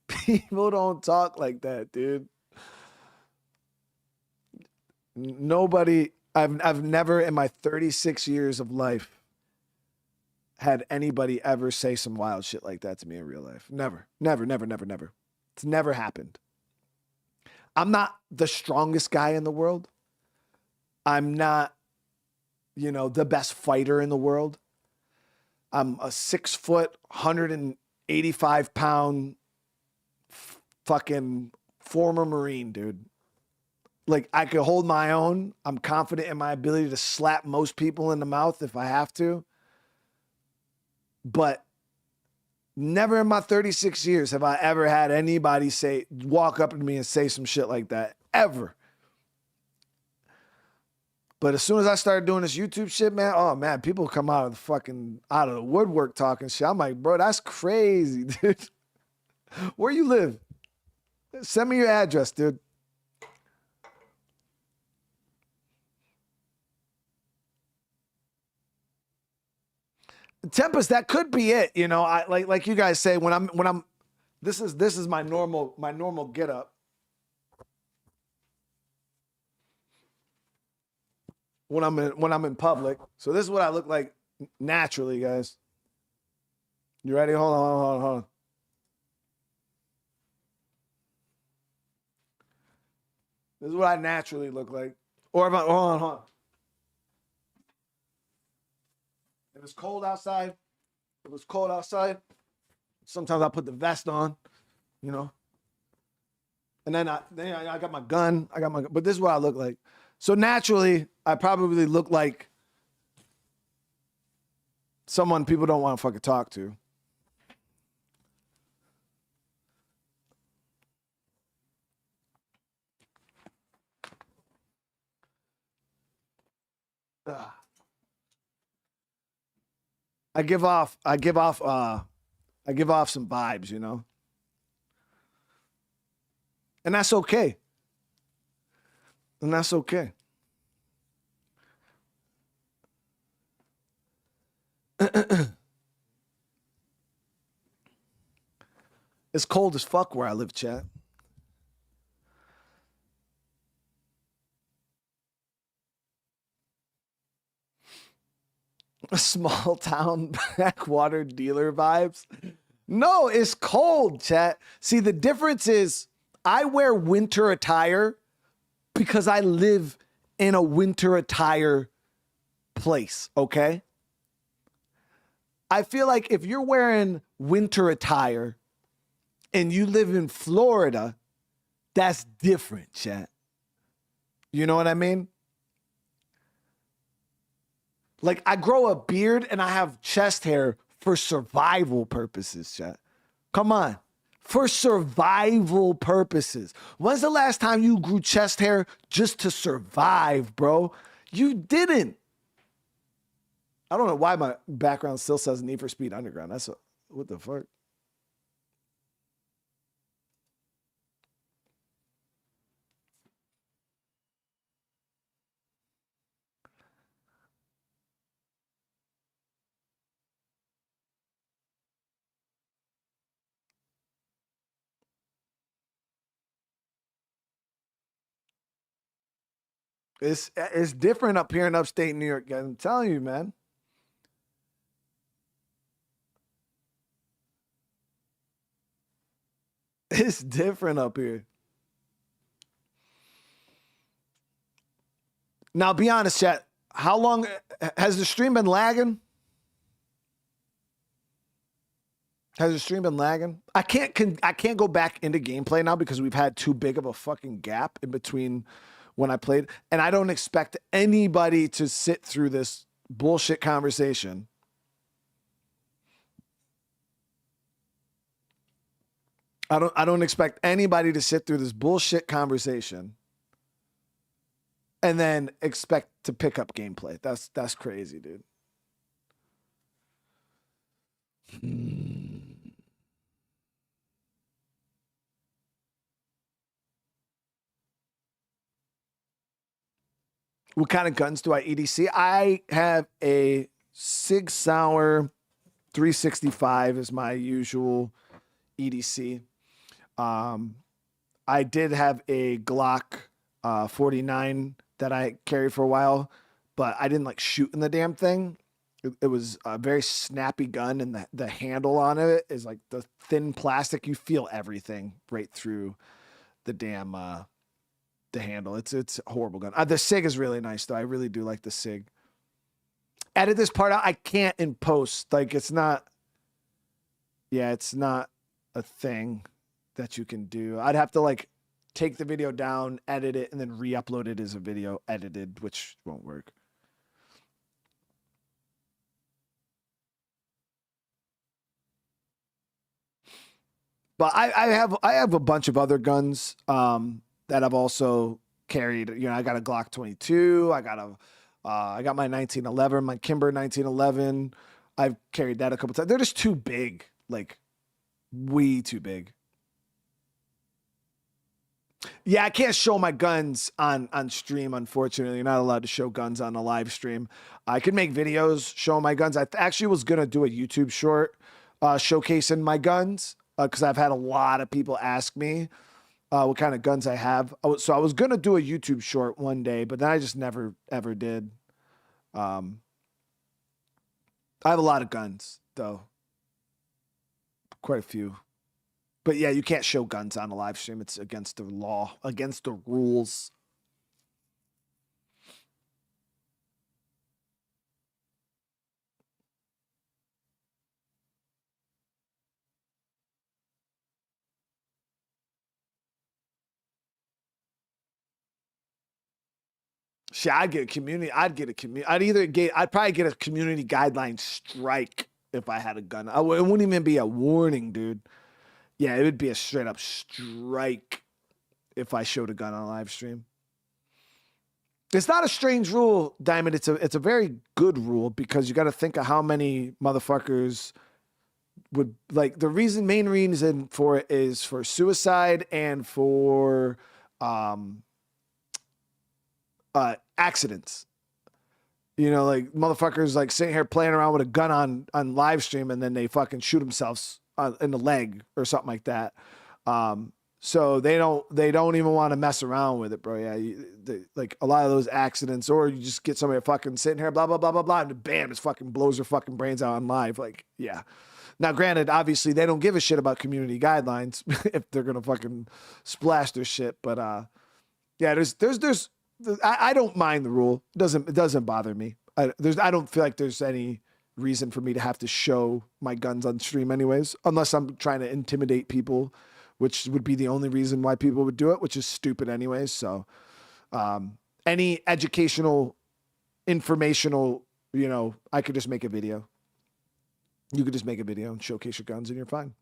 People don't talk like that, dude. Nobody, I've never in my 36 years of life had anybody ever say some wild shit like that to me in real life. Never. It's never happened. I'm not the strongest guy in the world. I'm not, the best fighter in the world. I'm a 6 foot, 185 pound fucking former Marine, dude. Like, I could hold my own. I'm confident in my ability to slap most people in the mouth if I have to. But never in my 36 years have I ever had anybody walk up to me and say some shit like that. Ever. But as soon as I started doing this YouTube shit, man, oh man, people come out of the woodwork talking shit. I'm like, bro, that's crazy, dude. Where you live? Send me your address, dude. Tempest, that could be it. I like you guys say, when I'm this is my normal get up. When I'm in public. So this is what I look like naturally, guys. You ready? Hold on. This is what I naturally look like. Or if I, hold on. If it's cold outside, sometimes I put the vest on, And then I got my gun. But this is what I look like. So naturally, I probably look like someone people don't want to fucking talk to. I give off some vibes, And that's okay. It's cold as fuck where I live, chat. Small town backwater dealer vibes. No, it's cold, chat. See, the difference is I wear winter attire because I live in a winter attire place, okay? I feel like if you're wearing winter attire and you live in Florida, that's different, chat. You know what I mean? Like, I grow a beard and I have chest hair for survival purposes, chat. Come on. For survival purposes. When's the last time you grew chest hair just to survive, bro? You didn't. I don't know why my background still says Need for Speed Underground. What the fuck? It's different up here in upstate New York, guys. I'm telling you, man. It's different up here. Now, be honest, chat. How long has the stream been lagging? Has the stream been lagging? I can't go back into gameplay now because we've had too big of a fucking gap in between when I played, and I don't expect anybody to sit through this bullshit conversation. I don't expect anybody to sit through this bullshit conversation and then expect to pick up gameplay. That's crazy, dude. What kind of guns do I EDC? I have a Sig Sauer 365 is my usual EDC. I did have a Glock 49 that I carried for a while, but I didn't like shooting the damn thing. It was a very snappy gun, and the handle on it is like the thin plastic. You feel everything right through the damn the handle. It's a horrible gun. The Sig is really nice though. I really do like the Sig. Edit this part out. I can't in post. Like it's not a thing that you can do. I'd have to like take the video down, edit it, and then re-upload it as a video edited, which won't work. But I have a bunch of other guns that I've also carried. You know, I got a Glock 22. I got my 1911, my Kimber 1911. I've carried that a couple times. They're just too big, like way too big. Yeah, I can't show my guns on stream, unfortunately. You're not allowed to show guns on a live stream. I could make videos showing my guns. I actually was going to do a YouTube short showcasing my guns because I've had a lot of people ask me what kind of guns I have. So I was going to do a YouTube short one day, but then I just never, ever did. I have a lot of guns, though. Quite a few. But yeah, you can't show guns on a live stream. It's against the law, against the rules. Shit, I'd probably get a community guideline strike if I had a gun. It wouldn't even be a warning, dude. Yeah, it would be a straight up strike if I showed a gun on a live stream. It's not a strange rule, Diamond. It's a very good rule because you got to think of how many motherfuckers would like. The main reason for it is for suicide and for accidents. You know, like motherfuckers like sitting here playing around with a gun on live stream and then they fucking shoot themselves in the leg or something like that. So they don't even want to mess around with it, bro. Yeah, like a lot of those accidents, or you just get somebody fucking sitting here, blah blah blah blah blah, and bam, it fucking blows their fucking brains out on live. Like, yeah. Now, granted, obviously they don't give a shit about community guidelines if they're gonna fucking splash their shit, but yeah, I don't mind the rule. It doesn't bother me. I don't feel like there's any reason for me to have to show my guns on stream anyways, unless I'm trying to intimidate people, which would be the only reason why people would do it, which is stupid anyways. So any educational, informational, I could just make a video. You could just make a video and showcase your guns and you're fine.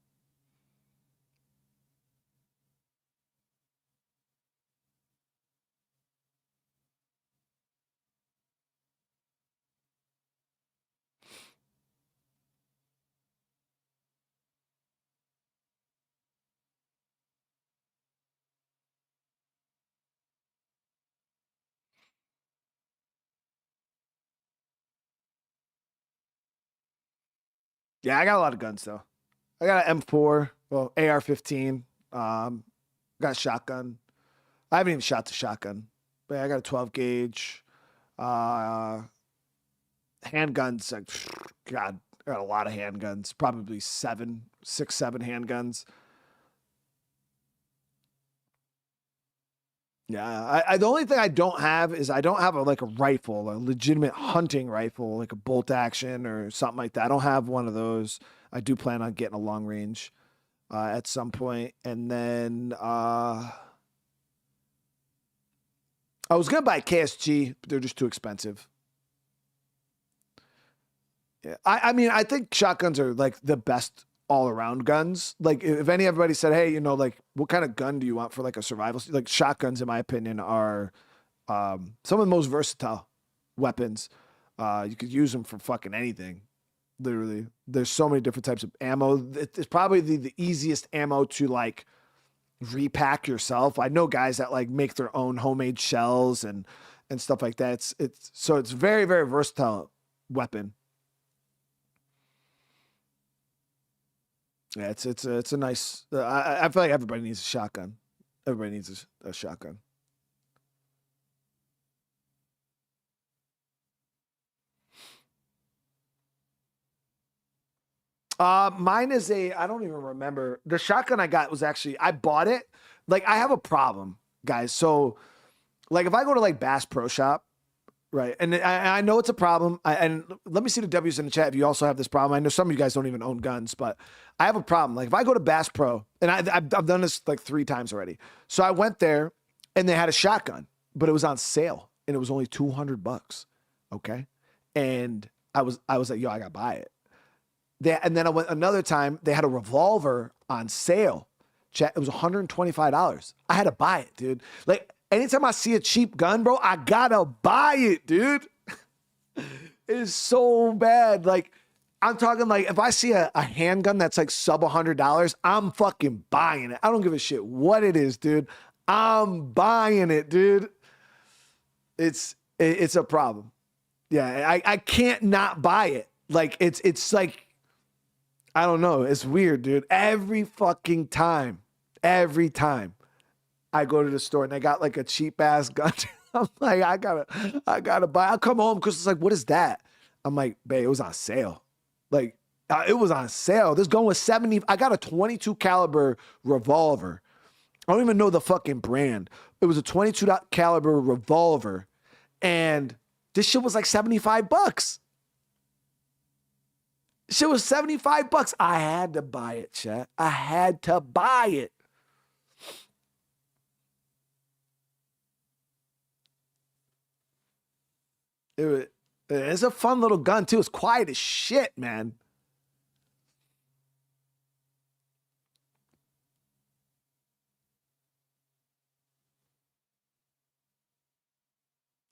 Yeah, I got a lot of guns though. I got an M4, well, AR-15. Got a shotgun. I haven't even shot the shotgun, but I got a 12 gauge. Handguns, like, God, I got a lot of handguns. Probably 6, 7 handguns. Yeah, the only thing I don't have is I don't have a rifle, a legitimate hunting rifle, like a bolt action or something like that. I don't have one of those. I do plan on getting a long range at some point. And then I was going to buy a KSG, but they're just too expensive. Yeah, I mean, I think shotguns are like the best all around guns. Like if everybody said, hey, like what kind of gun do you want for like a survival? Like shotguns, in my opinion, are some of the most versatile weapons. You could use them for fucking anything. Literally, there's so many different types of ammo. It's probably the easiest ammo to like repack yourself. I know guys that like make their own homemade shells and stuff like that. It's very, very versatile weapon. Yeah, it's a nice. I feel like everybody needs a shotgun. Everybody needs a shotgun. Mine is I don't even remember. The shotgun I got was actually, I bought it. Like, I have a problem, guys. So, like, if I go to like Bass Pro Shop, right, and I know it's a problem. And let me see the W's in the chat if you also have this problem. I know some of you guys don't even own guns, but I have a problem. Like, if I go to Bass Pro, and I've done this like 3 times already. So I went there, and they had a shotgun, but it was on sale, and it was only $200. Okay, and I was like, yo, I gotta buy it. And then I went another time, they had a revolver on sale. It was $125. I had to buy it, dude. Like, anytime I see a cheap gun, bro, I gotta buy it, dude. It is so bad. Like, I'm talking like, if I see a handgun that's like sub $100, I'm fucking buying it. I don't give a shit what it is, dude. I'm buying it, dude. It's a problem. Yeah, I can't not buy it. Like, it's like, I don't know. It's weird, dude. Every time I go to the store and they got like a cheap ass gun, I'm like, I gotta buy. I'll come home because it's like, what is that? I'm like, babe, it was on sale. Like, it was on sale. This gun was 70. I got a 22 caliber revolver. I don't even know the fucking brand. It was a 22 caliber revolver, and this shit was like $75. Shit was $75. I had to buy it, chat. I had to buy it. It's a fun little gun too. It's quiet as shit, man.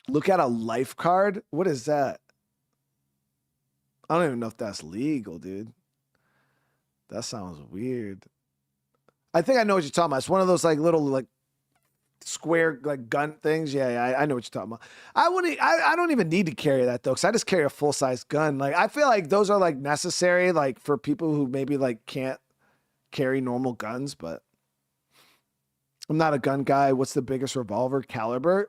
Look at a life card. What is that? I don't even know if that's legal, dude. That sounds weird. I think I know what you're talking about. It's one of those like little like square like gun things. Yeah, I know what you're talking about. I don't even need to carry that though, because I just carry a full size gun. Like, I feel like those are like necessary, like for people who maybe like can't carry normal guns, but I'm not a gun guy. What's the biggest revolver caliber?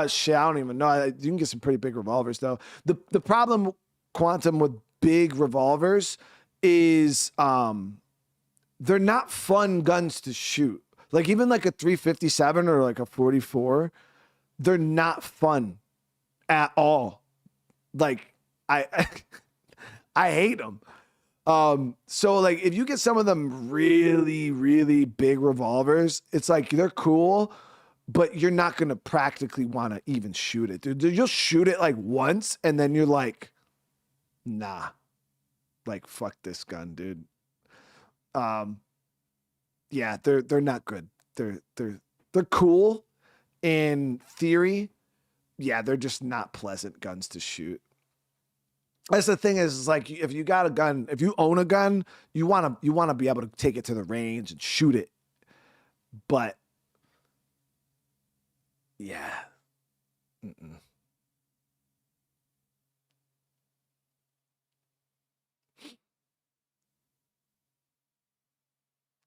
Shit, I don't even know. You can get some pretty big revolvers though. The problem, Quantum, with big revolvers is they're not fun guns to shoot. Like even like a 357 or like a 44, they're not fun at all. Like I hate them. So like if you get some of them really, really big revolvers, it's like they're cool, but you're not gonna practically want to even shoot it, dude. You'll shoot it like once, and then you're like, nah, like fuck this gun, dude. Yeah, they're not good. They're cool in theory. Yeah, they're just not pleasant guns to shoot. That's the thing is like if you got a gun, if you own a gun, you wanna be able to take it to the range and shoot it. But yeah. Mm-mm.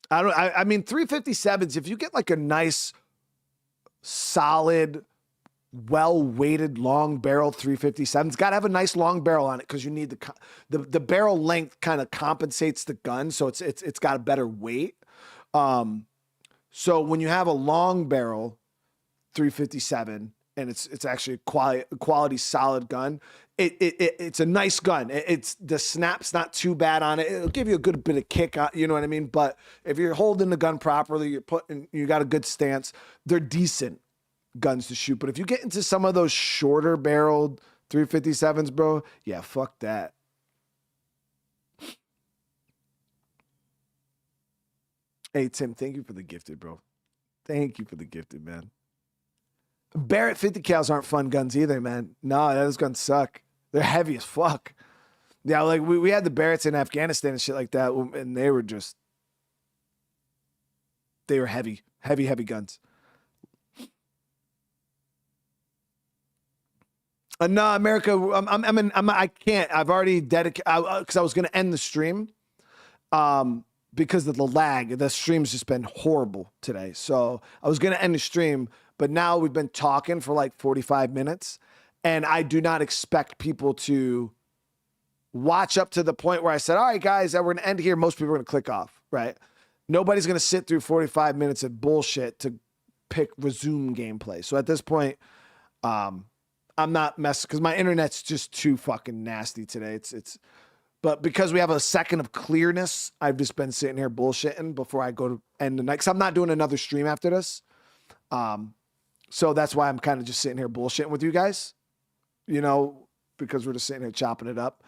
I mean 357s, if you get like a nice solid well-weighted long barrel 357, it's got to have a nice long barrel on it because you need the barrel length kind of compensates the gun, so it's got a better weight. So when you have a long barrel 357 and it's actually a quality solid gun, it's a nice gun. It's the snap's not too bad on it. It'll give you a good bit of kick, you know what I mean? But if you're holding the gun properly, you got a good stance, they're decent guns to shoot. But if you get into some of those shorter barreled 357s, bro, yeah, fuck that. Hey, Tim, thank you for the gifted, bro. Thank you for the gifted, man. Barrett 50 cals aren't fun guns either, man. No, those guns suck. They're heavy as fuck. Yeah, like we had the Barretts in Afghanistan and shit like that, and they were heavy guns. No, America, I can't. I've already dedicated, because I was going to end the stream because of the lag. The stream's just been horrible today. So I was going to end the stream, but now we've been talking for like 45 minutes, and I do not expect people to watch up to the point where I said, all right, guys, we're going to end here. Most people are going to click off, right? Nobody's going to sit through 45 minutes of bullshit to pick resume gameplay. So at this point, I'm not messing because my internet's just too fucking nasty today. But because we have a second of clearness, I've just been sitting here bullshitting before I go to end the night. Because I'm not doing another stream after this. So that's why I'm kind of just sitting here bullshitting with you guys, you know, because we're just sitting here chopping it up.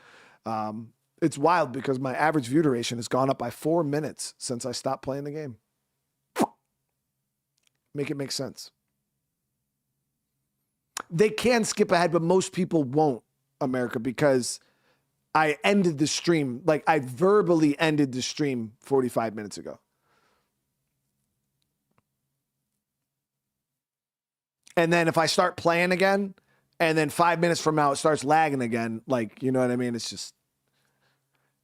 It's wild because my average view duration has gone up by 4 minutes since I stopped playing the game. Make it make sense. They can skip ahead, but most people won't, America, because I ended the stream. Like I verbally ended the stream 45 minutes ago. And then if I start playing again, and then 5 minutes from now it starts lagging again, like, you know what I mean? It's just,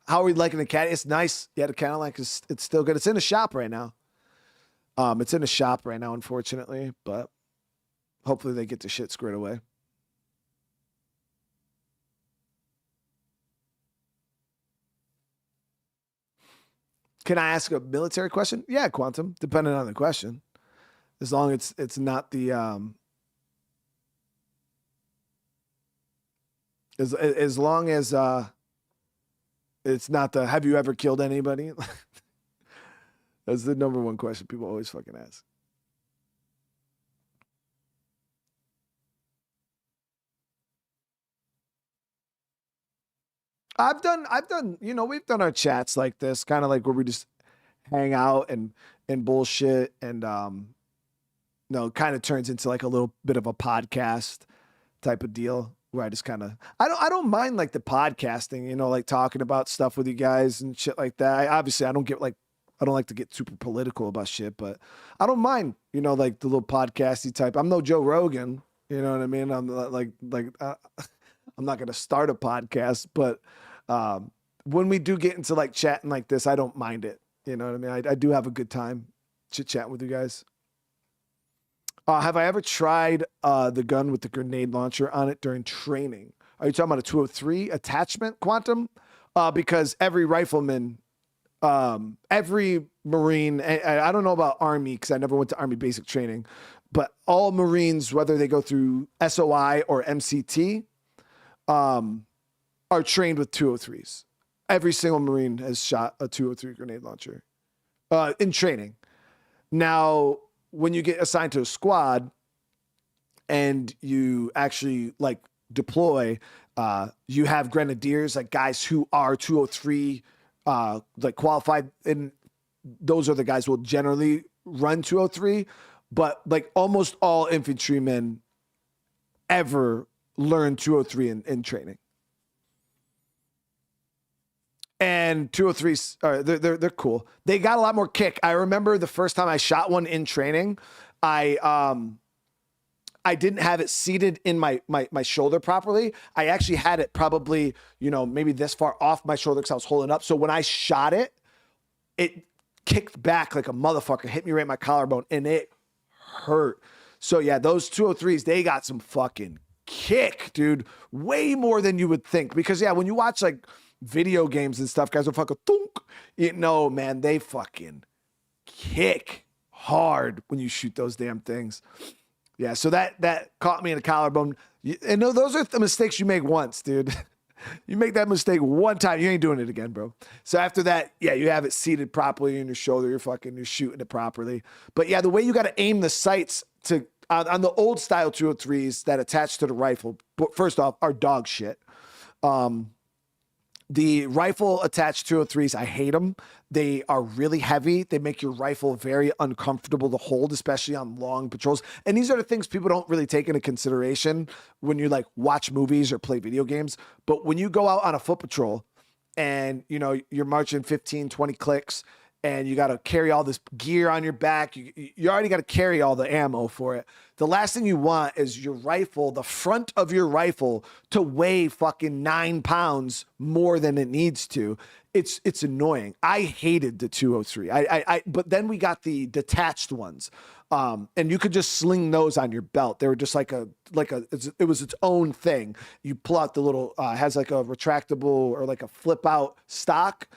how are we liking the cat? It's nice. Yeah, the Cadillac is, it's still good. It's in the shop right now. It's in the shop right now, unfortunately, but hopefully they get the shit squared away. Can I ask a military question? Yeah, Quantum, depending on the question. As long as it's not the as long as it's not the have you ever killed anybody? That's the number one question people always fucking ask. I've done, you know, we've done our chats like this, kind of like where we just hang out and bullshit and, you know, kind of turns into like a little bit of a podcast type of deal where I just kind of, I don't mind like the podcasting, you know, like talking about stuff with you guys and shit like that. Obviously I don't like to get super political about shit, but I don't mind, you know, like the little podcasty type. I'm no Joe Rogan, you know what I mean? I'm I'm not going to start a podcast, but when we do get into like chatting like this, I don't mind it. You know what I mean? I do have a good time chit-chatting with you guys. Have I ever tried the gun with the grenade launcher on it during training? Are you talking about a 203 attachment quantum? Because every rifleman, every Marine, I don't know about Army because I never went to Army basic training, but all Marines, whether they go through SOI or MCT, are trained with 203s. Every single Marine has shot a 203 grenade launcher in training. Now, when you get assigned to a squad and you actually like deploy, you have grenadiers, like guys who are 203 like qualified, and those are the guys who will generally run 203, but like almost all infantrymen ever learn 203 in training. And 203s, they're cool. They got a lot more kick. I remember the first time I shot one in training, I didn't have it seated in my shoulder properly. I actually had it probably, maybe this far off my shoulder because I was holding up. So when I shot it, it kicked back like a motherfucker, hit me right in my collarbone, and it hurt. So yeah, those 203s, they got some fucking kick, dude. Way more than you would think. Because yeah, when you watch like video games and stuff, guys will fucking thunk. Man, they fucking kick hard when you shoot those damn things. Yeah, so that caught me in the collarbone. And those are the mistakes you make once, dude. You make that mistake one time, you ain't doing it again, bro. So after that, yeah, you have it seated properly in your shoulder. You're shooting it properly. But yeah, the way you got to aim the sights to on the old style 203s that attach to the rifle, first off, are dog shit. The rifle attached 203s, I hate them. They are really heavy. They make your rifle very uncomfortable to hold, especially on long patrols. And these are the things people don't really take into consideration when you like watch movies or play video games. But when you go out on a foot patrol and, you're marching 15, 20 clicks and you got to carry all this gear on your back, you already got to carry all the ammo for it. The last thing you want is your rifle, the front of your rifle, to weigh fucking 9 pounds more than it needs to. It's annoying. I hated the 203. But then we got the detached ones, and you could just sling those on your belt. They were just it was its own thing. You pull out the little has like a retractable or like a flip out stock,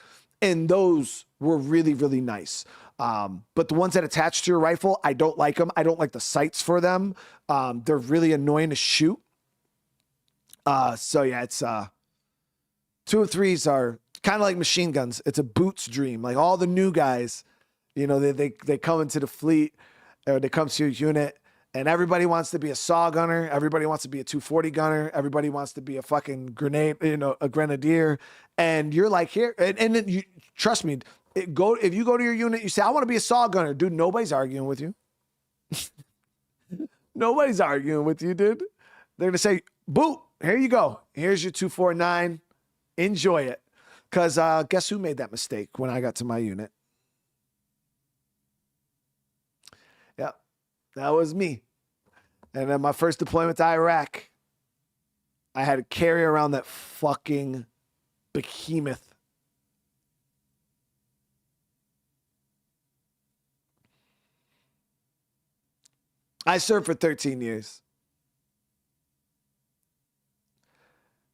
and those were really, really nice. But the ones that attach to your rifle, I don't like them. I don't like the sights for them. They're really annoying to shoot. So yeah, it's 203s are kind of like machine guns. It's a boot's dream. Like all the new guys, they come into the fleet or they come to your unit and everybody wants to be a saw gunner. Everybody wants to be a 240 gunner. Everybody wants to be a fucking grenade, a grenadier. And you're like, here, and then you trust me, if you go to your unit, you say, I want to be a saw gunner. Dude, nobody's arguing with you. Nobody's arguing with you, dude. They're going to say, boot, here you go. Here's your 249. Enjoy it. Because guess who made that mistake when I got to my unit? Yeah, that was me. And then my first deployment to Iraq, I had to carry around that fucking behemoth. I served for 13 years.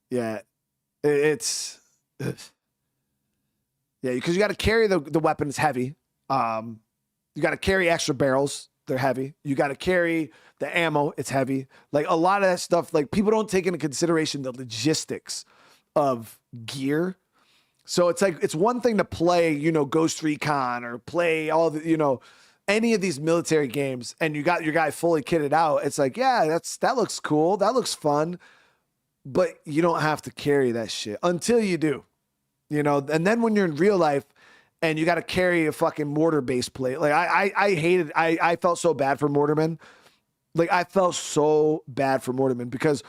Yeah, it's... Yeah, because you got to carry the weapon. It's heavy. You got to carry extra barrels. They're heavy. You got to carry the ammo. It's heavy. Like a lot of that stuff, like people don't take into consideration the logistics of gear. So it's like, it's one thing to play, Ghost Recon or play all the, any of these military games and you got your guy fully kitted out. It's like, yeah, that looks cool. That looks fun. But you don't have to carry that shit until you do. And then when you're in real life and you got to carry a fucking mortar base plate, like I hated, I felt so bad for mortarmen. Like I felt so bad for mortarmen because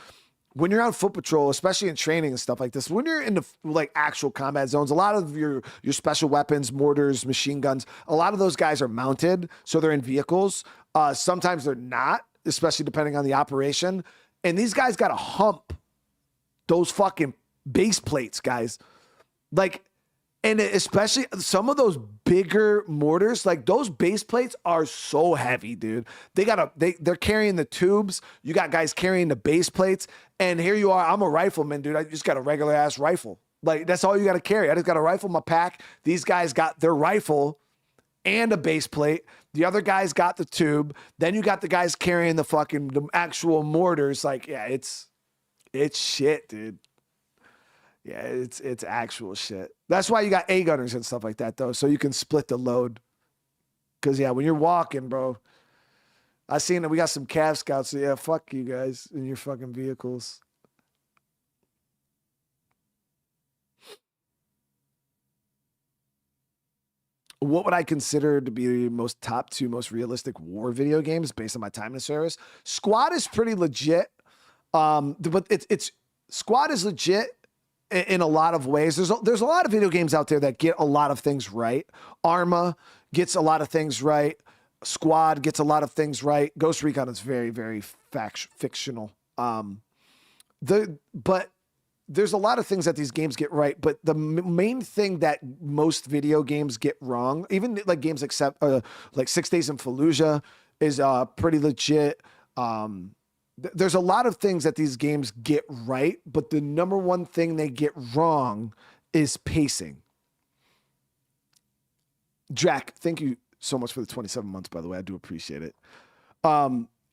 when you're on foot patrol, especially in training and stuff like this, when you're in the like actual combat zones, a lot of your special weapons, mortars, machine guns, a lot of those guys are mounted. So they're in vehicles. Sometimes they're not, especially depending on the operation. And these guys got to hump those fucking base plates, guys. Like And especially some of those bigger mortars, like those base plates are so heavy, dude. They're carrying the tubes. You got guys carrying the base plates. And here you are. I'm a rifleman, dude. I just got a regular ass rifle. Like that's all you got to carry. I just got a rifle in my pack. These guys got their rifle and a base plate. The other guys got the tube. Then you got the guys carrying the actual mortars. Like, yeah, it's shit, dude. Yeah, it's actual shit. That's why you got A gunners and stuff like that, though, so you can split the load. Because, yeah, when you're walking, bro, I seen that we got some Cav Scouts. So, yeah, fuck you guys in your fucking vehicles. What would I consider to be the top 2 most realistic war video games based on my time in the service? Squad is pretty legit, but Squad is legit in a lot of ways. There's a lot of video games out there that get a lot of things right. Arma gets a lot of things right. Squad gets a lot of things right. Ghost Recon is very, very fictional. But there's a lot of things that these games get right. But the main thing that most video games get wrong, even like games like 6 Days in Fallujah is pretty legit. There's a lot of things that these games get right, but the number one thing they get wrong is pacing. Jack, thank you so much for the 27 months, by the way. I do appreciate it.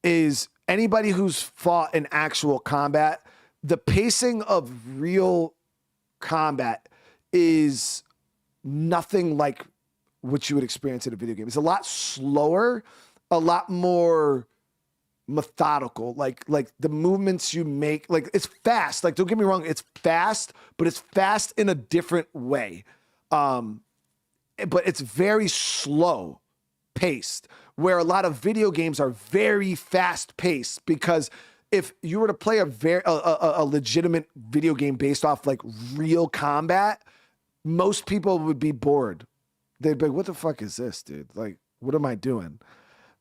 Is anybody who's fought in actual combat, the pacing of real combat is nothing like what you would experience in a video game. It's a lot slower, a lot more methodical, like the movements you make, like it's fast. Like, don't get me wrong, it's fast, but it's fast in a different way. But it's very slow paced, where a lot of video games are very fast paced, because if you were to play a legitimate video game based off like real combat, most people would be bored. They'd be like, what the fuck is this, dude? Like, what am I doing?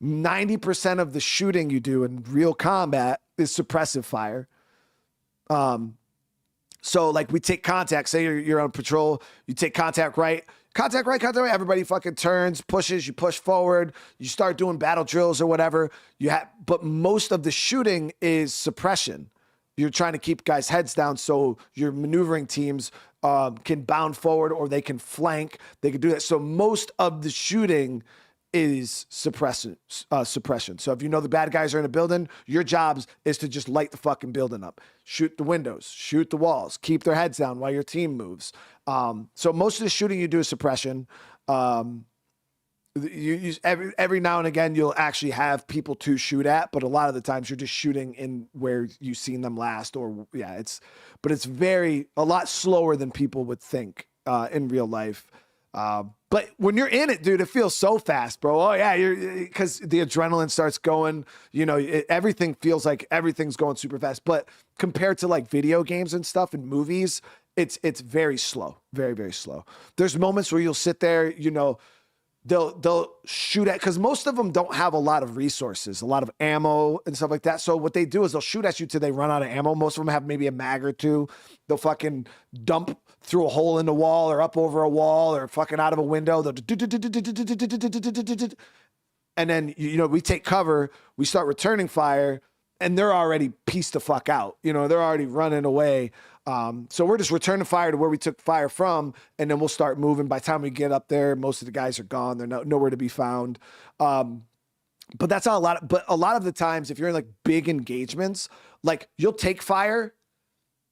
90% of the shooting you do in real combat is suppressive fire. So like we take contact, say you're on patrol, you take contact right, everybody fucking turns, pushes, you push forward, you start doing battle drills or whatever. But most of the shooting is suppression. You're trying to keep guys' heads down so your maneuvering teams can bound forward or they can flank. They can do that. So most of the shooting is suppression. So if you know the bad guys are in a building, your job is to just light the fucking building up. Shoot the windows, shoot the walls, keep their heads down while your team moves. So most of the shooting you do is suppression. Every now and again, you'll actually have people to shoot at, but a lot of the times you're just shooting in where you've seen them last, but it's a lot slower than people would think in real life. But when you're in it, dude, it feels so fast, bro. Oh yeah, because the adrenaline starts going, everything feels like everything's going super fast. But compared to like video games and stuff and movies, it's very slow, very, very slow. There's moments where you'll sit there, they'll shoot at, because most of them don't have a lot of resources, a lot of ammo and stuff like that. So what they do is they'll shoot at you till they run out of ammo. Most of them have maybe a mag or two. They'll fucking dump through a hole in the wall or up over a wall or fucking out of a window. And then, we take cover, we start returning fire, and they're already pieced the fuck out. They're already running away. So we're just returning fire to where we took fire from, and then we'll start moving. By the time we get up there, most of the guys are gone. They're nowhere to be found. But that's how but a lot of the times, if you're in like big engagements, like you'll take fire,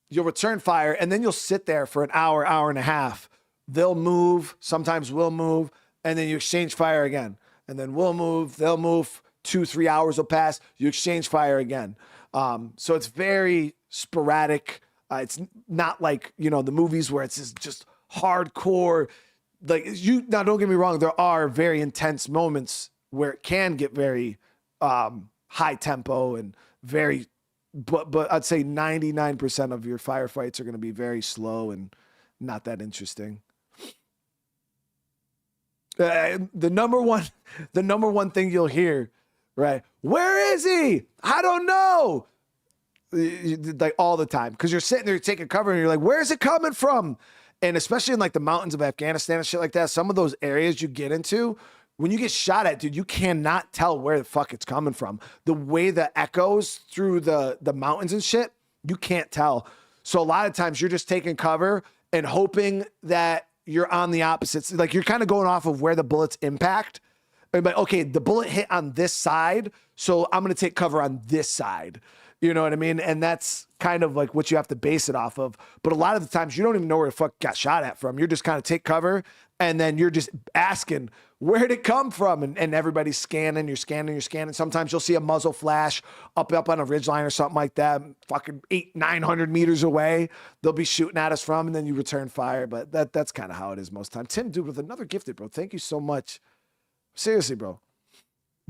you'll return fire, and then you'll sit there for an hour, hour and a half. They'll move, sometimes we'll move, and then you exchange fire again. And then we'll move, they'll move, 2-3 hours will pass, you exchange fire again. So it's very sporadic. It's not like, the movies where it's just hardcore. Now don't get me wrong, there are very intense moments where it can get very high tempo and but I'd say 99% of your firefights are going to be very slow and not that interesting. The number one thing you'll hear, right? Where is he? I don't know. Like all the time, because you're sitting there taking cover and you're like, where's it coming from? And especially in like the mountains of Afghanistan and shit like that, some of those areas you get into, when you get shot at, dude, you cannot tell where the fuck it's coming from. The way the echoes through the mountains and shit, you can't tell. So a lot of times you're just taking cover and hoping that you're on the opposites. Like you're kind of going off of where the bullets impact. But okay, the bullet hit on this side, so I'm going to take cover on this side. You know what I mean? And that's kind of like what you have to base it off of. But a lot of the times you don't even know where the fuck got shot at from. You're just kind of take cover and then you're just asking, where'd it come from? And everybody's scanning, you're scanning. Sometimes you'll see a muzzle flash up on a ridgeline or something like that, fucking 800-900 meters away. They'll be shooting at us from, and then you return fire. But that's kind of how it is most time. Tim, dude, with another gifted, bro. Thank you so much. Seriously, bro.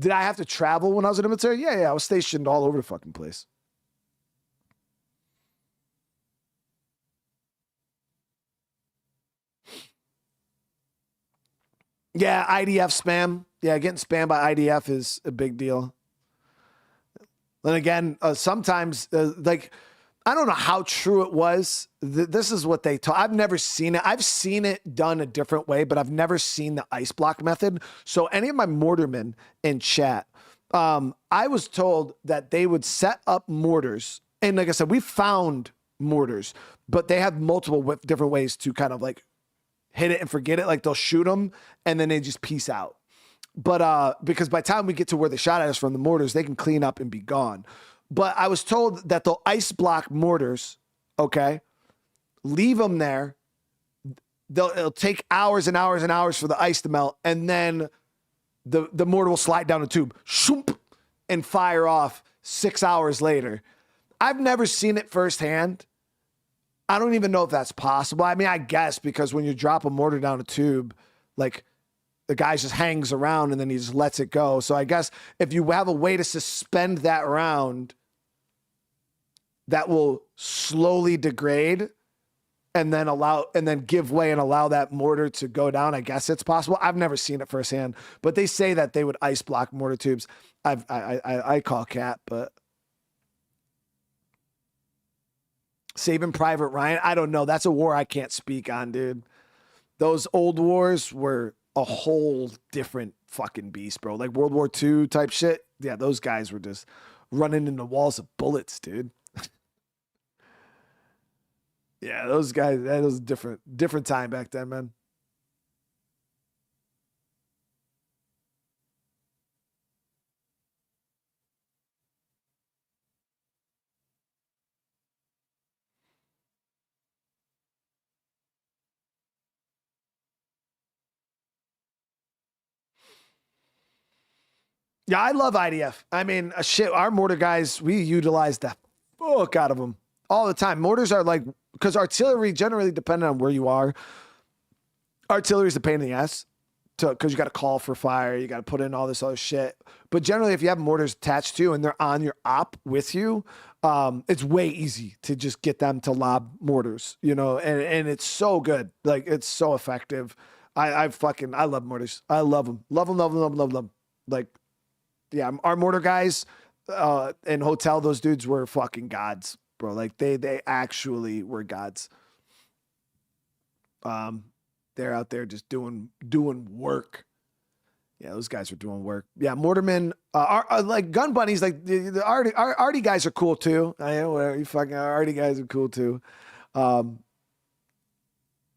Did I have to travel when I was in the military? Yeah, I was stationed all over the fucking place. Yeah, IDF spam. Yeah, getting spammed by IDF is a big deal. And again, sometimes, like, I don't know how true it was. This is what they taught. I've never seen it. I've seen it done a different way, but I've never seen the ice block method. So any of my mortarmen in chat, I was told that they would set up mortars. And like I said, we found mortars, but they have multiple different ways to kind of like hit it and forget it. Like they'll shoot them and then they just peace out. But because by the time we get to where they shot at us from the mortars, they can clean up and be gone. But I was told that they'll ice block mortars, okay? Leave them there. It'll take hours and hours and hours for the ice to melt, and then the mortar will slide down the tube, shoop, and fire off 6 hours later. I've never seen it firsthand. I don't even know if that's possible. I mean, I guess because when you drop a mortar down a tube, like the guy just hangs around and then he just lets it go. So I guess if you have a way to suspend that round that will slowly degrade and then give way and allow that mortar to go down, I guess it's possible. I've never seen it firsthand, but they say that they would ice block mortar tubes. I call cat, but Saving Private Ryan, I don't know. That's a war I can't speak on, dude. Those old wars were a whole different fucking beast, bro. Like World War II type shit. Yeah, those guys were just running into walls of bullets, dude. Yeah, those guys, that was different time back then, man. Yeah, I love IDF. I mean, shit, our mortar guys, we utilize the fuck out of them all the time. Mortars are like, because artillery, generally depending on where you are, artillery is a pain in the ass because you got to call for fire, you got to put in all this other shit. But generally, if you have mortars attached to you and they're on your op with you, it's way easy to just get them to lob mortars, you know, and it's so good. Like, it's so effective. I love mortars. I love them. Love them. Like, yeah, our mortar guys in hotel, those dudes were fucking gods, bro. Like they actually were gods. They're out there just doing work. Yeah, those guys are doing work. Yeah, mortarmen are like gun bunnies. Like the arty guys are cool too. I know you fucking arty guys are cool too.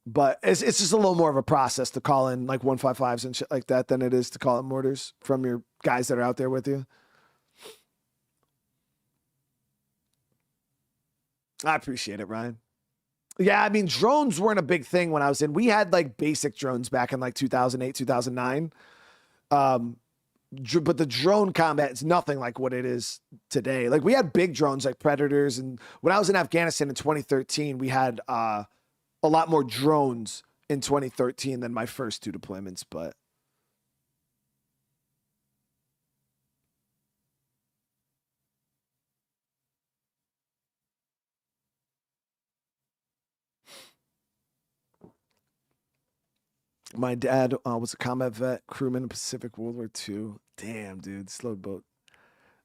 But it's just a little more of a process to call in like 155s and shit like that than it is to call in mortars from your guys that are out there with you. I appreciate it, Ryan. Yeah, I mean, drones weren't a big thing when I was in. We had like basic drones back in like 2008, 2009. But the drone combat is nothing like what it is today. Like we had big drones like Predators. And when I was in Afghanistan in 2013, we had a lot more drones in 2013 than my first two deployments, but my dad was a combat vet, crewman in Pacific World War II. Damn, dude, slowed boat.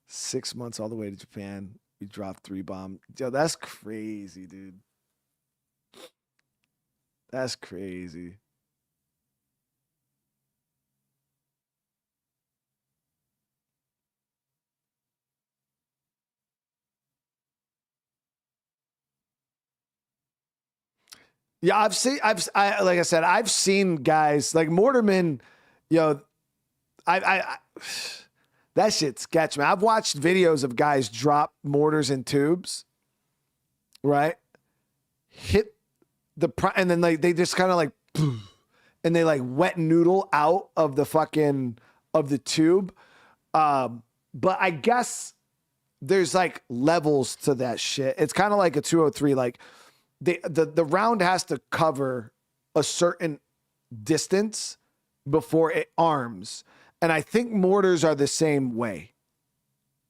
6 months all the way to Japan. We dropped 3 bombs. Yo, that's crazy, dude. That's crazy. Yeah, like I said, I've seen guys like Mortarman, I that shit sketch, man. I've watched videos of guys drop mortars in tubes, right? Hit and then like they just kind of like, and they like wet noodle out of the tube. But I guess there's like levels to that shit. It's kind of like a 203, like the round has to cover a certain distance before it arms. And I think mortars are the same way.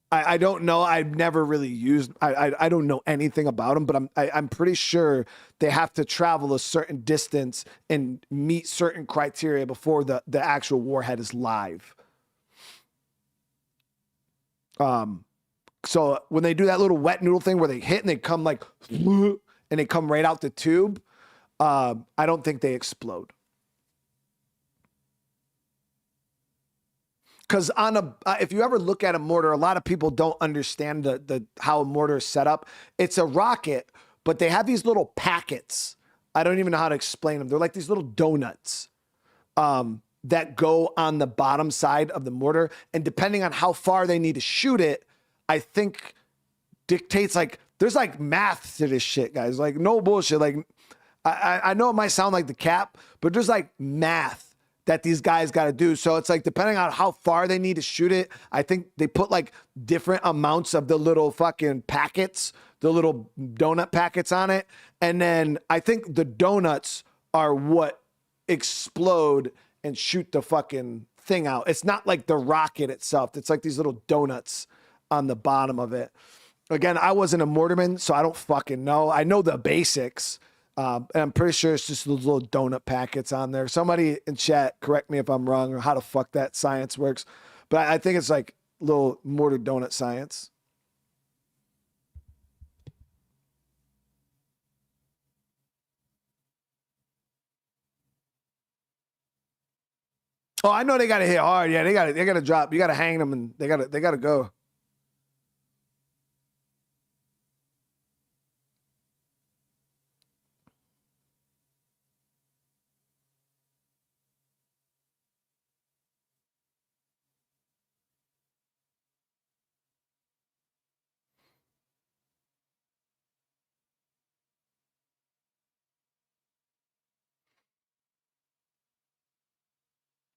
I don't know. I've never really used, I don't know anything about them, but I'm pretty sure they have to travel a certain distance and meet certain criteria before the actual warhead is live. So when they do that little wet noodle thing where they hit and they come like, and they come right out the tube, I don't think they explode. Because if you ever look at a mortar, a lot of people don't understand how a mortar is set up. It's a rocket, but they have these little packets. I don't even know how to explain them. They're like these little donuts that go on the bottom side of the mortar. And depending on how far they need to shoot it, I think dictates like, there's like math to this shit, guys. Like no bullshit. Like I know it might sound like the cap, but there's like math that these guys got to do. So it's like, depending on how far they need to shoot it, I think they put like different amounts of the little fucking packets, the little donut packets on it. And then I think the donuts are what explode and shoot the fucking thing out. It's not like the rocket itself. It's like these little donuts on the bottom of it. Again, I wasn't a mortarman, so I don't fucking know. I know the basics. And I'm pretty sure it's just those little donut packets on there. Somebody in chat, correct me if I'm wrong or how the fuck that science works. But I think it's like little mortar donut science. Oh, I know they got to hit hard. Yeah, they got to drop. You got to hang them and they got to go.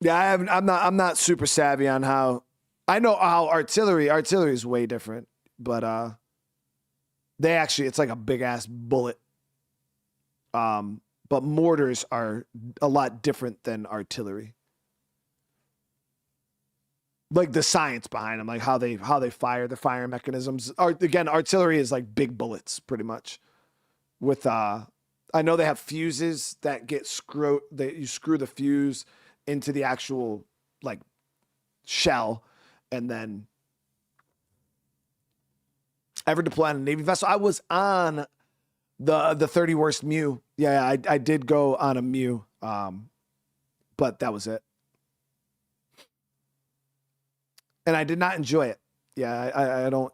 Yeah, I'm not super savvy on how. I know how artillery is way different, but it's like a big ass bullet. But mortars are a lot different than artillery. Like the science behind them, like how they fire, the fire mechanisms. Again, artillery is like big bullets, pretty much. With I know they have fuses that get screwed. You screw the fuse into the actual like shell, and then ever deploy on a Navy vessel. I was on the 30 worst Mew. Yeah, I did go on a Mew, but that was it. And I did not enjoy it. Yeah, I don't.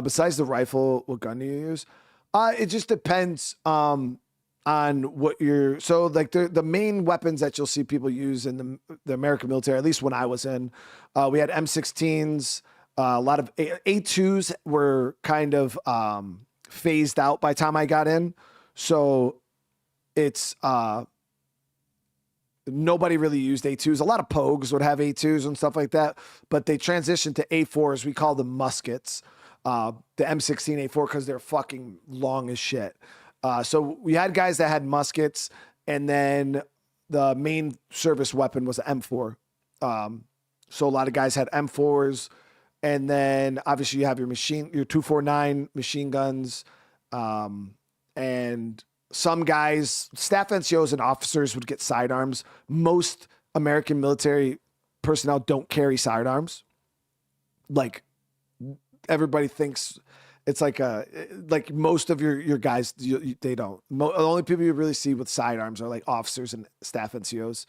Besides the rifle, what gun do you use? It just depends on what you're. So like the main weapons that you'll see people use in the American military, at least when I was in, we had M16s. A lot of A2s were kind of phased out by the time I got in. So it's nobody really used A2s. A lot of Pogues would have A2s and stuff like that, but they transitioned to A4s. We call them muskets. The M16 A4 because they're fucking long as shit. So we had guys that had muskets, and then the main service weapon was an M4. So a lot of guys had M4s, and then obviously you have your 249 machine guns, and some guys, staff NCOs and officers would get sidearms. Most American military personnel don't carry sidearms. Like everybody thinks it's like most of your guys, they don't. The only people you really see with sidearms are like officers and staff NCOs.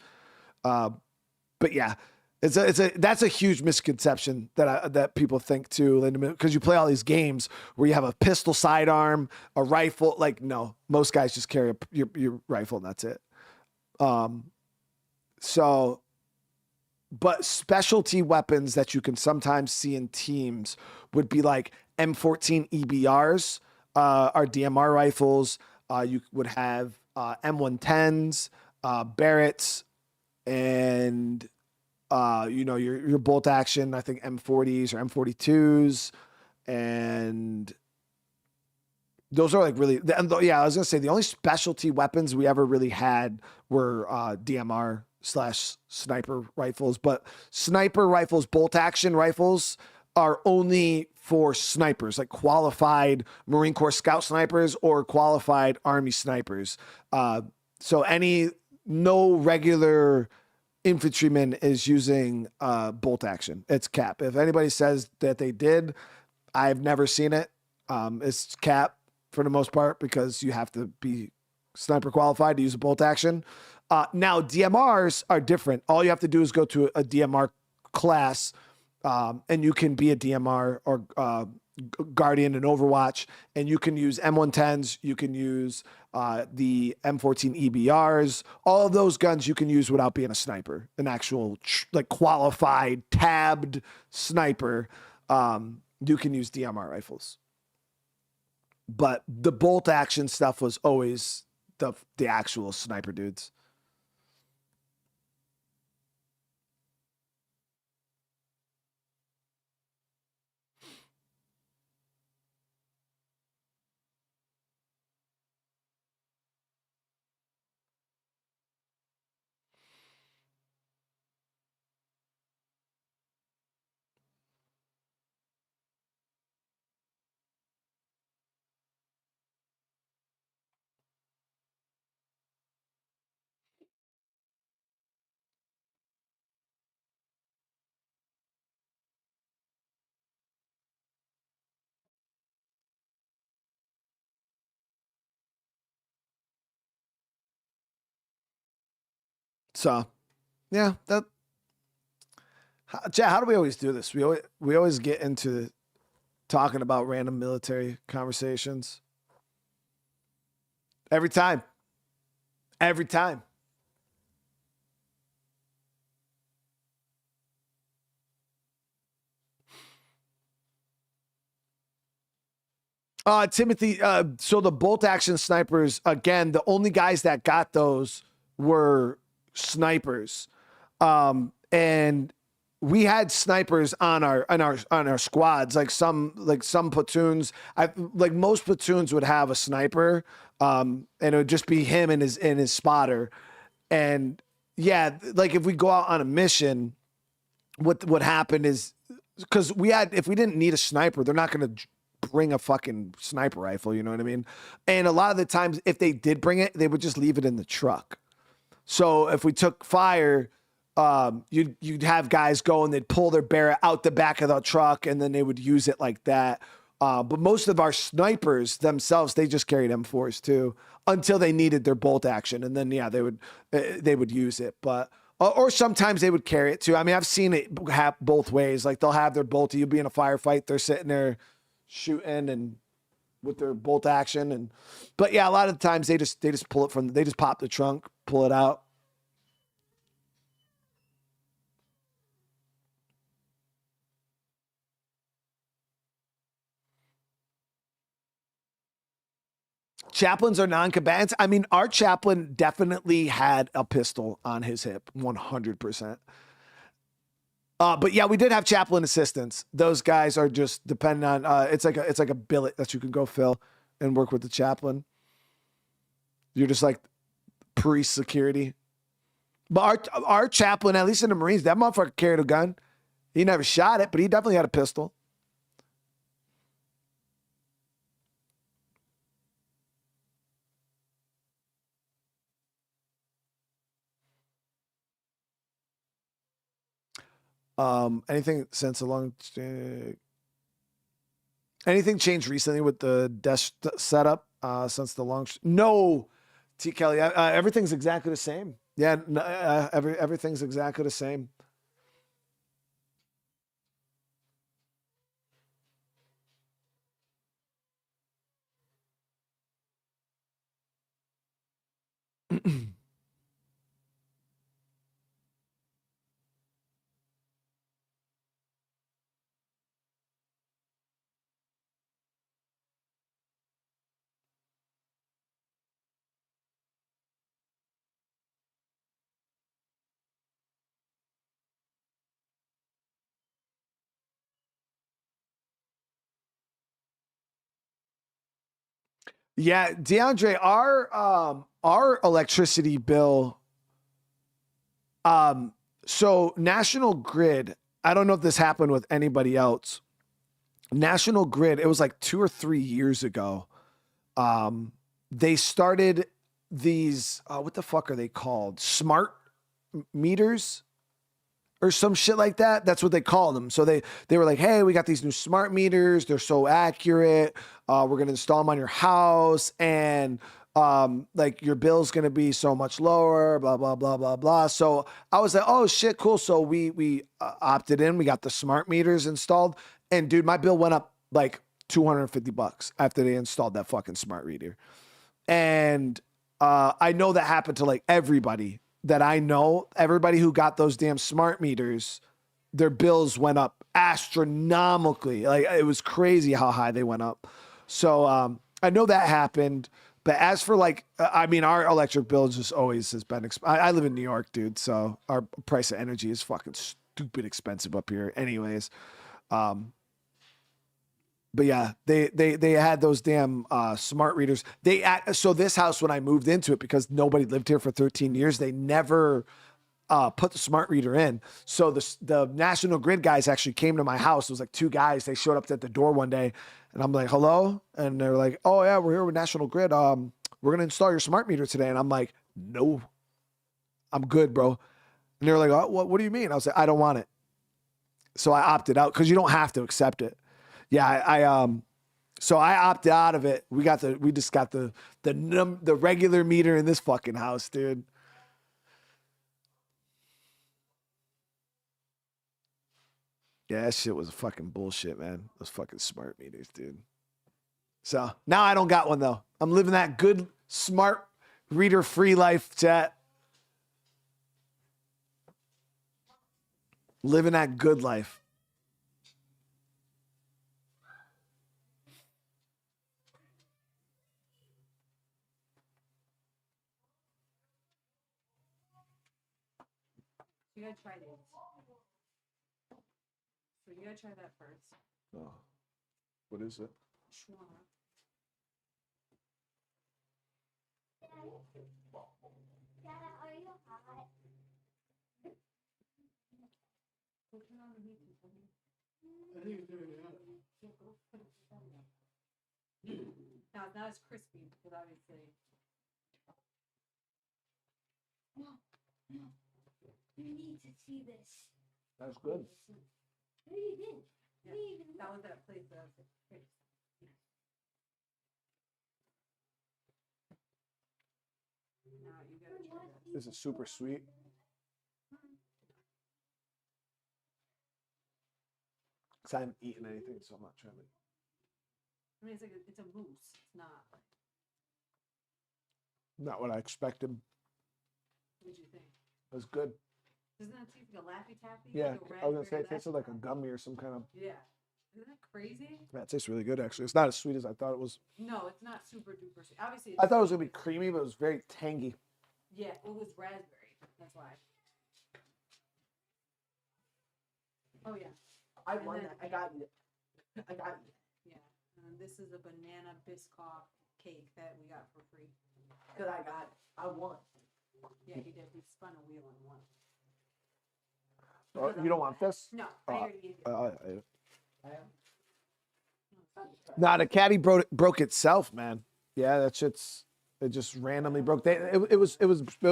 But yeah, that's a huge misconception that people think too, because you play all these games where you have a pistol sidearm, a rifle. Like no, most guys just carry your rifle and that's it. But specialty weapons that you can sometimes see in teams would be like M14 EBRs, are DMR rifles. You would have M110s, Barretts, and your bolt action. I think M40s or M42s, and those are like really. I was gonna say the only specialty weapons we ever really had were DMR / sniper rifles, but sniper rifles, bolt action rifles are only for snipers, like qualified Marine Corps scout snipers or qualified Army snipers. So no regular infantryman is using bolt action. It's cap. If anybody says that they did, I've never seen it. It's cap for the most part because you have to be sniper qualified to use a bolt action. Now, DMRs are different. All you have to do is go to a DMR class, and you can be a DMR or Guardian in Overwatch, and you can use M110s, you can use the M14 EBRs. All of those guns you can use without being a sniper, an actual like qualified, tabbed sniper. You can use DMR rifles. But the bolt action stuff was always the actual sniper dudes. So, yeah, Chad, how do we always do this? We always get into talking about random military conversations. Every time. Timothy, so the bolt action snipers, again, the only guys that got those were snipers. And we had snipers on our squads. Like some platoons, most platoons would have a sniper, and it would just be him and his spotter. And yeah, like if we go out on a mission, what happened is because if we didn't need a sniper, they're not going to bring a fucking sniper rifle. You know what I mean? And a lot of the times, if they did bring it, they would just leave it in the truck. So if we took fire, you'd have guys go and they'd pull their Barrett out the back of the truck and then they would use it like that. But most of our snipers themselves, they just carried M4s too until they needed their bolt action. And then, yeah, they would use it. But, or sometimes they would carry it too. I mean, I've seen it happen both ways. Like they'll have their bolty, you'll be in a firefight, they're sitting there shooting and with their bolt action. But yeah, a lot of the times they just pull it they just pop the trunk, pull it out. Chaplains are non-combatants. I mean, our chaplain definitely had a pistol on his hip, 100%. But yeah, we did have chaplain assistants. Those guys are just dependent on. It's like a billet that you can go fill and work with the chaplain. You're just like pre-security. But our chaplain, at least in the Marines, that motherfucker carried a gun. He never shot it, but he definitely had a pistol. Anything since a long... anything changed recently with the desk setup since the long... No, T. Kelly. Everything's exactly the same. Yeah, everything's exactly the same. Yeah, DeAndre, our electricity bill, so National Grid, I don't know if this happened with anybody else. National Grid, it was like 2 or 3 years ago. They started these, what the fuck are they called? Smart meters or some shit like that. That's what they call them. So they were like, hey, we got these new smart meters. They're so accurate. We're going to install them on your house. And like your bill's going to be so much lower, blah, blah, blah, blah, blah. So I was like, oh shit, cool. So we opted in, we got the smart meters installed, and dude, my bill went up like $250 after they installed that fucking smart meter. And I know that happened to like everybody that I know. Everybody who got those damn smart meters, their bills went up astronomically. Like it was crazy how high they went up. So I know that happened. But as for like, I mean, our electric bill just always has been, I live in New York, dude. So our price of energy is fucking stupid expensive up here anyways. But yeah, they had those damn smart readers. So this house, when I moved into it, because nobody lived here for 13 years, they never put the smart reader in. So the National Grid guys actually came to my house. It was like 2 guys. They showed up at the door one day, and I'm like, hello? And they're like, oh yeah, we're here with National Grid. We're gonna install your smart meter today. And I'm like, no, I'm good, bro. And they're like, oh, what do you mean? I was like, I don't want it. So I opted out because you don't have to accept it. Yeah, so I opted out of it. We just got the regular meter in this fucking house, dude. Yeah, that shit was fucking bullshit, man. Those fucking smart meters, dude. So now I don't got one though. I'm living that good smart reader free life, chat. Living that good life. You gotta try these. So you gotta try that first. Oh, what is it? Schwa. Dada, are you hot? Put it on the YouTube for me. I think it's doing it. Yeah, go put it on there. Now it's not as crispy, because obviously. No, no. You need to see this. That's good. No, you didn't. Yeah, that was that place that I was like, now you gotta try that. This is super sweet. Cause I haven't eaten anything, so I'm not trying to. I mean, it's like it's a mousse. It's not like. Not what I expected. What did you think? It was good. Doesn't that taste like a Laffy Taffy? Yeah, Like I was gonna say raspberry it tasted like a gummy or some kind of. Yeah. Isn't that crazy? That tastes really good, actually. It's not as sweet as I thought it was. No, it's not super duper sweet. Obviously, I thought it was gonna be creamy, but it was very tangy. yeah, it was raspberry. That's why. Oh yeah. I And won then- that. I got you. I got you. Yeah, and then this is a banana Biscoff cake that we got for free. Because I got it. I won. Yeah, he did. He spun a wheel and won. Oh, you don't want this? No, I already ate it. I am. Nah, the caddy broke itself, man. Yeah, that shit's it just randomly broke. It was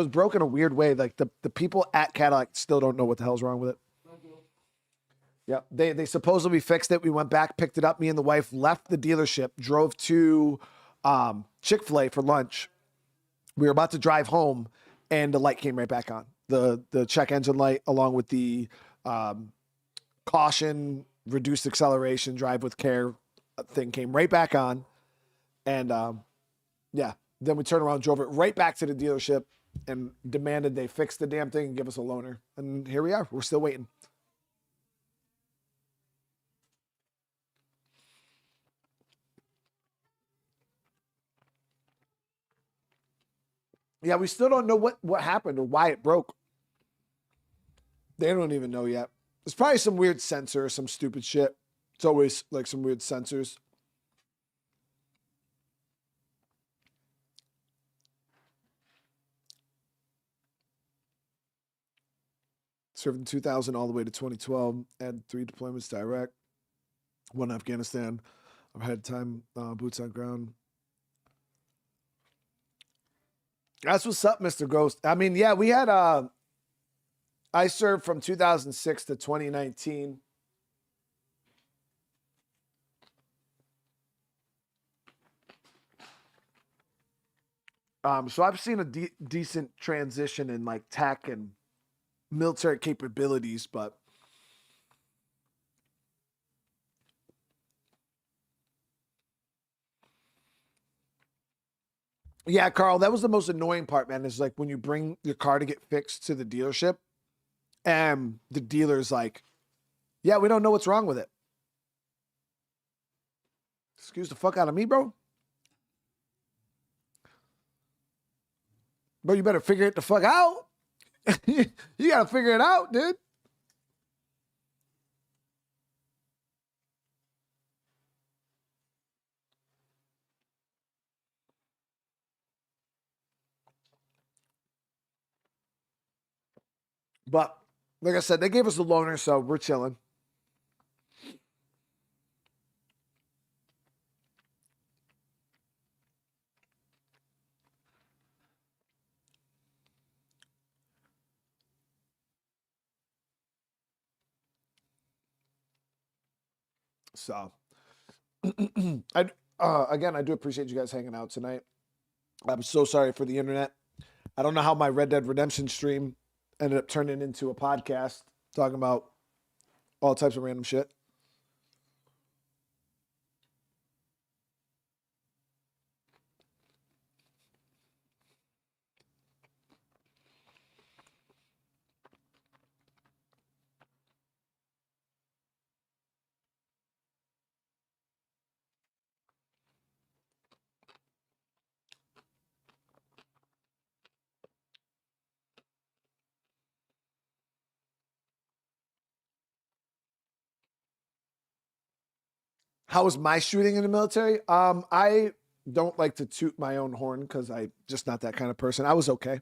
broken a weird way. Like the people at Cadillac still don't know what the hell's wrong with it. Yep. They supposedly fixed it. We went back, picked it up. Me and the wife left the dealership, drove to Chick-fil-A for lunch. We were about to drive home, and the light came right back on. The check engine light, along with the caution, reduced acceleration, drive with care thing came right back on. And yeah, then we turned around, drove it right back to the dealership, and demanded they fix the damn thing and give us a loaner. And here we are. We're still waiting. Yeah, we still don't know what happened or why it broke. They don't even know yet. There's probably some weird sensor or some stupid shit. It's always like some weird sensors. Served in 2000 all the way to 2012. Had 3 deployments direct. 1 in Afghanistan. I've had time boots on ground. That's what's up, Mr. Ghost. I mean, yeah, we had I served from 2006 to 2019. So I've seen a decent transition in like tech and military capabilities, but yeah, Carl, that was the most annoying part, man. Is like when you bring your car to get fixed to the dealership and the dealer's like, yeah, we don't know what's wrong with it. Excuse the fuck out of me, bro. Bro, you better figure it the fuck out. You gotta figure it out, dude. But like I said, they gave us a loaner, so we're chilling. So, again, I do appreciate you guys hanging out tonight. I'm so sorry for the internet. I don't know how my Red Dead Redemption stream ended up turning into a podcast talking about all types of random shit. How was my shooting in the military? I don't like to toot my own horn because I'm just not that kind of person. I was okay.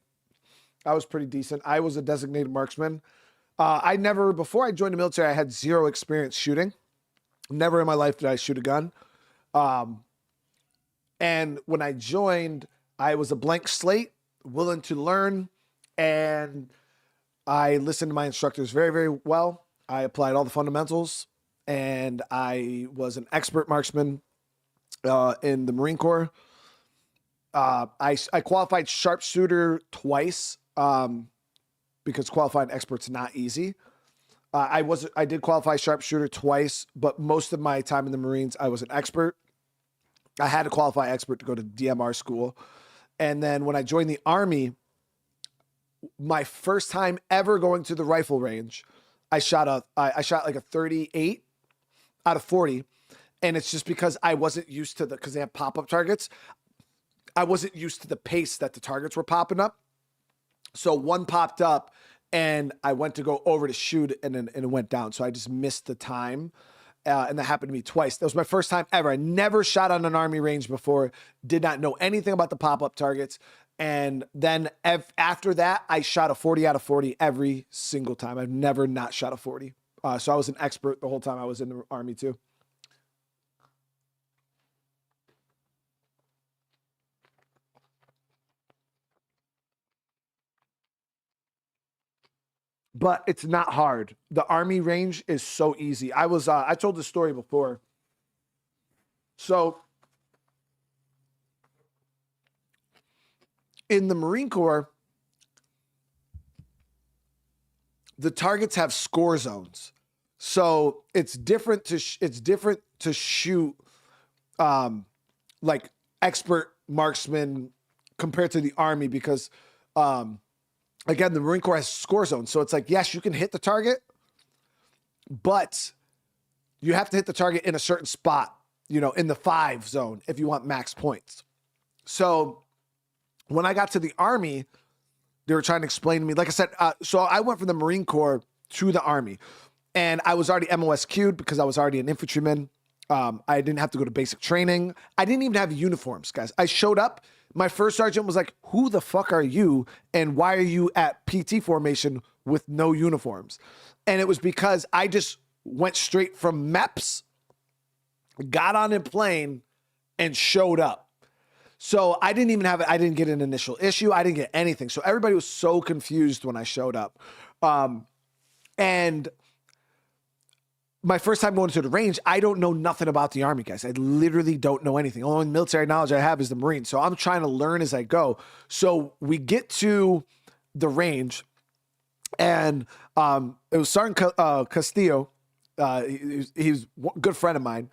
I was pretty decent. I was a designated marksman. Before I joined the military, I had 0 experience shooting. Never in my life did I shoot a gun. And when I joined, I was a blank slate, willing to learn, and I listened to my instructors very, very well. I applied all the fundamentals, and I was an expert marksman in the Marine Corps. I qualified sharpshooter twice because qualifying expert's not easy. I did qualify sharpshooter twice, but most of my time in the Marines, I was an expert. I had to qualify expert to go to DMR school. And then when I joined the Army, my first time ever going to the rifle range, I shot like a 38 out of 40. And it's just because I wasn't used to because they have pop-up targets. I wasn't used to the pace that the targets were popping up. So one popped up and I went to go over to shoot and it went down. So I just missed the time. And that happened to me twice. That was my first time ever. I never shot on an Army range before, did not know anything about the pop-up targets. And then after that, I shot a 40 out of 40 every single time. I've never not shot a 40. So I was an expert the whole time I was in the Army too. but it's not hard. The Army range is so easy. I told this story before. So in the Marine Corps, the targets have score zones. So it's different to shoot like expert marksman compared to the Army because again, the Marine Corps has score zones. So it's like, yes, you can hit the target, but you have to hit the target in a certain spot, you know, in the 5 zone if you want max points. So when I got to the Army, they were trying to explain to me, like I said, so I went from the Marine Corps to the Army, and I was already MOSQ'd because I was already an infantryman. I didn't have to go to basic training. I didn't even have uniforms, guys. I showed up. My first sergeant was like, who the fuck are you? And why are you at PT formation with no uniforms? And it was because I just went straight from MEPS, got on a plane, and showed up. So I didn't get an initial issue. I didn't get anything. So everybody was so confused when I showed up. And my first time going to the range, I don't know nothing about the Army, guys. I literally don't know anything. The only military knowledge I have is the Marines. So I'm trying to learn as I go. So we get to the range, and it was Sergeant Castillo. He's a good friend of mine.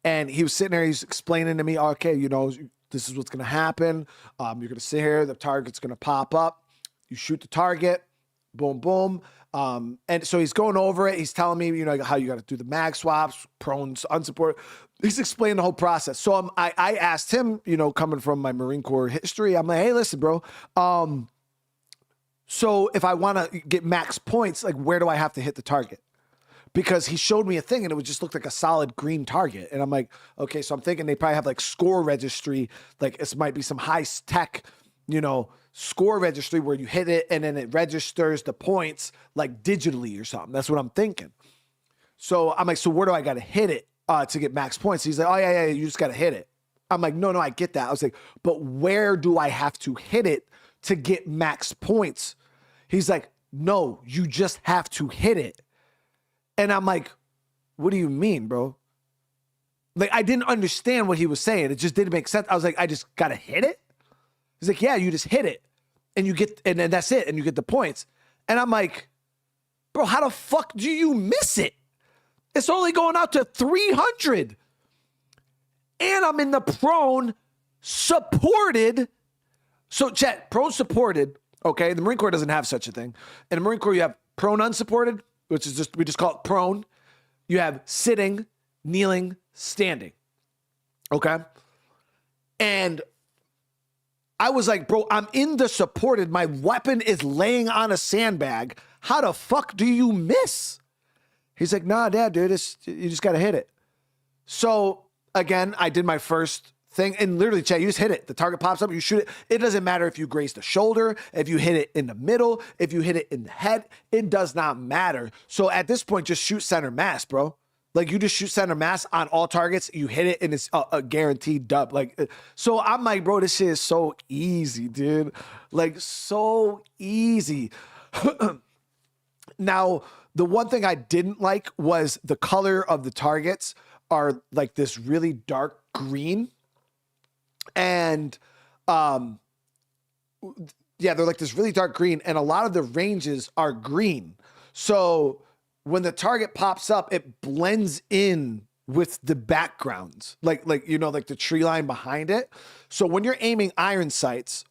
And he was sitting there, he's explaining to me, okay, you know, this is what's going to happen. You're going to sit here. The target's going to pop up. You shoot the target. Boom, boom. And so he's going over it. He's telling me, you know, how you got to do the mag swaps, prone, unsupported. He's explaining the whole process. So I asked him, you know, coming from my Marine Corps history, I'm like, hey, listen, bro. So if I want to get max points, like, where do I have to hit the target? Because he showed me a thing and it would just look like a solid green target. And I'm like, okay, so I'm thinking they probably have like score registry. Like this might be some high tech, you know, score registry where you hit it and then it registers the points like digitally or something. That's what I'm thinking. So I'm like, so where do I got to hit it to get max points? He's like, oh yeah, you just got to hit it. I'm like, no, I get that. I was like, but where do I have to hit it to get max points? He's like, no, you just have to hit it. And I'm like, what do you mean, bro? Like, I didn't understand what he was saying. It just didn't make sense. I was like, I just got to hit it? He's like, yeah, you just hit it. And you get, and then that's it. And you get the points. And I'm like, bro, how the fuck do you miss it? It's only going out to 300. And I'm in the prone supported. So, chat, prone supported, okay? The Marine Corps doesn't have such a thing. In the Marine Corps, you have prone unsupported, which is just, we just call it prone. You have sitting, kneeling, standing. Okay? And I was like, bro, I'm in the supported. My weapon is laying on a sandbag. How the fuck do you miss? He's like, nah, Dad, dude, you just got to hit it. So, again, I did my first thing. And literally, Chad, you just hit it. The target pops up, you shoot it. It doesn't matter if you graze the shoulder, if you hit it in the middle, if you hit it in the head. It does not matter. So at this point, just shoot center mass, bro. Like, you just shoot center mass on all targets. You hit it, and it's a guaranteed dub. Like, so I'm like, bro, this shit is so easy, dude. Like, so easy. Now, the one thing I didn't like was the color of the targets are like this really dark green. And, yeah, they're like this really dark green, and a lot of the ranges are green. So when the target pops up, it blends in with the backgrounds, like, you know, like the tree line behind it. So when you're aiming iron sights,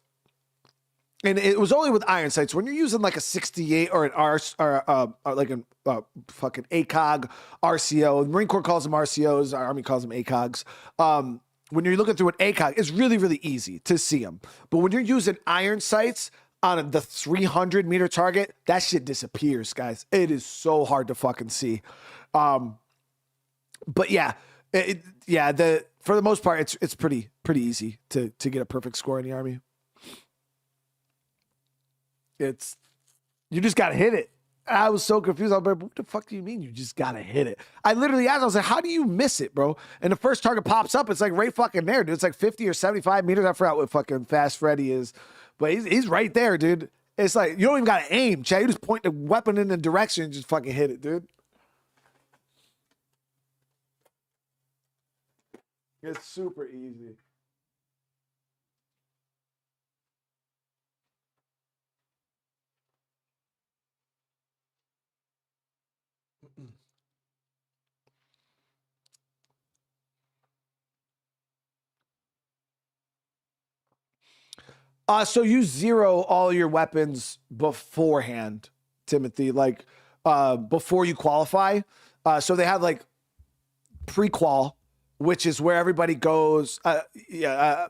and it was only with iron sights, when you're using like a 68 or an R, or like a fucking ACOG RCO, the Marine Corps calls them RCOs, our Army calls them ACOGs. When you're looking through an ACOG, it's really, really easy to see them. But when you're using iron sights on the 300 meter target, that shit disappears, guys. It is so hard to fucking see. But yeah, for the most part, it's pretty easy to get a perfect score in the Army. You just got to hit it. I was so confused. I was like, what the fuck do you mean you just got to hit it? I literally asked, I was like, how do you miss it, bro? And the first target pops up. It's like right fucking there, dude. It's like 50 or 75 meters. I forgot what fucking Fast Freddy is. But he's right there, dude. It's like, you don't even got to aim, Chad. You just point the weapon in the direction and just fucking hit it, dude. It's super easy. So you zero all your weapons beforehand, Timothy, like before you qualify. So they have like pre-qual, which is where everybody goes.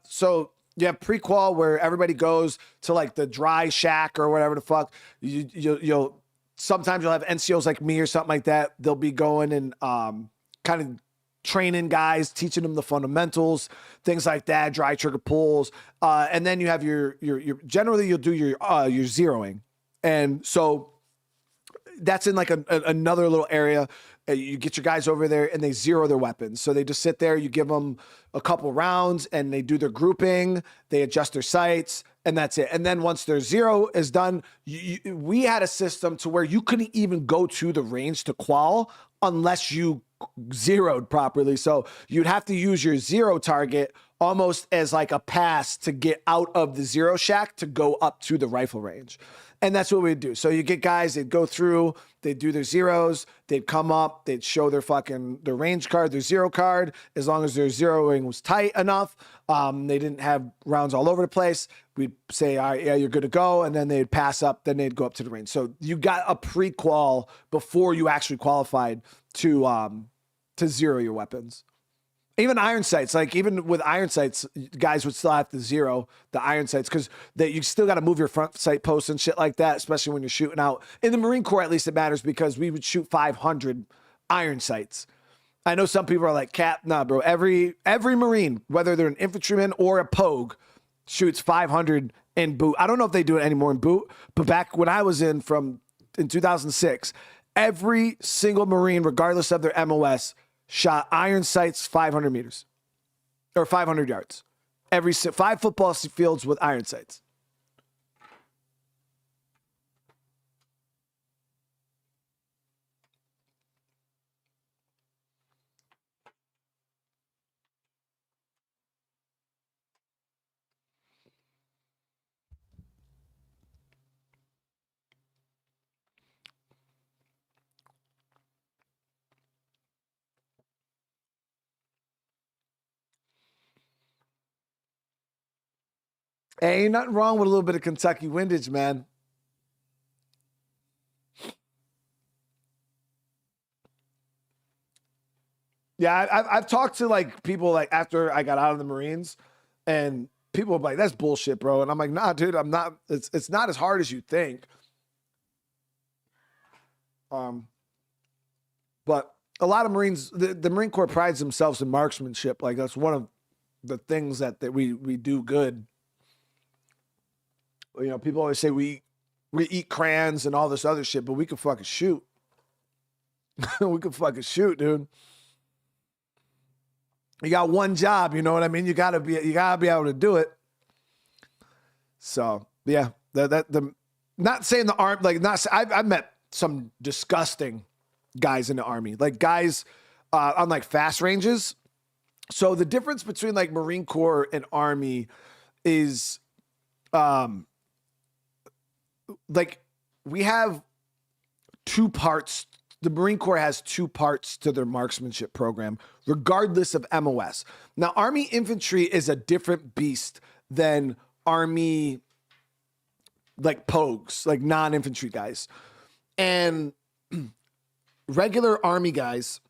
So you have pre-qual where everybody goes to like the dry shack or whatever the fuck. You'll sometimes you'll have NCOs like me or something like that. They'll be going and kind of training guys, teaching them the fundamentals, things like that, dry trigger pulls. And then you have your generally you'll do your zeroing. And so that's in like another little area. You get your guys over there and they zero their weapons. So they just sit there, you give them a couple rounds and they do their grouping, they adjust their sights, and that's it. And then once their zero is done, we had a system to where you couldn't even go to the range to qual unless you zeroed properly. So you'd have to use your zero target almost as like a pass to get out of the zero shack to go up to the rifle range. And that's what we'd do. So you get guys, they'd go through, they'd do their zeros, they'd come up, they'd show their range card, their zero card, as long as their zeroing was tight enough. They didn't have rounds all over the place. We'd say, all right, yeah, you're good to go. And then they'd pass up, then they'd go up to the range. So you got a pre-qual before you actually qualified to zero your weapons. Even iron sights, like even with iron sights, guys would still have to zero the iron sights because you still got to move your front sight posts and shit like that, especially when you're shooting out. In the Marine Corps, at least it matters because we would shoot 500 iron sights. I know some people are like, Cap, nah, bro. Every Marine, whether they're an infantryman or a pogue, shoots 500 in boot. I don't know if they do it anymore in boot, but back when I was in 2006, every single Marine, regardless of their MOS, shot iron sights 500 meters or 500 yards. 5 football fields with iron sights. Hey, ain't nothing wrong with a little bit of Kentucky windage, man. Yeah, I've talked to like people like after I got out of the Marines, and people are like, "That's bullshit, bro." And I'm like, "Nah, dude, I'm not. It's not as hard as you think." But a lot of Marines, the Marine Corps prides themselves in marksmanship. Like that's one of the things that we do good. You know, people always say we eat crayons and all this other shit, but we can fucking shoot. We can fucking shoot, dude. You got one job, you know what I mean? You gotta be able to do it. So yeah, not saying the arm like not. I've met some disgusting guys in the Army, like guys on like fast ranges. So the difference between like Marine Corps and Army is like we have 2 parts. The Marine Corps has 2 parts to their marksmanship program, regardless of MOS. Now, Army infantry is a different beast than Army like pogues, like non-infantry guys. And regular Army guys,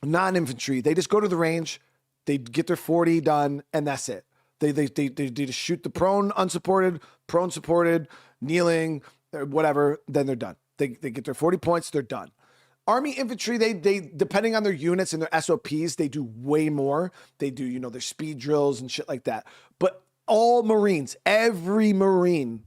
non-infantry, they just go to the range, they get their 40 done, and that's it. They just shoot the prone unsupported, prone supported, kneeling, whatever, then they're done. They get their 40 points, they're done. Army infantry, they depending on their units and their SOPs, they do way more. They do, you know, their speed drills and shit like that. But all Marines, every Marine,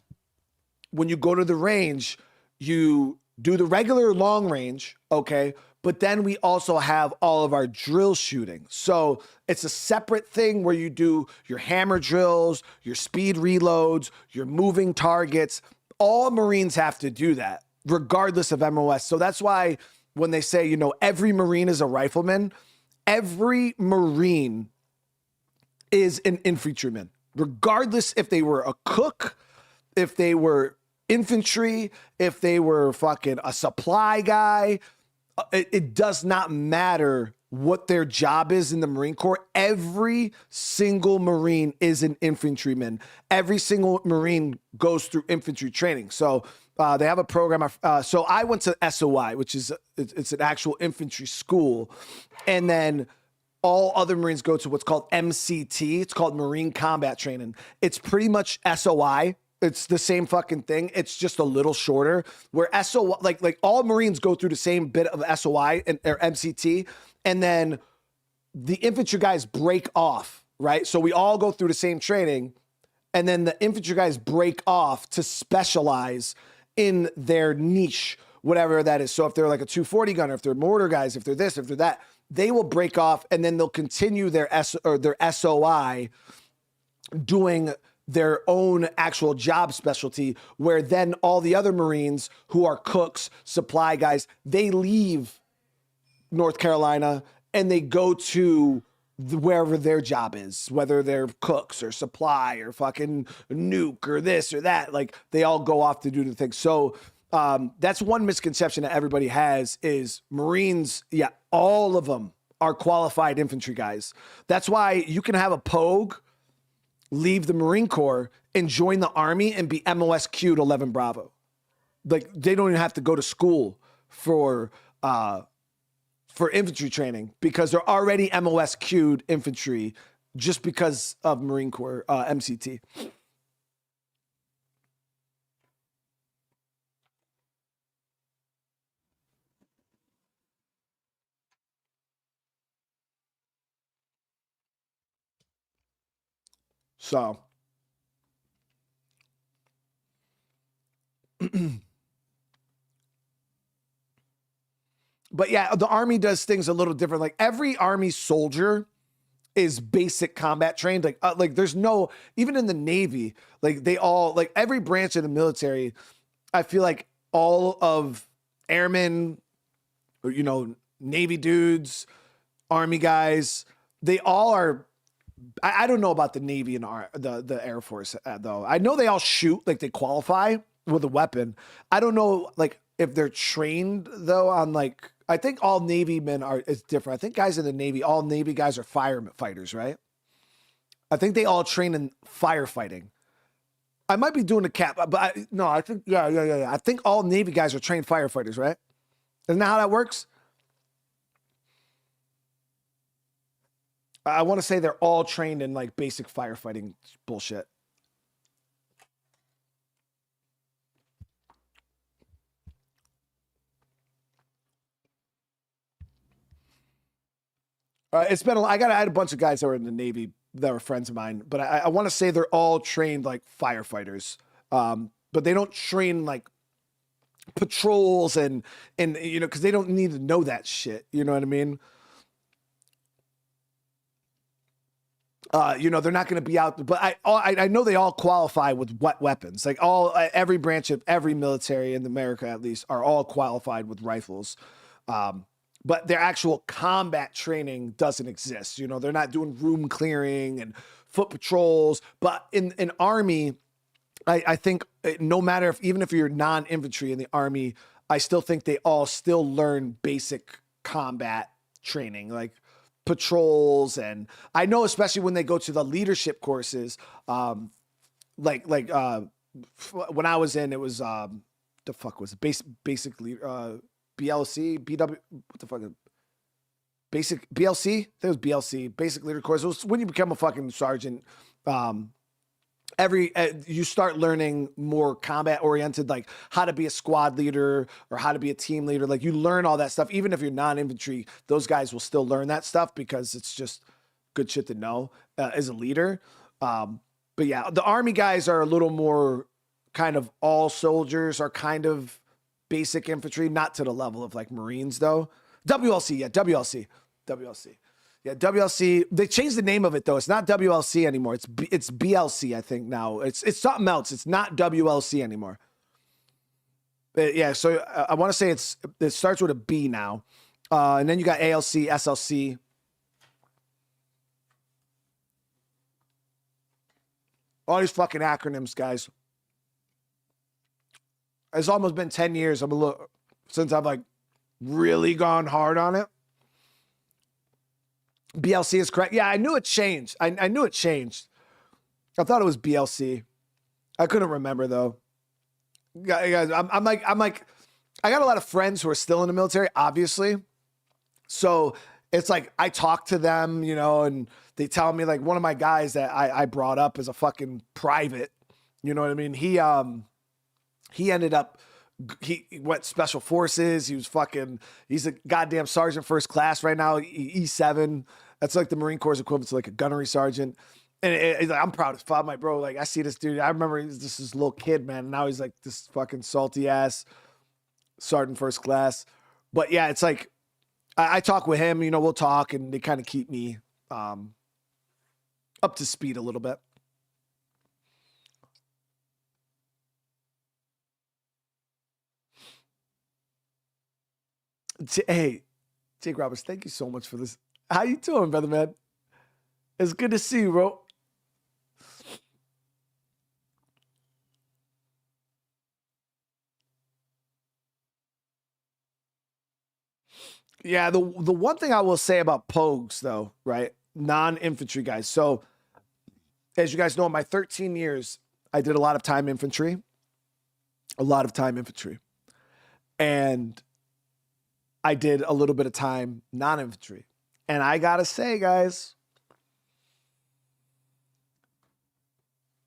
when you go to the range, you do the regular long range, okay? But then we also have all of our drill shooting. So it's a separate thing where you do your hammer drills, your speed reloads, your moving targets. all Marines have to do that, regardless of MOS. So that's why when they say, you know, every Marine is a rifleman, every Marine is an infantryman, regardless if they were a cook, if they were infantry, if they were fucking a supply guy. It does not matter what their job is in the Marine Corps. Every single Marine is an infantryman. Every single Marine goes through infantry training. So they have a program. So I went to SOI, which is it's an actual infantry school. And then all other Marines go to what's called MCT. It's called Marine Combat Training. It's pretty much SOI. It's the same fucking thing. It's just a little shorter. Where SOI, like all Marines go through the same bit of SOI or MCT, and then the infantry guys break off, right? So we all go through the same training, and then the infantry guys break off to specialize in their niche, whatever that is. So if they're like a 240 gunner, if they're mortar guys, if they're this, if they're that, they will break off, and then they'll continue their SOI doing their own actual job specialty, where then all the other Marines who are cooks, supply guys, they leave North Carolina and they go to wherever their job is, whether they're cooks or supply or fucking nuke or this or that. Like, they all go off to do the thing. So that's one misconception that everybody has is Marines, yeah, all of them are qualified infantry guys. That's why you can have a pogue leave the Marine Corps and join the Army and be MOSQ'd 11 Bravo. Like, they don't even have to go to school for infantry training because they're already MOSQ'd infantry just because of Marine Corps MCT. So, but yeah, the Army does things a little different. Like, every Army soldier is basic combat trained. Like there's no, even in the Navy, like they all, like every branch of the military, I feel like all of airmen, or, you know, Navy dudes, Army guys, they all are. I don't know about the Navy and the Air Force though. I know they all shoot, like they qualify with a weapon. I don't know, like if they're trained though on like. I think all Navy men is different. I think guys in the Navy, all Navy guys are firefighters, right? I think they all train in firefighting. I might be doing a cap, but I think yeah. I think all Navy guys are trained firefighters, right? Isn't that how that works? I want to say they're all trained in like basic firefighting bullshit. It's been I had a bunch of guys that were in the Navy that were friends of mine, but I want to say they're all trained like firefighters. But they don't train like patrols and you know, because they don't need to know that shit. You know what I mean? You know, they're not going to be out, but I know they all qualify with weapons. Like every branch of every military in America, at least, are all qualified with rifles. But their actual combat training doesn't exist. You know, they're not doing room clearing and foot patrols. But in Army, I think no matter even if you're non-infantry in the Army, I still think they all still learn basic combat training, like patrols. And I know, especially when they go to the leadership courses, when I was in, it was the fuck was it? Basically BLC, BW, what the fuck? Basic BLC? I think it was BLC, basic leader course. It was when you become a fucking sergeant. You start learning more combat oriented, like how to be a squad leader or how to be a team leader. Like you learn all that stuff. Even if you're non-infantry, those guys will still learn that stuff because it's just good shit to know as a leader. But yeah, the Army guys are a little more kind of all soldiers are kind of basic infantry, not to the level of like Marines though. WLC. Yeah, WLC. They changed the name of it though. It's not WLC anymore. It's BLC, I think now. It's something else. It's not WLC anymore. Yeah, so I want to say it starts with a B now. And then you got ALC, SLC. All these fucking acronyms, guys. It's almost been 10 years since I've like really gone hard on it. BLC is correct. Yeah, I knew it changed. I knew it changed. I thought it was BLC. I couldn't remember though. Guys, I'm like, I got a lot of friends who are still in the military, obviously. So it's like I talk to them, you know, and they tell me, like, one of my guys that I brought up as a fucking private, you know what I mean? He ended up, he went special forces. He's a goddamn sergeant first class right now, E7. That's like the Marine Corps equivalent to like a gunnery sergeant. And I'm proud as fuck. I'm like, bro, like, I see this dude. I remember this little kid, man. And now he's like this fucking salty ass sergeant first class. But yeah, it's like, I talk with him, you know, we'll talk, and they kind of keep me up to speed a little bit. Hey, Jake Roberts, thank you so much for this. How you doing, brother, man? It's good to see you, bro. Yeah, the one thing I will say about Pogues, though, right? Non-infantry guys. So, as you guys know, in my 13 years, I did a lot of time infantry. And I did a little bit of time non-infantry. And I gotta say, guys,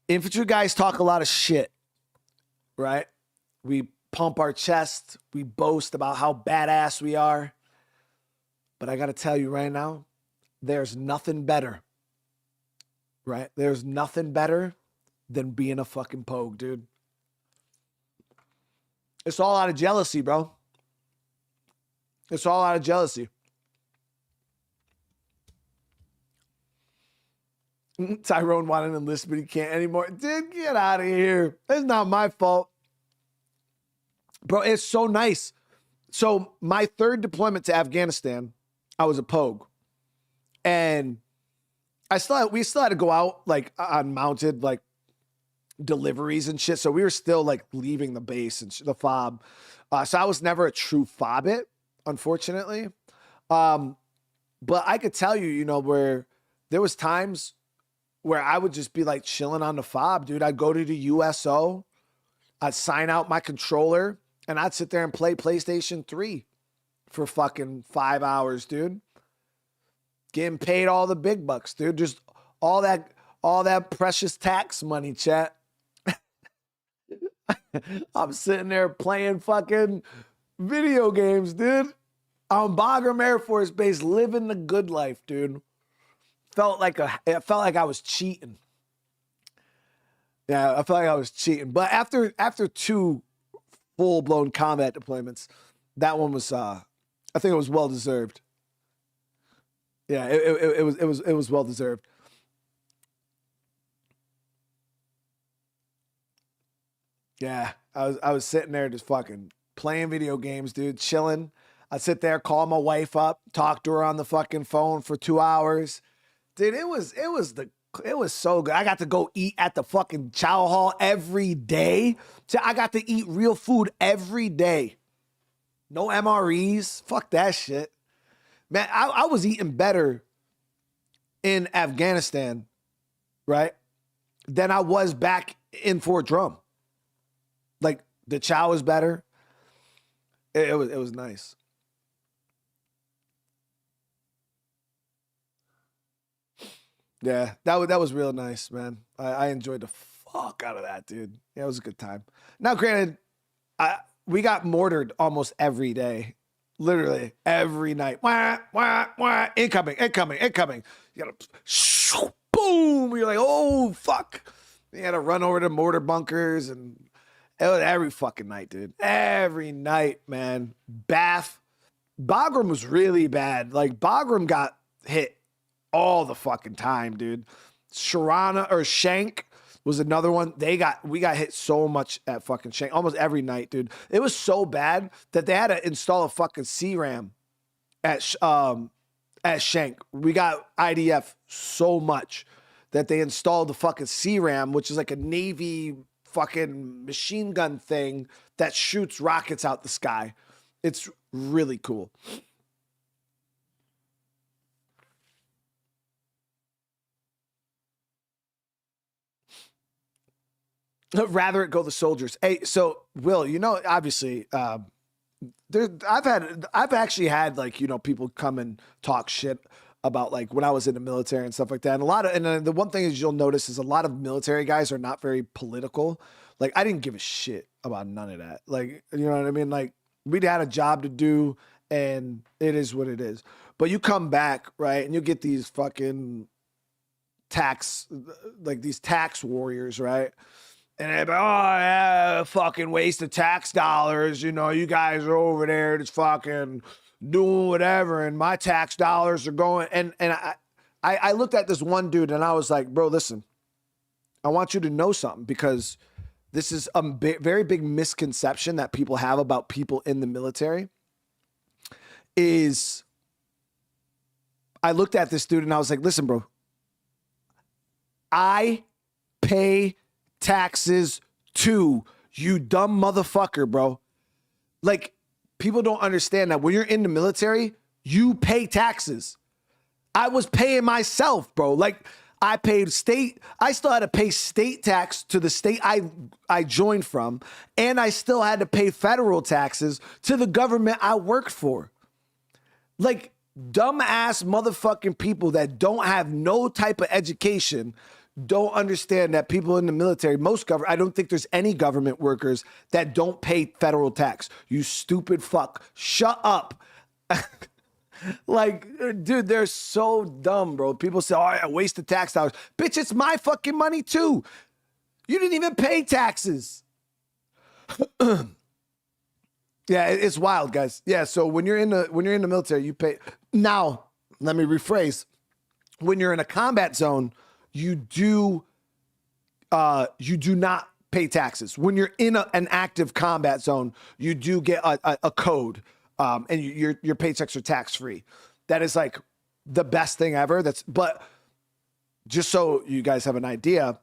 infantry guys talk a lot of shit, right? We pump our chest. We boast about how badass we are. But I got to tell you right now, there's nothing better, right? There's nothing better than being a fucking Pogue, dude. It's all out of jealousy, bro. It's all out of jealousy. Tyrone wanted to enlist, but he can't anymore. Dude, get out of here. It's not my fault. Bro, it's so nice. So my third deployment to Afghanistan, I was a Pogue. And we still had to go out like on mounted like deliveries and shit. So we were still like leaving the base and the fob. So I was never a true fobbit, unfortunately. But I could tell you, you know, where there was times where I would just be like chilling on the fob, dude. I'd go to the USO, I'd sign out my controller, and I'd sit there and play PlayStation 3 for fucking 5 hours, dude. Getting paid all the big bucks, dude. Just all that precious tax money, chat. I'm sitting there playing fucking video games, dude. On Bagram Air Force Base, living the good life, dude. It felt like I was cheating. Yeah, I felt like I was cheating. But after 2 full-blown combat deployments, that one was I think it was well deserved. Yeah, it was well deserved. Yeah, I was sitting there just fucking playing video games, dude, chilling. I'd sit there, call my wife up, talk to her on the fucking phone for 2 hours. Dude, it was so good. I got to go eat at the fucking chow hall every day. So I got to eat real food every day. No MREs. Fuck that shit. Man, I was eating better in Afghanistan, right, than I was back in Fort Drum. Like, the chow was better. It was nice. Yeah, that was real nice, man. I enjoyed the fuck out of that, dude. Yeah, it was a good time. Now, granted, we got mortared almost every day. Literally every night. Wah, wah, wah. Incoming. You gotta boom. You're like, oh, fuck. You had to run over to mortar bunkers, and it was every fucking night, dude. Every night, man. Bagram was really bad. Like, Bagram got hit all the fucking time, dude. Shank was another one. We got hit so much at fucking Shank, almost every night, dude. It was so bad that they had to install a fucking CRAM at Shank. We got IDF so much that they installed the fucking CRAM, which is like a Navy fucking machine gun thing that shoots rockets out the sky. It's really cool. Rather it go the soldiers. Hey, so Will, you know, obviously, I've actually had like, you know, people come and talk shit about like when I was in the military and stuff like that. And the one thing is you'll notice is a lot of military guys are not very political. Like I didn't give a shit about none of that. Like, you know what I mean? Like we'd had a job to do and it is what it is. But you come back, right? And you get these fucking tax warriors, right? And they're like, oh, yeah, fucking waste of tax dollars. You know, you guys are over there just fucking doing whatever. And my tax dollars are going. And I looked at this one dude and I was like, bro, listen, I want you to know something because this is a very big misconception that people have about people in the military is I looked at this dude and I was like, listen, bro, I pay taxes too, you dumb motherfucker, bro. Like, people don't understand that when you're in the military, you pay taxes. I was paying myself, bro. Like, I paid state, I still had to pay state tax to the state I joined from, and I still had to pay federal taxes to the government I worked for. Like, dumbass motherfucking people that don't have no type of education don't understand that people in the military, I don't think there's any government workers that don't pay federal tax. You stupid fuck. Shut up. Like, dude, they're so dumb, bro. People say, oh, I wasted tax dollars. Bitch, it's my fucking money too. You didn't even pay taxes. Yeah, it's wild, guys. Yeah, so when you're in the military, you pay. Now, let me rephrase. When you're in a combat zone, you do not pay taxes. When you're in an active combat zone, you do get a code, and your paychecks are tax free. That is like the best thing ever. But just so you guys have an idea,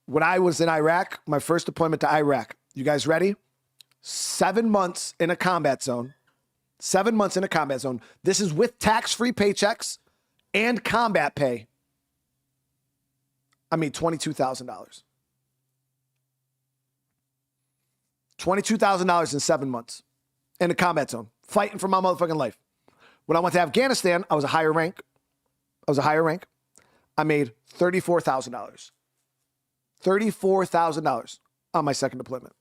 when I was in Iraq, my first deployment to Iraq, you guys ready? 7 months in a combat zone. 7 months in a combat zone. This is with tax-free paychecks and combat pay. I mean, $22,000. $22,000 in 7 months in a combat zone, fighting for my motherfucking life. When I went to Afghanistan, I was a higher rank. I made $34,000. $34,000 on my second deployment.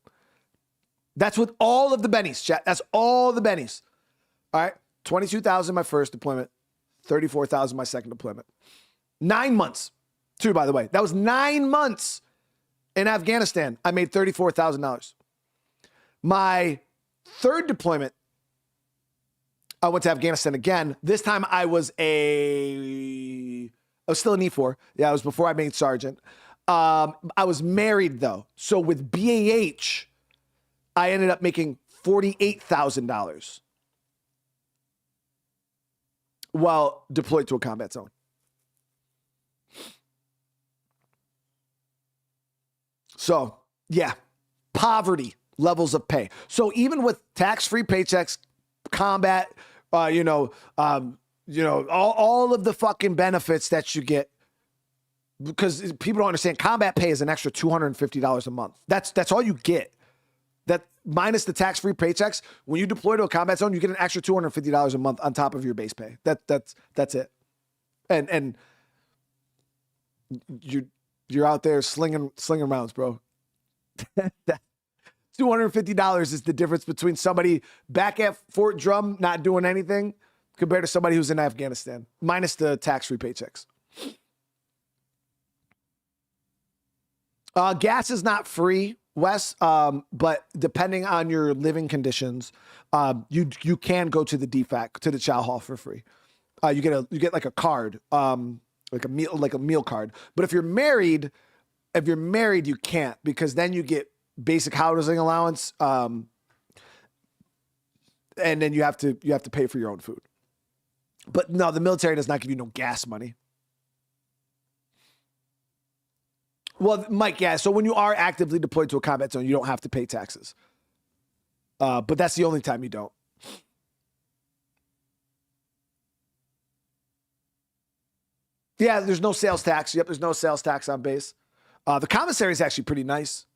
That's with all of the bennies, chat. That's all the bennies. All right. $22,000 my first deployment, $34,000 my second deployment. 9 months. Too, by the way. That was 9 months in Afghanistan. I made $34,000. My third deployment, I went to Afghanistan again. This time I was still an E4. Yeah, it was before I made sergeant. I was married though. So with BAH, I ended up making $48,000 while deployed to a combat zone. So, yeah, poverty levels of pay. So even with tax-free paychecks, combat, all of the fucking benefits that you get, because people don't understand, combat pay is an extra $250 a month. That's all you get. That minus the tax-free paychecks, when you deploy to a combat zone, you get an extra $250 a month on top of your base pay. That's it. And you're out there slinging rounds, bro. $250 is the difference between somebody back at Fort Drum not doing anything compared to somebody who's in Afghanistan, minus the tax-free paychecks. Gas is not free, Wes, but depending on your living conditions, you can go to the DFAC, to the chow hall for free. You get like a card, like a meal card. But if you're married, If you're married, you can't, because then you get basic housing allowance, and then you have to pay for your own food. But no, the military does not give you no gas money. Well, Mike, yeah. So when you are actively deployed to a combat zone, you don't have to pay taxes. But that's the only time you don't. Yeah, there's no sales tax. Yep, there's no sales tax on base. The commissary is actually pretty nice.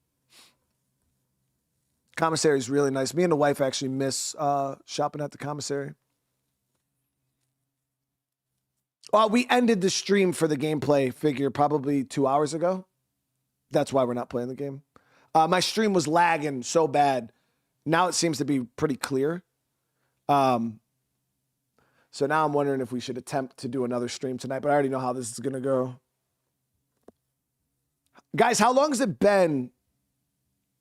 Commissary is really nice. Me and the wife actually miss shopping at the commissary. We ended the stream for the gameplay figure probably 2 hours ago. That's why we're not playing the game. My stream was lagging so bad. Now it seems to be pretty clear. So now I'm wondering if we should attempt to do another stream tonight, but I already know how this is going to go. Guys, how long has it been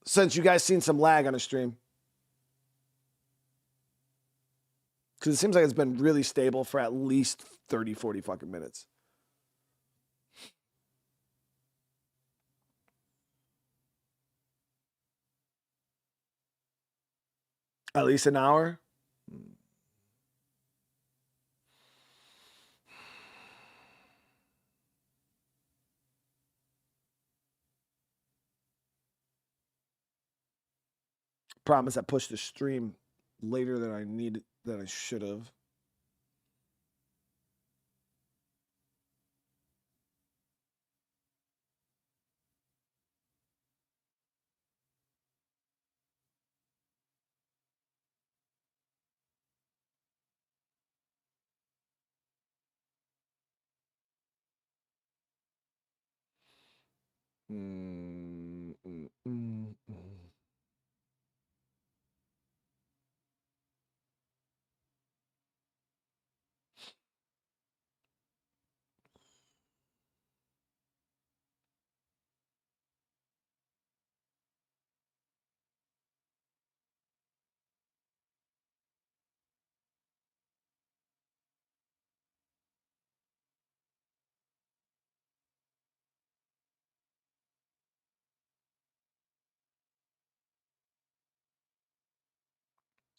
since you guys seen some lag on a stream? Because it seems like it's been really stable for at least 30, 40 fucking minutes. At least an hour? Problem is I pushed the stream later than I should have.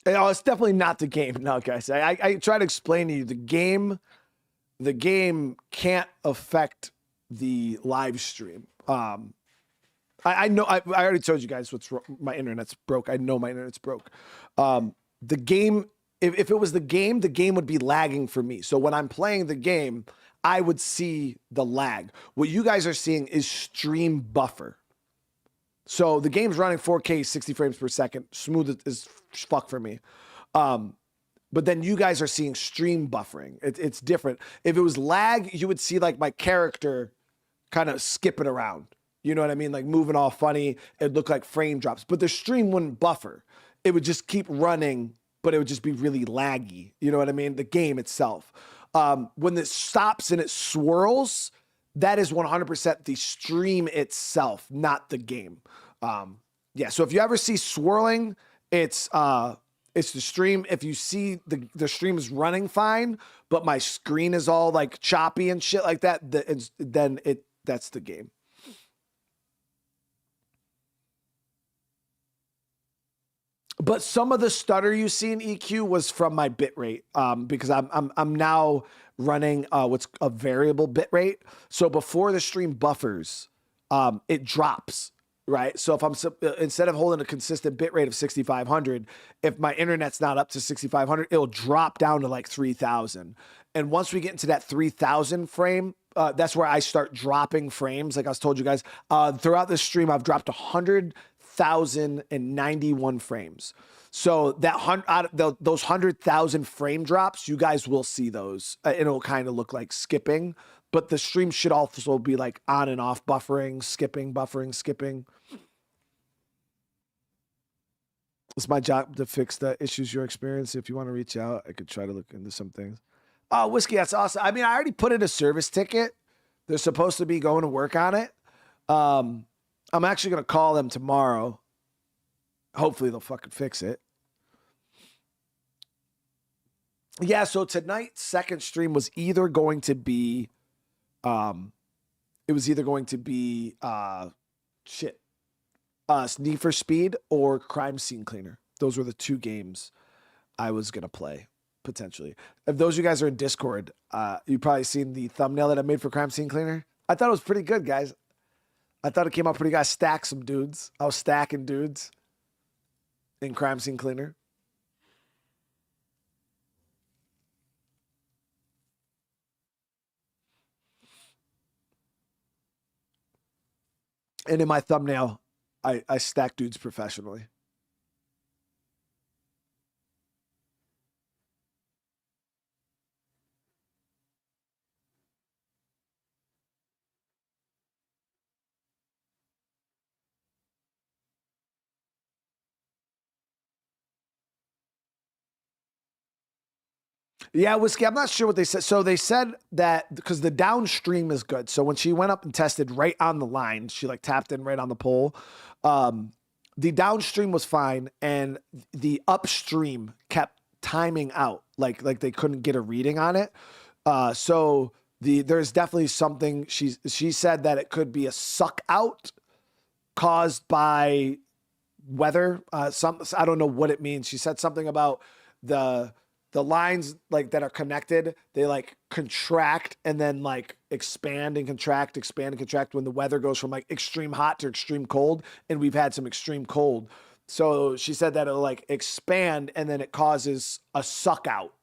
It's definitely not the game. No, guys. I try to explain to you the game can't affect the live stream. I know I already told you guys what's wrong. My internet's broke. I know my internet's broke. The game, if it was the game would be lagging for me. So when I'm playing the game, I would see the lag. What you guys are seeing is stream buffer. So the game's running 4K, 60 frames per second, smooth as fuck for me. But then you guys are seeing stream buffering. It's different. If it was lag, you would see like my character kind of skipping around. You know what I mean? Like moving all funny. It'd look like frame drops. But the stream wouldn't buffer. It would just keep running, but it would just be really laggy. You know what I mean? The game itself. When it stops and it swirls, that is 100% the stream itself, not the game. Yeah, so if you ever see swirling, it's the stream. If you see the stream is running fine, but my screen is all like choppy and shit like that, that's the game. But some of the stutter you see in EQ was from my bit rate, because I'm now running what's a variable bit rate. So before the stream buffers, it drops, right? So if I'm instead of holding a consistent bit rate of 6,500, if my internet's not up to 6,500, it'll drop down to like 3,000. And once we get into that 3,000 frame, that's where I start dropping frames. Like I was told you guys, throughout the stream, I've dropped 100,091 frames. So that those 100,000 frame drops, you guys will see those. It'll kind of look like skipping, but the stream should also be like on and off buffering, skipping, buffering, skipping. It's my job to fix the issues you're experiencing. If you want to reach out, I could try to look into some things. Oh, Whiskey, that's awesome. I mean, I already put in a service ticket. They're supposed to be going to work on it. I'm actually going to call them tomorrow. Hopefully they'll fucking fix it. Yeah, so tonight's second stream was either going to be it was either going to be Need for Speed or Crime Scene Cleaner. Those were the 2 games I was gonna play potentially. If those of you guys are in Discord, you probably seen the thumbnail that I made for Crime Scene Cleaner. I thought it was pretty good, guys. I thought it came out pretty good. I stacked some dudes. I was stacking dudes in Crime Scene Cleaner. And in my thumbnail, I stack dudes professionally. Yeah, Whiskey, I'm not sure what they said. So they said that because the downstream is good. So when she went up and tested right on the line, she like tapped in right on the pole. The downstream was fine, and the upstream kept timing out, like they couldn't get a reading on it. So there's definitely something. She said that it could be a suck out caused by weather. I don't know what it means. She said something about the lines like that are connected, they like contract and then like expand and contract when the weather goes from like extreme hot to extreme cold. And we've had some extreme cold. So she said that it'll like expand and then it causes a suck out.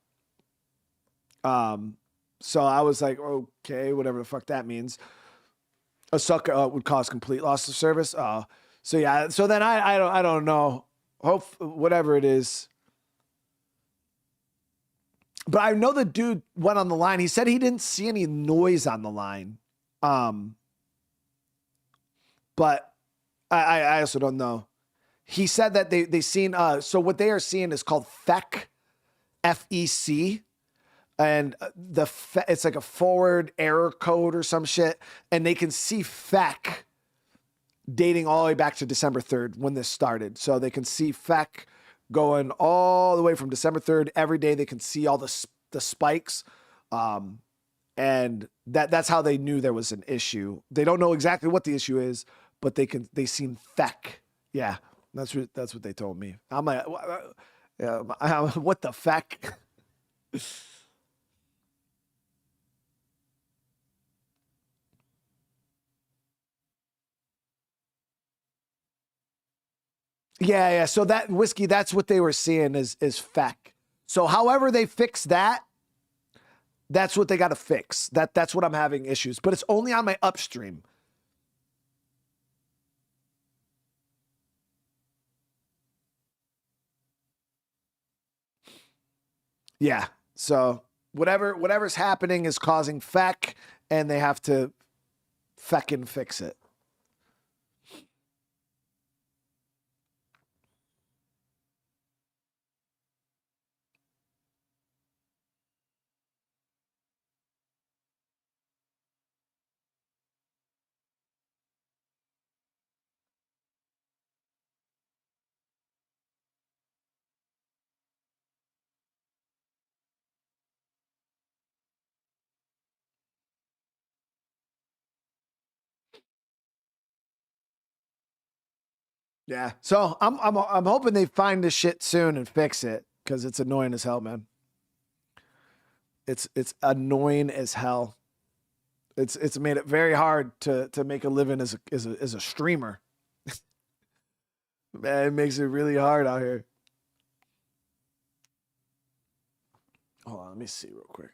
So I was like, okay, whatever the fuck that means. A suck out would cause complete loss of service. So yeah. So then I don't know. Whatever it is. But I know the dude went on the line. He said he didn't see any noise on the line. But I also don't know. He said that they seen, so what they are seeing is called FEC, F-E-C. And it's like a forward error code or some shit. And they can see FEC dating all the way back to December 3rd when this started. So they can see FEC going all the way from December 3rd. Every day they can see all the spikes. And that's how they knew there was an issue. They don't know exactly what the issue is, but they seen feck. Yeah, that's what they told me. I'm like, what the feck? Yeah. So that whiskey, that's what they were seeing is feck. So however they fix that, that's what they got to fix. That's what I'm having issues, but it's only on my upstream. Yeah. So whatever's happening is causing feck, and they have to feckin' fix it. Yeah. So I'm hoping they find this shit soon and fix it, because it's annoying as hell, man. It's annoying as hell. It's made it very hard to make a living as a streamer. Man, it makes it really hard out here. Hold on, let me see real quick.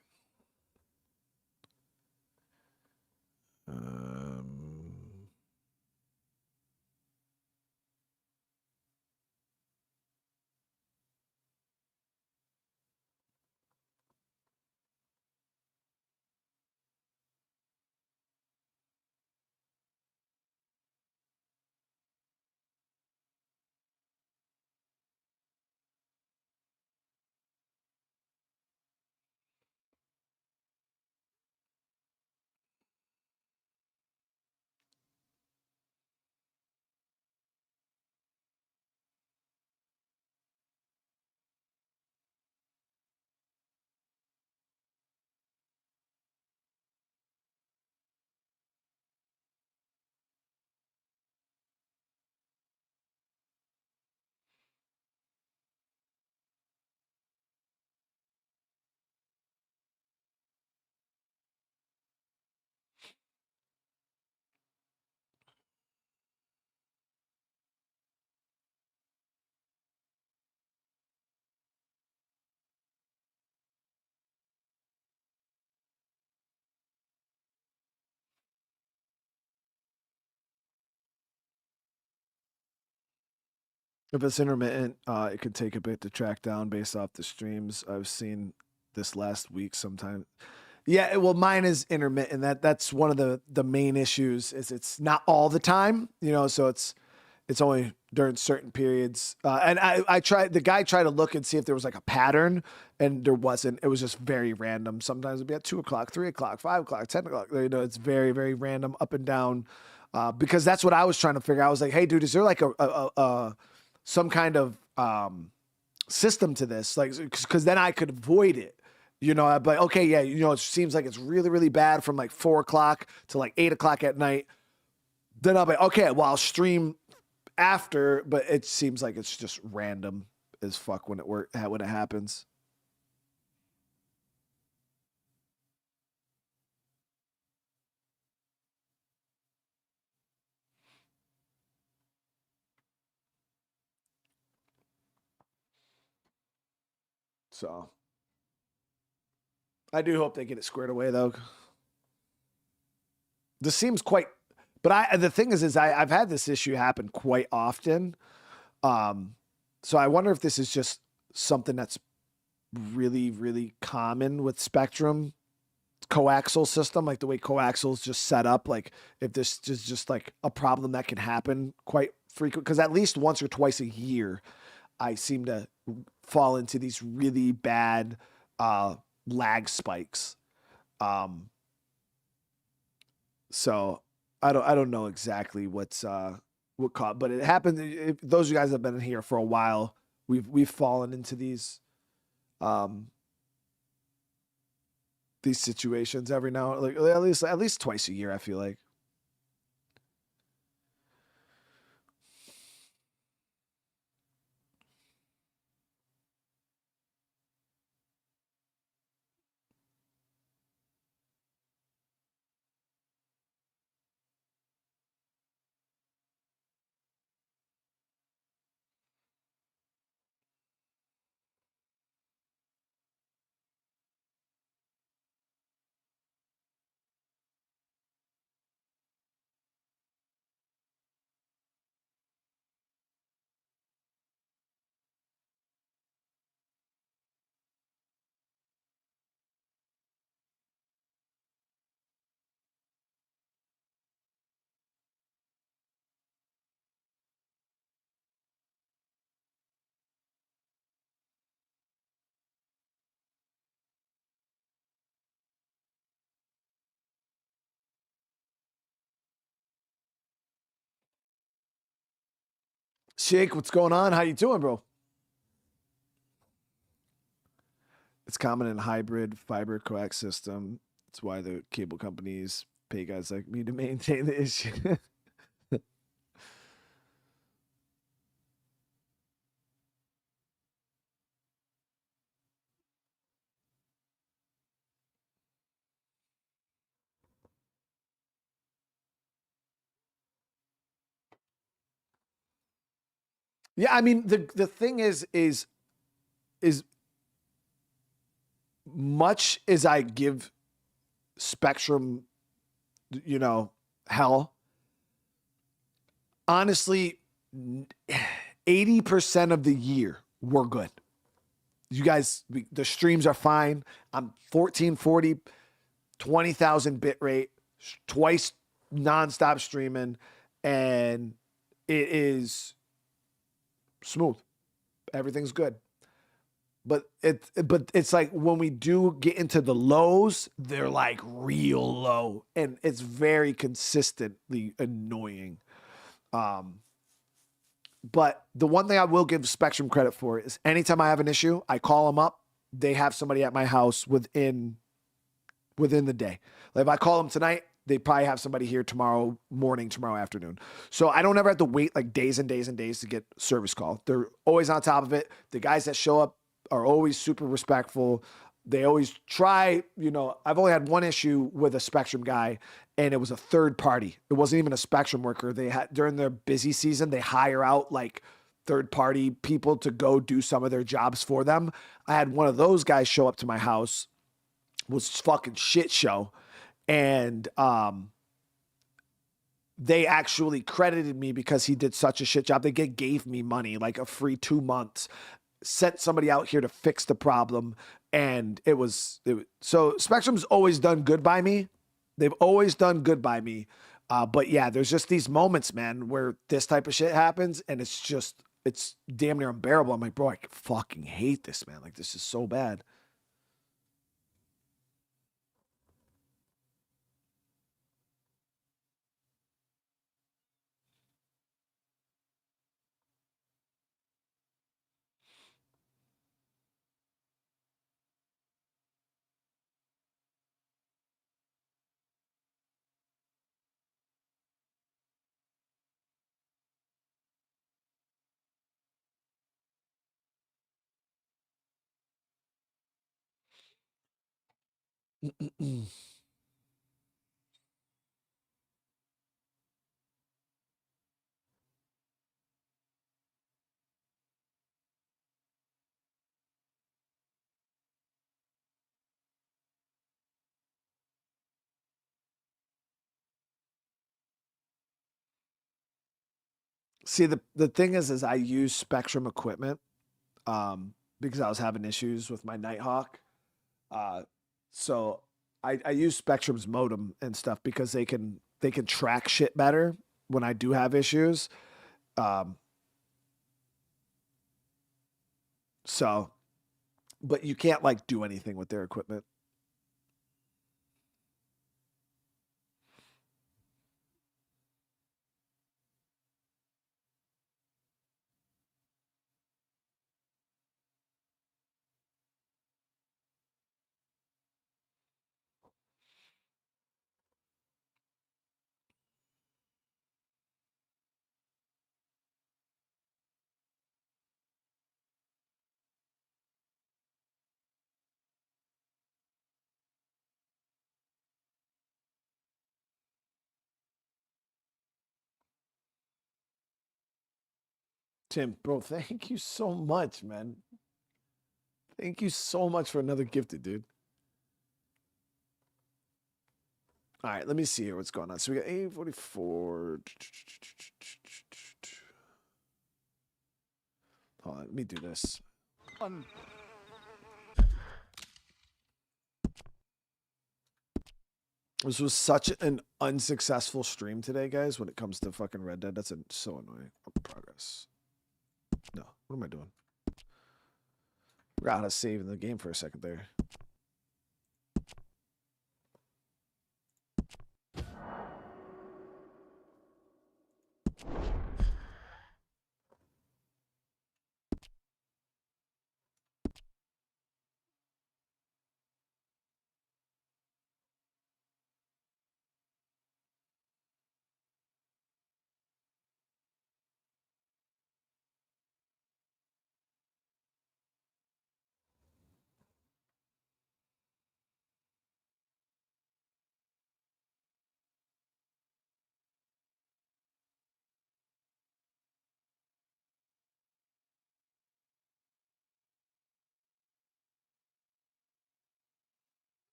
If it's intermittent, it could take a bit to track down based off the streams. I've seen this last week sometime. Yeah, well, mine is intermittent. That's one of the main issues. Is it's not all the time, so it's only during certain periods. And I tried. The guy tried to look and see if there was like a pattern, and there wasn't. It was just very random. Sometimes it'd be at 2 o'clock, 3 o'clock, 5 o'clock, 10 o'clock. It's very, very random, up and down. Because that's what I was trying to figure out. I was like, hey, dude, is there like a some kind of system to this? Like, because then I could avoid it. I'd be like, okay, yeah, it seems like it's really, really bad from like 4 o'clock to like 8 o'clock at night. Then I'll be like, okay, well, I'll stream after, but it seems like it's just random as fuck when it happens. So I do hope they get it squared away, though. This seems quite, but the thing is I've had this issue happen quite often. So I wonder if this is just something that's really, really common with Spectrum coaxial system, like the way coaxial is just set up. Like if this is just like a problem that can happen quite frequent, because at least once or twice a year, I seem to fall into these really bad lag spikes. So I don't know exactly what caught, but it happened. If those of you guys have been in here for a while, we've fallen into these situations every now, like at least twice a year, I feel like. Shake, what's going on? How you doing, bro? It's common in hybrid fiber coax system. That's why the cable companies pay guys like me to maintain the issue. Yeah, I mean the thing is much as I give Spectrum, hell, honestly, 80% of the year we're good. You guys, the streams are fine. I'm 1440, 20,000 bit rate, twice nonstop streaming, and it is smooth. Everything's good. But it's like when we do get into the lows, they're like real low, and it's very consistently annoying. But the one thing I will give Spectrum credit for is anytime I have an issue, I call them up. They have somebody at my house within the day. Like if I call them tonight, they probably have somebody here tomorrow morning, tomorrow afternoon. So I don't ever have to wait like days and days and days to get service call. They're always on top of it. The guys that show up are always super respectful. They always try, I've only had one issue with a Spectrum guy, and it was a third party. It wasn't even a Spectrum worker. They had, during their busy season, they hire out like third party people to go do some of their jobs for them. I had one of those guys show up to my house, was fucking shit show. And they actually credited me because he did such a shit job. They gave me money, like a free 2 months, sent somebody out here to fix the problem. And so Spectrum's always done good by me. They've always done good by me. But yeah, there's just these moments, man, where this type of shit happens and it's damn near unbearable. I'm like, bro, I fucking hate this, man. Like, this is so bad. See, the thing is I use Spectrum equipment because I was having issues with my Nighthawk. So I use Spectrum's modem and stuff because they can track shit better when I do have issues. So, but you can't like do anything with their equipment. Tim, bro, thank you so much, man. Thank you so much for another gifted, dude. All right, let me see here what's going on. So we got A44. Hold on, let me do this. This was such an unsuccessful stream today, guys, when it comes to fucking Red Dead. That's so annoying. Progress. No, what am I doing? Forgot how to save in the game for a second there.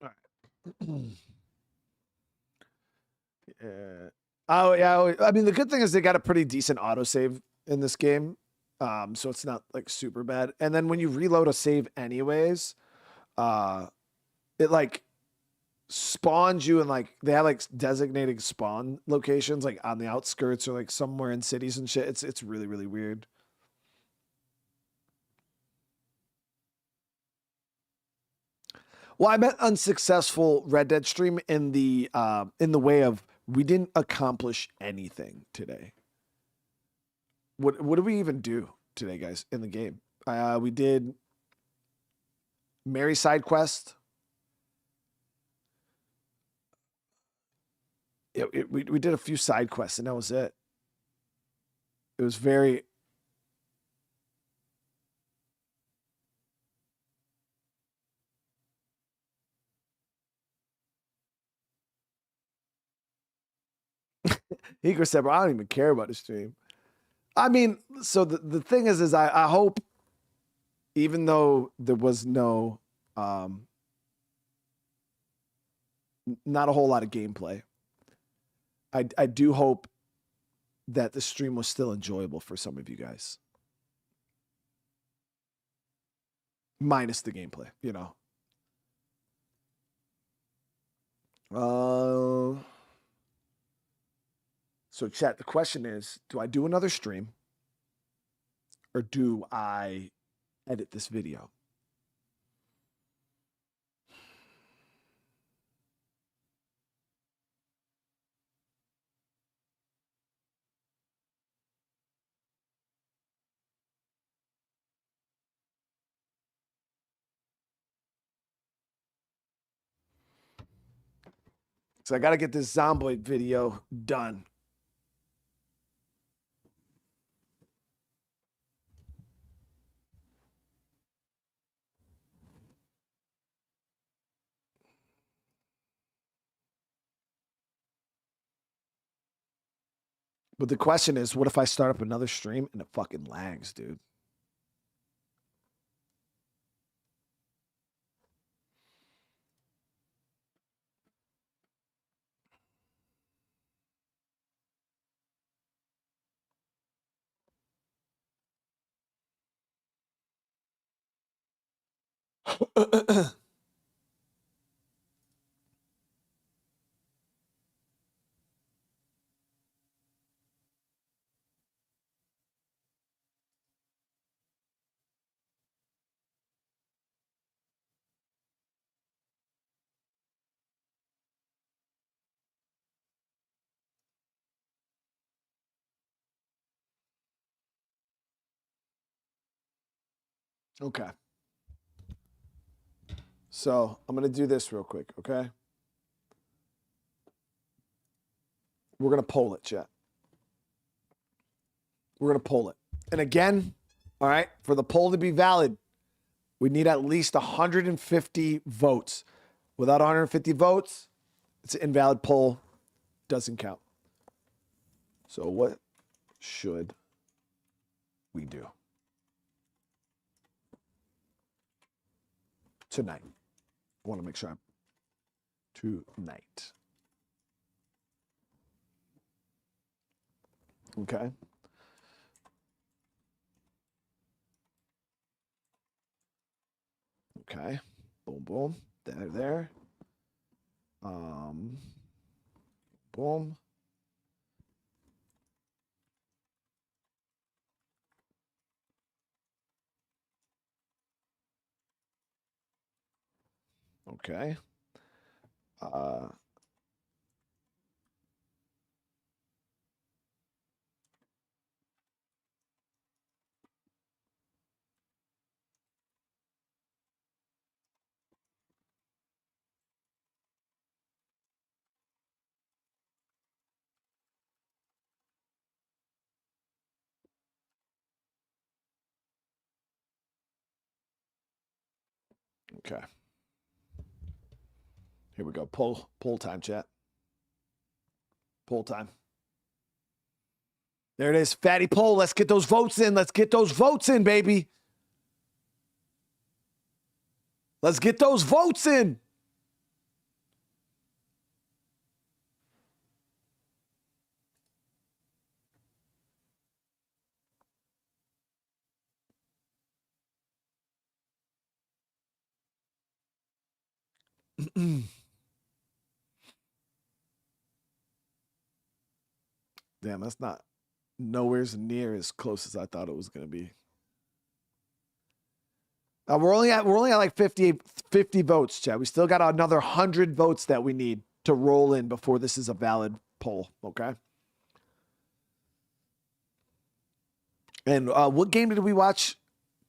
All right. Yeah. Oh yeah. I mean, the good thing is they got a pretty decent autosave in this game, so it's not like super bad. And then when you reload a save, anyways, it like spawns you in like they have like designated spawn locations like on the outskirts or like somewhere in cities and shit. It's really really weird. Well, I meant unsuccessful Red Dead stream in the way of we didn't accomplish anything today. What did we even do today, guys, in the game? We did Mary side quest. We did a few side quests and that was it. It was very Igor said, bro, I don't even care about the stream. I mean, so the thing is I hope, even though there was no, not a whole lot of gameplay, I do hope that the stream was still enjoyable for some of you guys. Minus the gameplay, you know. So chat, the question is, do I do another stream or do I edit this video? So I got to get this Zomboid video done. But the question is, what if I start up another stream and it fucking lags, dude? Okay. So I'm going to do this real quick, okay? We're going to poll it, chat. We're going to poll it. And again, all right, for the poll to be valid, we need at least 150 votes. Without 150 votes, it's an invalid poll. Doesn't count. So what should we do tonight? I want to make sure I'm tonight. Okay. Okay. Boom, boom. There. Boom. Okay. Okay. Here we go. Poll time, chat. Poll time. There it is. Fatty poll. Let's get those votes in. Let's get those votes in, baby. Let's get those votes in. Damn, that's not nowhere near as close as I thought it was going to be. We're only at like 50 votes, Chad. We still got another 100 votes that we need to roll in before this is a valid poll, okay? And what game did we watch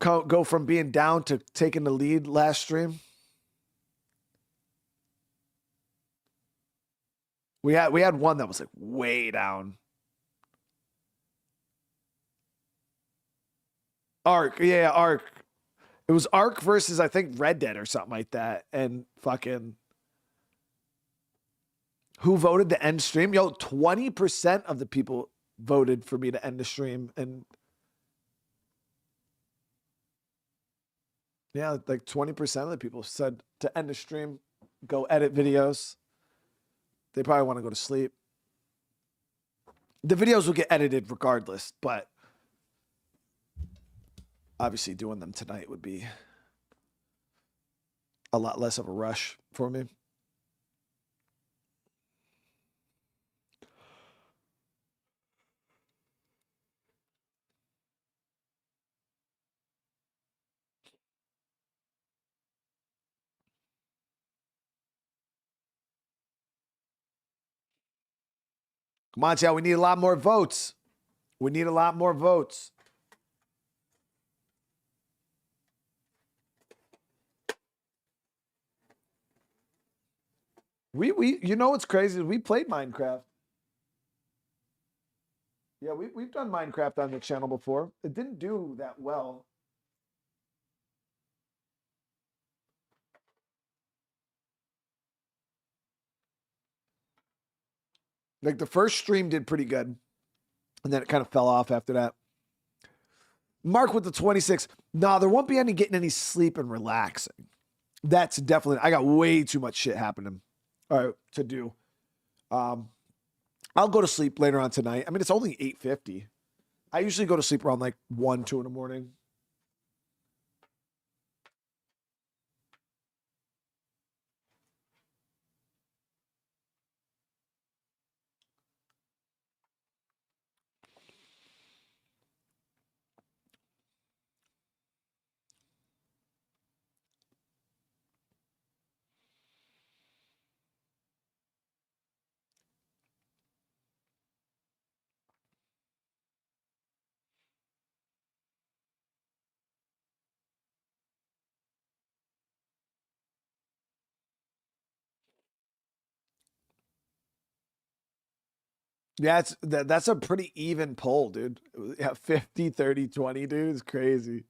go from being down to taking the lead last stream? We had one that was like way down. Ark, yeah, Ark. It was Ark versus, I think, Red Dead or something like that. And fucking... Who voted to end stream? Yo, 20% of the people voted for me to end the stream. And... yeah, like 20% of the people said to end the stream, go edit videos. They probably want to go to sleep. The videos will get edited regardless, but obviously doing them tonight would be a lot less of a rush for me. Come on, chat. We need a lot more votes. We need a lot more votes. We you know what's crazy is we played Minecraft. Yeah, we've done Minecraft on the channel before. It didn't do that well. Like the first stream did pretty good. And then it kind of fell off after that. Mark with the 26. Nah, there won't be any getting any sleep and relaxing. That's definitely, I got way too much shit happening to do. I'll go to sleep later on tonight. I mean, it's only 8:50. I usually go to sleep around like 1, 2 in the morning. Yeah, that's a pretty even poll, dude. Yeah, 50, 30, 20, dude. It's crazy.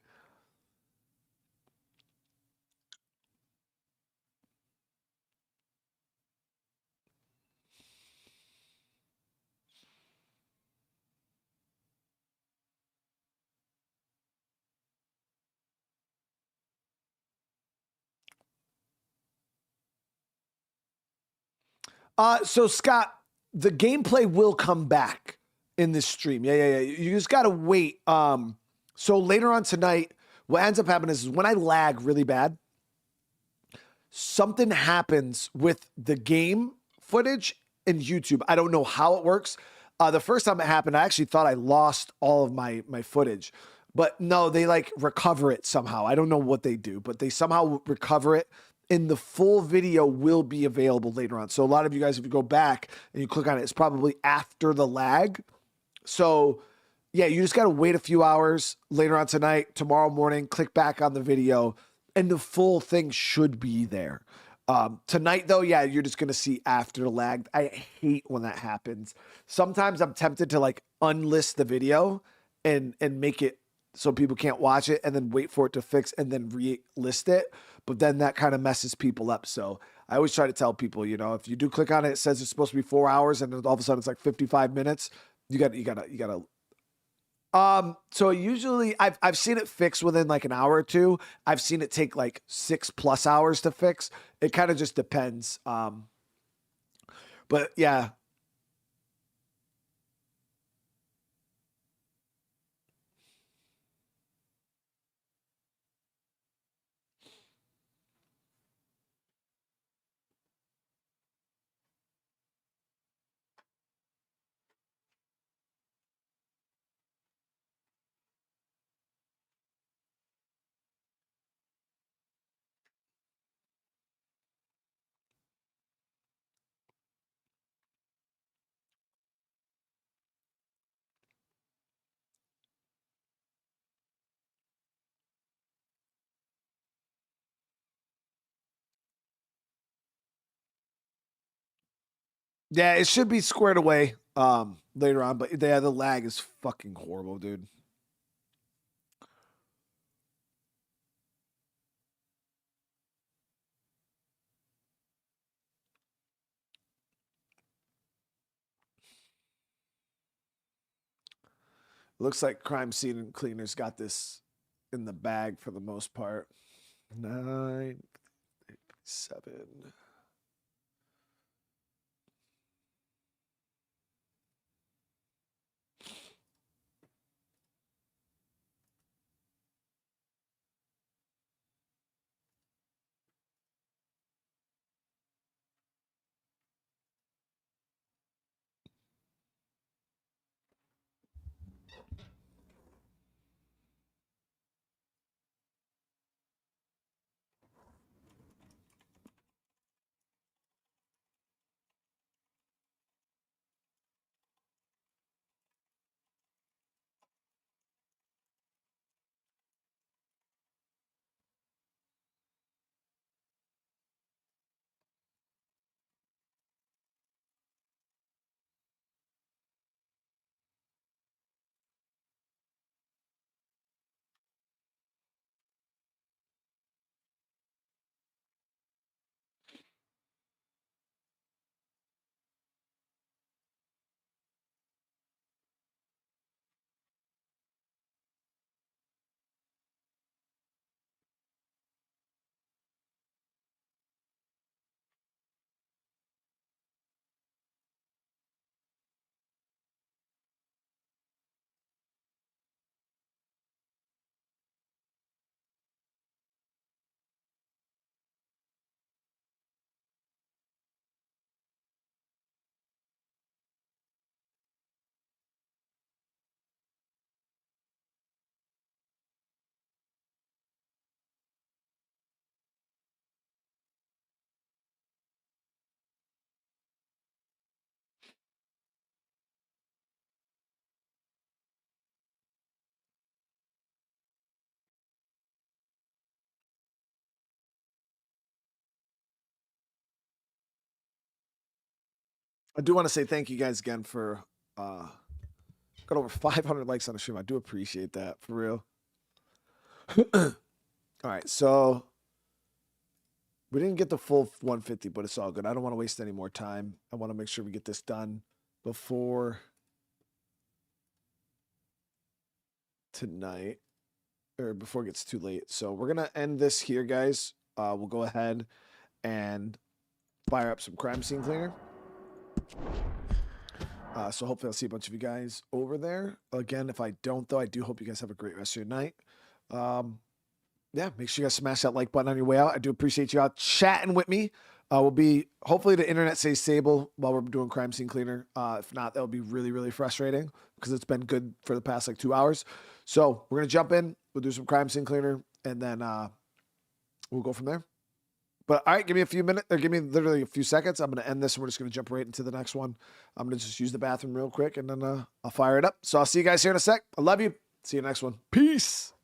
So Scott, the gameplay will come back in this stream. Yeah. You just gotta wait. So later on tonight, what ends up happening is when I lag really bad, something happens with the game footage in YouTube. I don't know how it works. The first time it happened, I actually thought I lost all of my footage. But no, they like recover it somehow. I don't know what they do, but they somehow recover it. And the full video will be available later on. So a lot of you guys, if you go back and you click on it, it's probably after the lag. So yeah, you just got to wait a few hours later on tonight, tomorrow morning, click back on the video and the full thing should be there. Tonight though, yeah, you're just going to see after the lag. I hate when that happens. Sometimes I'm tempted to like unlist the video and make it so people can't watch it and then wait for it to fix and then re-list it. But then that kind of messes people up. So I always try to tell people, you know, if you do click on it, it says it's supposed to be 4 hours and then all of a sudden it's like 55 minutes. You gotta. So usually I've seen it fix within like an hour or two. I've seen it take like 6+ hours to fix. It kind of just depends. But yeah. Yeah, it should be squared away later on, but yeah, the lag is fucking horrible, dude. Looks like crime scene cleaners got this in the bag for the most part. 9, 7. I do want to say thank you guys again for got over 500 likes on the stream. I do appreciate that, for real. All right, so we didn't get the full 150, but it's all good. I don't want to waste any more time. I want to make sure we get this done before tonight, or before it gets too late. So we're going to end this here, guys. We'll go ahead and fire up some crime scene cleaner. So hopefully I'll see a bunch of you guys over there. Again, if I don't, though, I do hope you guys have a great rest of your night. Yeah, make sure you guys smash that like button on your way out. I do appreciate you all chatting with me. We'll be, hopefully the internet stays stable while we're doing crime scene cleaner. If not, that'll be really, really frustrating because it's been good for the past like 2 hours. So we're going to jump in. We'll do some crime scene cleaner and then we'll go from there. But all right, give me a few minutes, or give me literally a few seconds. I'm going to end this and we're just going to jump right into the next one. I'm going to just use the bathroom real quick and then I'll fire it up. So I'll see you guys here in a sec. I love you. See you next one. Peace.